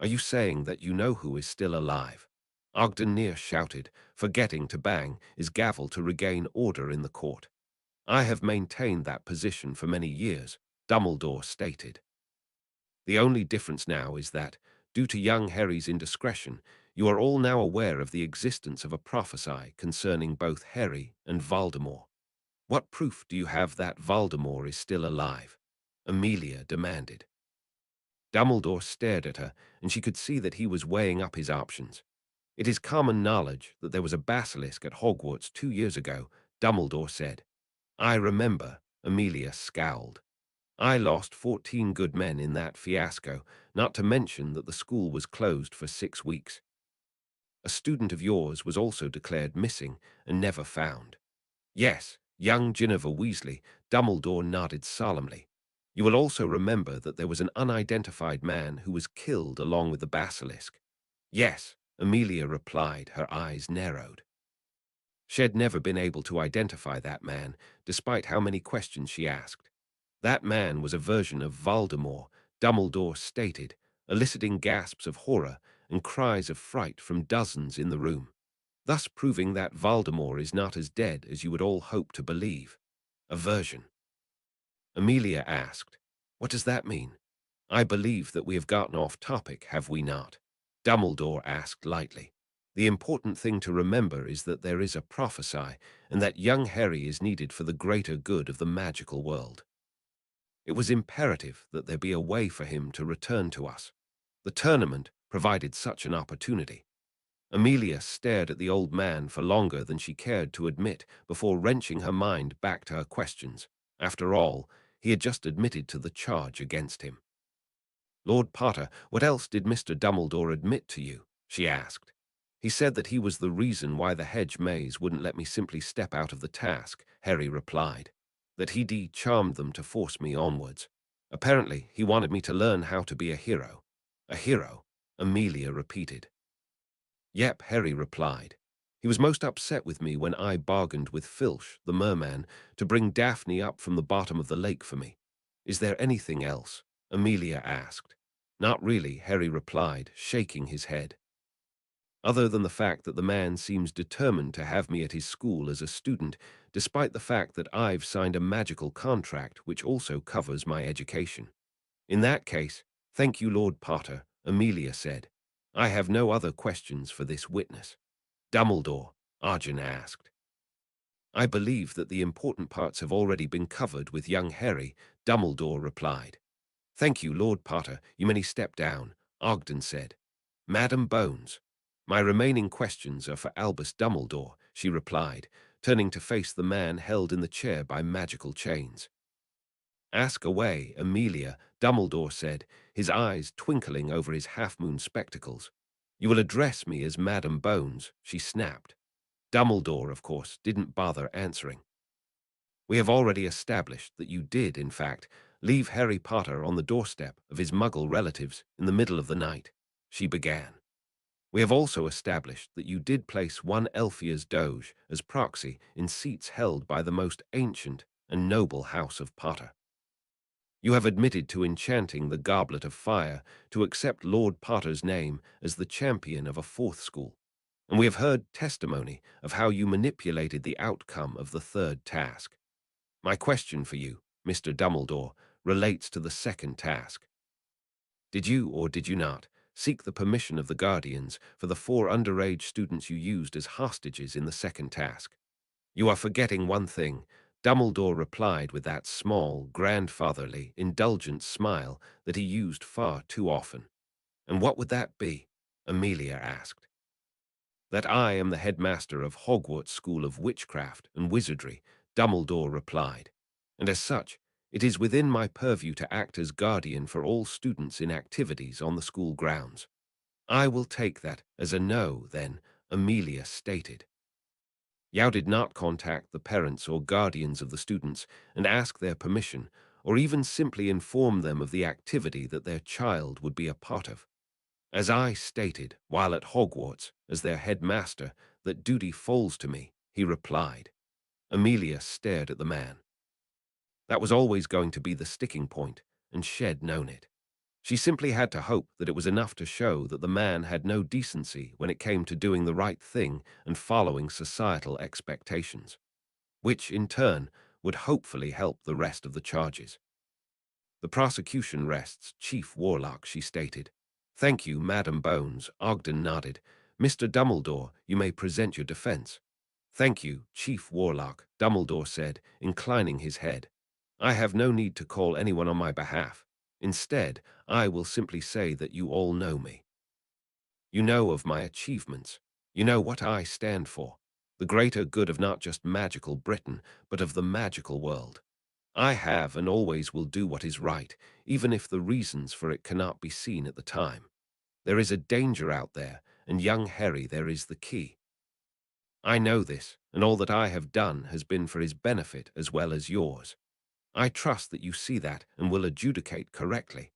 Are you saying that you know who is still alive? Ogden Near shouted, forgetting to bang his gavel to regain order in the court. I have maintained that position for many years, Dumbledore stated. The only difference now is that, due to young Harry's indiscretion, you are all now aware of the existence of a prophecy concerning both Harry and Voldemort. What proof do you have that Voldemort is still alive? Amelia demanded. Dumbledore stared at her, and she could see that he was weighing up his options. It is common knowledge that there was a basilisk at Hogwarts 2 years ago, Dumbledore said. I remember, Amelia scowled. I lost 14 good men in that fiasco, not to mention that the school was closed for 6 weeks. A student of yours was also declared missing and never found. Yes, young Ginevra Weasley, Dumbledore nodded solemnly. You will also remember that there was an unidentified man who was killed along with the basilisk. Yes, Amelia replied, her eyes narrowed. She had never been able to identify that man, despite how many questions she asked. That man was a version of Voldemort, Dumbledore stated, eliciting gasps of horror and cries of fright from dozens in the room, thus proving that Voldemort is not as dead as you would all hope to believe. A version. Amelia asked, what does that mean? I believe that we have gotten off topic, have we not? Dumbledore asked lightly. The important thing to remember is that there is a prophecy, and that young Harry is needed for the greater good of the magical world. It was imperative that there be a way for him to return to us. The tournament provided such an opportunity. Amelia stared at the old man for longer than she cared to admit before wrenching her mind back to her questions. After all, he had just admitted to the charge against him. Lord Potter, what else did Mr. Dumbledore admit to you? She asked. He said that he was the reason why the hedge maze wouldn't let me simply step out of the task, Harry replied. That he de-charmed them to force me onwards. Apparently, he wanted me to learn how to be a hero. A hero? Amelia repeated. Yep, Harry replied. He was most upset with me when I bargained with Filch, the merman, to bring Daphne up from the bottom of the lake for me. Is there anything else? Amelia asked. Not really, Harry replied, shaking his head. Other than the fact that the man seems determined to have me at his school as a student, despite the fact that I've signed a magical contract which also covers my education. In that case, thank you, Lord Potter, Amelia said. I have no other questions for this witness. Dumbledore, Arjun asked. I believe that the important parts have already been covered with young Harry, Dumbledore replied. Thank you, Lord Potter, you may step down, Ogden said. Madam Bones. My remaining questions are for Albus Dumbledore, she replied, turning to face the man held in the chair by magical chains. Ask away, Amelia, Dumbledore said, his eyes twinkling over his half-moon spectacles. You will address me as Madam Bones, she snapped. Dumbledore, of course, didn't bother answering. We have already established that you did, in fact, leave Harry Potter on the doorstep of his Muggle relatives in the middle of the night, she began. We have also established that you did place one Elphia's Doge as proxy in seats held by the most ancient and noble house of Potter. You have admitted to enchanting the Goblet of Fire to accept Lord Potter's name as the champion of a fourth school, and we have heard testimony of how you manipulated the outcome of the third task. My question for you, Mr. Dumbledore, relates to the second task. Did you or did you not seek the permission of the Guardians for the 4 underage students you used as hostages in the second task? You are forgetting one thing, Dumbledore replied with that small, grandfatherly, indulgent smile that he used far too often. And what would that be? Amelia asked. That I am the headmaster of Hogwarts School of Witchcraft and Wizardry, Dumbledore replied. And as such, it is within my purview to act as guardian for all students in activities on the school grounds. I will take that as a no, then, Amelia stated. Yao did not contact the parents or guardians of the students and ask their permission, or even simply inform them of the activity that their child would be a part of. As I stated while at Hogwarts as their headmaster, that duty falls to me, he replied. Amelia stared at the man. That was always going to be the sticking point, and Shed known it. She simply had to hope that it was enough to show that the man had no decency when it came to doing the right thing and following societal expectations, which, in turn, would hopefully help the rest of the charges. The prosecution rests, Chief Warlock, she stated. Thank you, Madam Bones, Ogden nodded. Mr. Dumbledore, you may present your defense. Thank you, Chief Warlock, Dumbledore said, inclining his head. I have no need to call anyone on my behalf. Instead, I will simply say that you all know me. You know of my achievements. You know what I stand for. The greater good of not just magical Britain, but of the magical world. I have and always will do what is right, even if the reasons for it cannot be seen at the time. There is a danger out there, and young Harry there is the key. I know this, and all that I have done has been for his benefit as well as yours. I trust that you see that and will adjudicate correctly.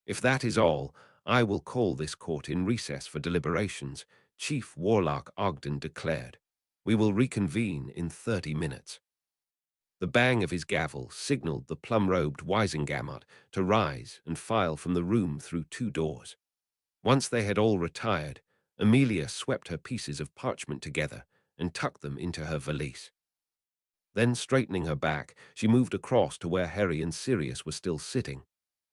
If that is all, I will call this court in recess for deliberations, Chief Warlock Ogden declared. We will reconvene in 30 minutes. The bang of his gavel signaled the plum-robed Wisengamot to rise and file from the room through 2 doors. Once they had all retired, Amelia swept her pieces of parchment together and tucked them into her valise. Then, straightening her back, she moved across to where Harry and Sirius were still sitting.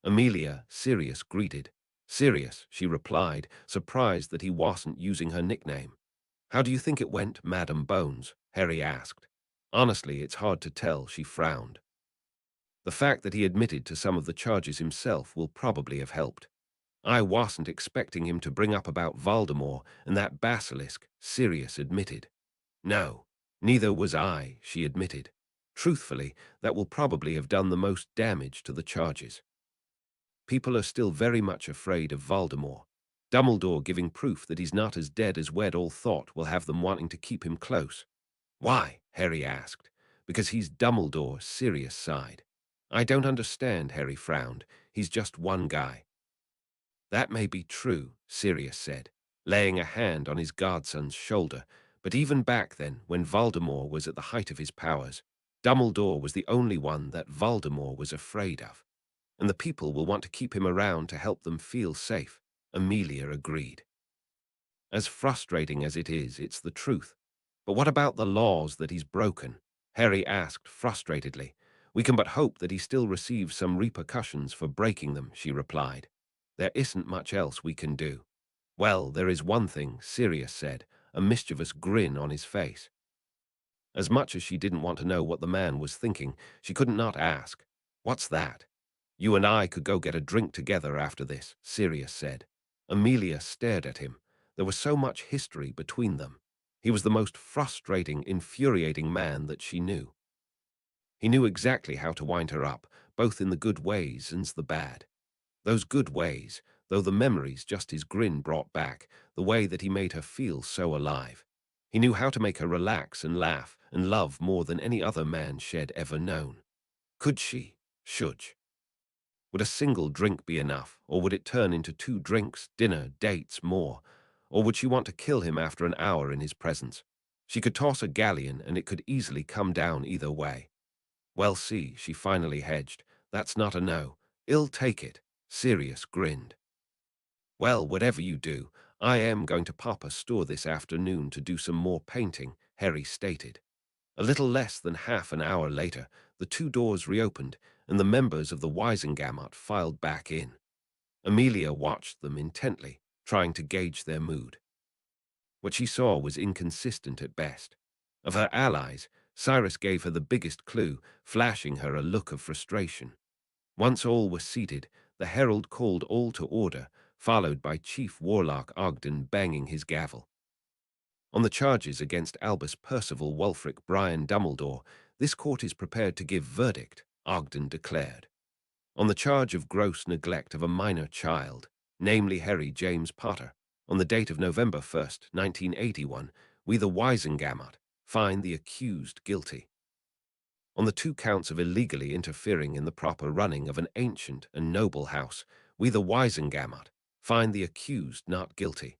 Amelia, Sirius greeted. Sirius, she replied, surprised that he wasn't using her nickname. How do you think it went, Madam Bones? Harry asked. Honestly, it's hard to tell, she frowned. The fact that he admitted to some of the charges himself will probably have helped. I wasn't expecting him to bring up about Voldemort and that basilisk, Sirius admitted. No, neither was I, she admitted. Truthfully, that will probably have done the most damage to the charges. People are still very much afraid of Voldemort. Dumbledore giving proof that he's not as dead as we'd all thought will have them wanting to keep him close. Why? Harry asked. Because he's Dumbledore, Sirius sighed. I don't understand, Harry frowned. He's just one guy. That may be true, Sirius said, laying a hand on his godson's shoulder, but even back then, when Voldemort was at the height of his powers, Dumbledore was the only one that Voldemort was afraid of. And the people will want to keep him around to help them feel safe, Amelia agreed. As frustrating as it is, it's the truth. But what about the laws that he's broken? Harry asked frustratedly. We can but hope that he still receives some repercussions for breaking them, she replied. There isn't much else we can do. Well, there is one thing, Sirius said, a mischievous grin on his face. As much as she didn't want to know what the man was thinking, she couldn't not ask. What's that? You and I could go get a drink together after this, Sirius said. Amelia stared at him. There was so much history between them. He was the most frustrating, infuriating man that she knew. He knew exactly how to wind her up, both in the good ways and the bad. Those good ways, though the memories just his grin brought back, the way that he made her feel so alive. He knew how to make her relax and laugh and love more than any other man Shed ever known. Could she? Should she? Would a single drink be enough, or would it turn into 2 drinks, dinner, dates, more? Or would she want to kill him after an hour in his presence? She could toss a galleon, and it could easily come down either way. Well, see, she finally hedged. That's not a no. I'll take it. Sirius grinned. Well, whatever you do, I am going to pop a store this afternoon to do some more painting, Harry stated. A little less than half an hour later, the two doors reopened, and the members of the Wisengamot filed back in. Amelia watched them intently, trying to gauge their mood. What she saw was inconsistent at best. Of her allies, Cyrus gave her the biggest clue, flashing her a look of frustration. Once all were seated, the herald called all to order, followed by Chief Warlock Ogden banging his gavel. On the charges against Albus Percival Wulfric Brian Dumbledore, this court is prepared to give verdict, Ogden declared. On the charge of gross neglect of a minor child, namely Harry James Potter, on the date of November 1st, 1981, we the Wisengamot find the accused guilty. On the two counts of illegally interfering in the proper running of an ancient and noble house, we the Wisengamot find the accused not guilty.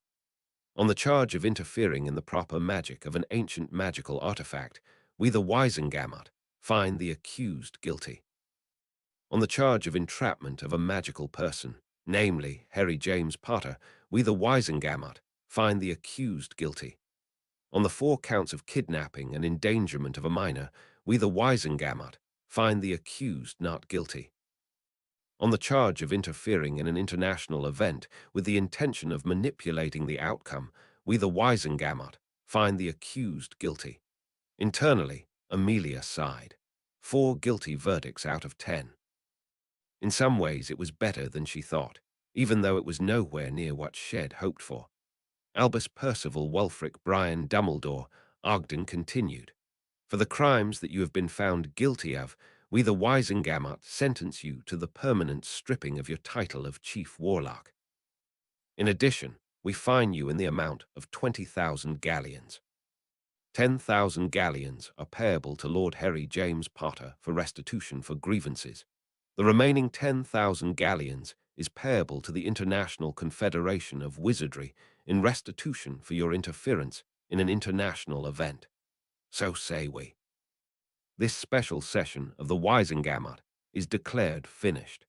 On the charge of interfering in the proper magic of an ancient magical artifact, we the Wisengamot find the accused guilty. On the charge of entrapment of a magical person, namely Harry James Potter, we the Wisengamot find the accused guilty. On the 4 counts of kidnapping and endangerment of a minor, we the Wisengamot find the accused not guilty. On the charge of interfering in an international event with the intention of manipulating the outcome, we the Wisengamot find the accused guilty. Internally, Amelia sighed. 4 guilty verdicts out of 10. In some ways it was better than she thought, even though it was nowhere near what Shed hoped for. Albus Percival Wulfric Brian Dumbledore, Ogden continued. For the crimes that you have been found guilty of, we the Wisengamot sentence you to the permanent stripping of your title of Chief Warlock. In addition, we fine you in the amount of 20,000 galleons. 10,000 galleons are payable to Lord Harry James Potter for restitution for grievances. The remaining 10,000 galleons is payable to the International Confederation of Wizardry in restitution for your interference in an international event. So say we. This special session of the Wisengamot is declared finished.